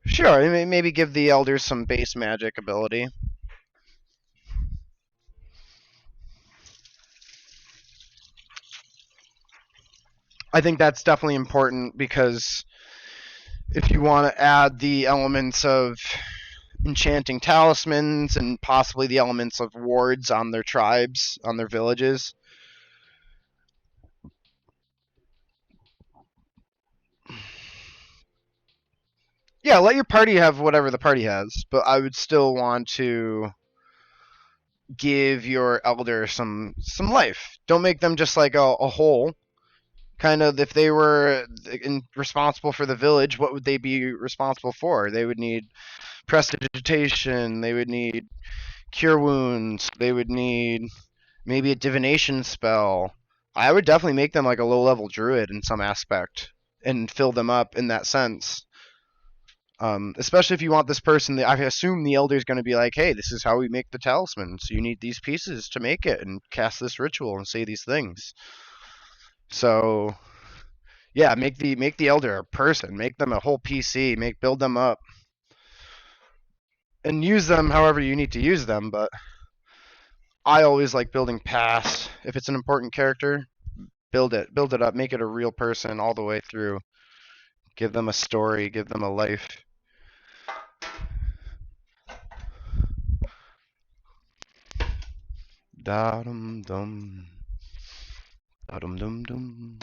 Sure, maybe give the elders some base magic ability. I think that's definitely important because if you want to add the elements of enchanting talismans and possibly the elements of wards on their tribes, on their villages. Yeah, let your party have whatever the party has, but I would still want to give your elder some life. Don't make them just like a whole. Kind of, if they were responsible for the village, what would they be responsible for? They would need prestidigitation. They would need cure wounds. They would need maybe a divination spell. I would definitely make them like a low level druid in some aspect and fill them up in that sense. Especially if you want this person, I assume the elder is going to be like, hey, this is how we make the talisman. So you need these pieces to make it and cast this ritual and say these things. So yeah, make the elder a person, make them a whole PC, build them up, and use them however you need to use them. But I always like building past. If it's an important character, build it up, make it a real person all the way through. Give them a story, give them a life. Da dum dum. Da dum dum dum.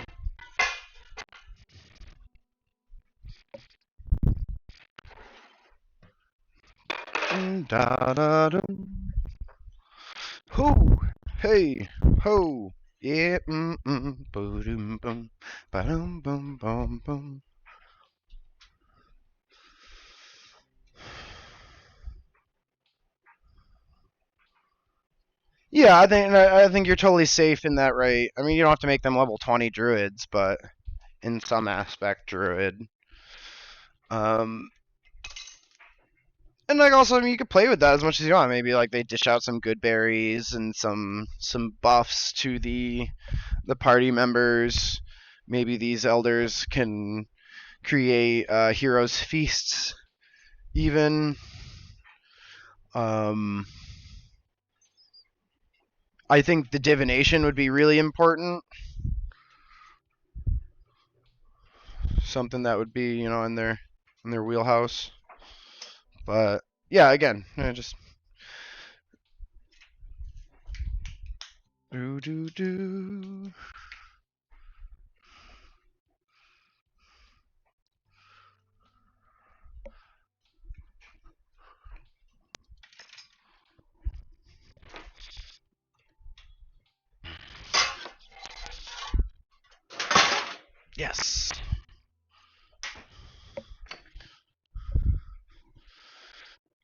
Da da dum. Ho! Hey! Ho! Yeah! Boom! Boom! Ba-dum! Boom! Boom! Boom! Yeah, I think you're totally safe in that, right? I mean, you don't have to make them level 20 druids, but in some aspect, druid. Um, and like also, I mean, you could play with that as much as you want. Maybe like they dish out some good berries and some buffs to the party members. Maybe these elders can create heroes feasts, even. Um, I think the divination would be really important. Something that would be, in their wheelhouse. But yeah, again, just do do do. Yes.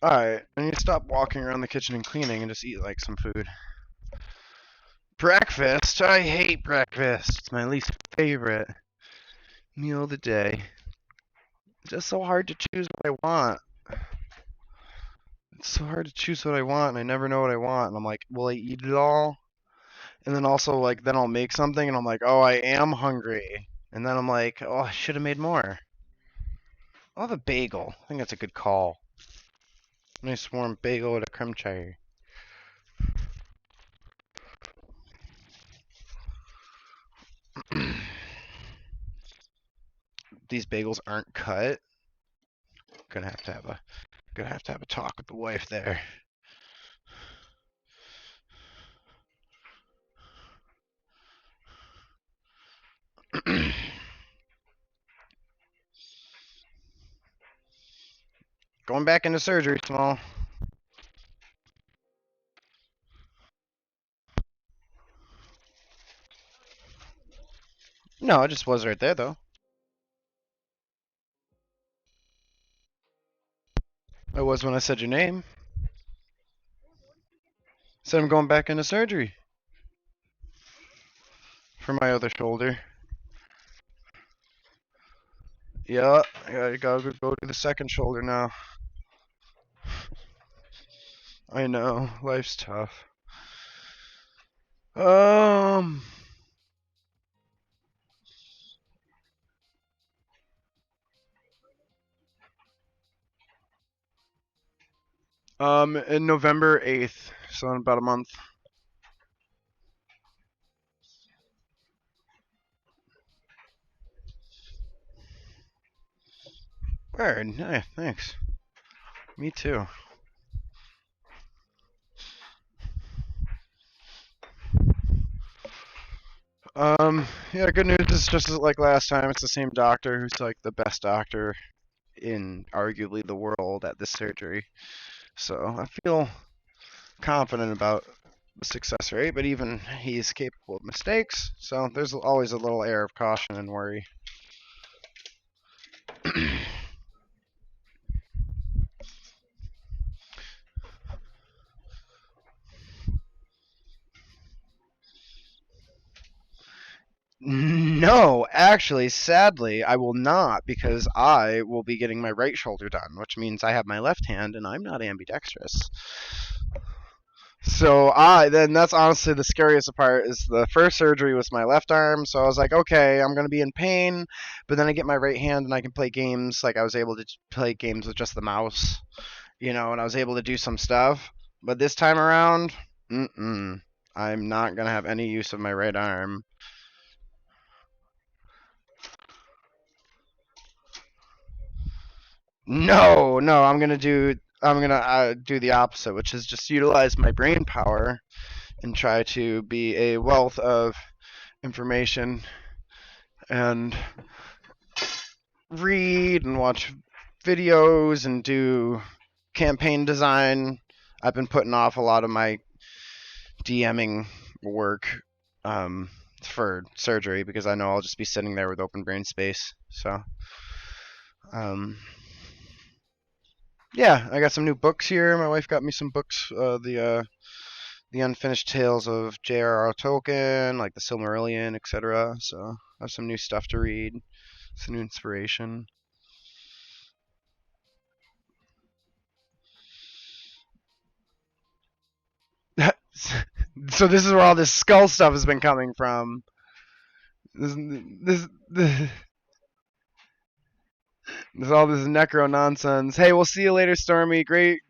Alright, I need to stop walking around the kitchen and cleaning and just eat like some food. Breakfast? I hate breakfast. It's my least favorite meal of the day. It's just so hard to choose what I want. It's so hard to choose what I want, and I never know what I want. And I'm like, will I eat it all? And then also, like, then I'll make something, and I'm like, oh, I am hungry. And then I'm like, oh, I should have made more. I'll have a bagel. I think that's a good call. Nice warm bagel with a creme cheese. These bagels aren't cut. Gonna have to have a talk with the wife there. Going back into surgery, small. No, it just was right there though. It was when I said your name. Said I'm going back into surgery for my other shoulder. Yeah, I gotta go to the second shoulder now. I know, life's tough. Um, in November 8th, so in about a month. Word, yeah, thanks. Me too. Yeah, good news is just like last time, it's the same doctor who's like the best doctor in arguably the world at this surgery. So I feel confident about the success rate, but even he's capable of mistakes, so there's always a little air of caution and worry. No, actually, sadly, I will not because I will be getting my right shoulder done, which means I have my left hand and I'm not ambidextrous. So then that's honestly the scariest part is the first surgery was my left arm, so I was like, okay, I'm gonna be in pain, but then I get my right hand and I can play games. Like I was able to play games with just the mouse, and I was able to do some stuff. But this time around, I'm not gonna have any use of my right arm. No, no, I'm gonna do the opposite, which is just utilize my brain power and try to be a wealth of information and read and watch videos and do campaign design. I've been putting off a lot of my DMing work for surgery because I know I'll just be sitting there with open brain space. So, um, yeah, I got some new books here. My wife got me some books. The Unfinished Tales of J.R.R. Tolkien, like the Silmarillion, etc. So I have some new stuff to read, some new inspiration. So this is where all this skull stuff has been coming from. This there's all this necro nonsense. Hey, we'll see you later, Stormy. Great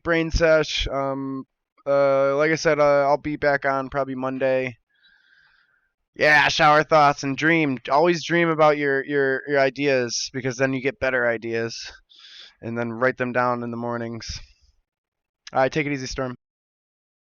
brain sesh. Like I said, I'll be back on probably Monday. Yeah, shower thoughts and dream. Always dream about your ideas because then you get better ideas, and then write them down in the mornings. All right, take it easy, Storm.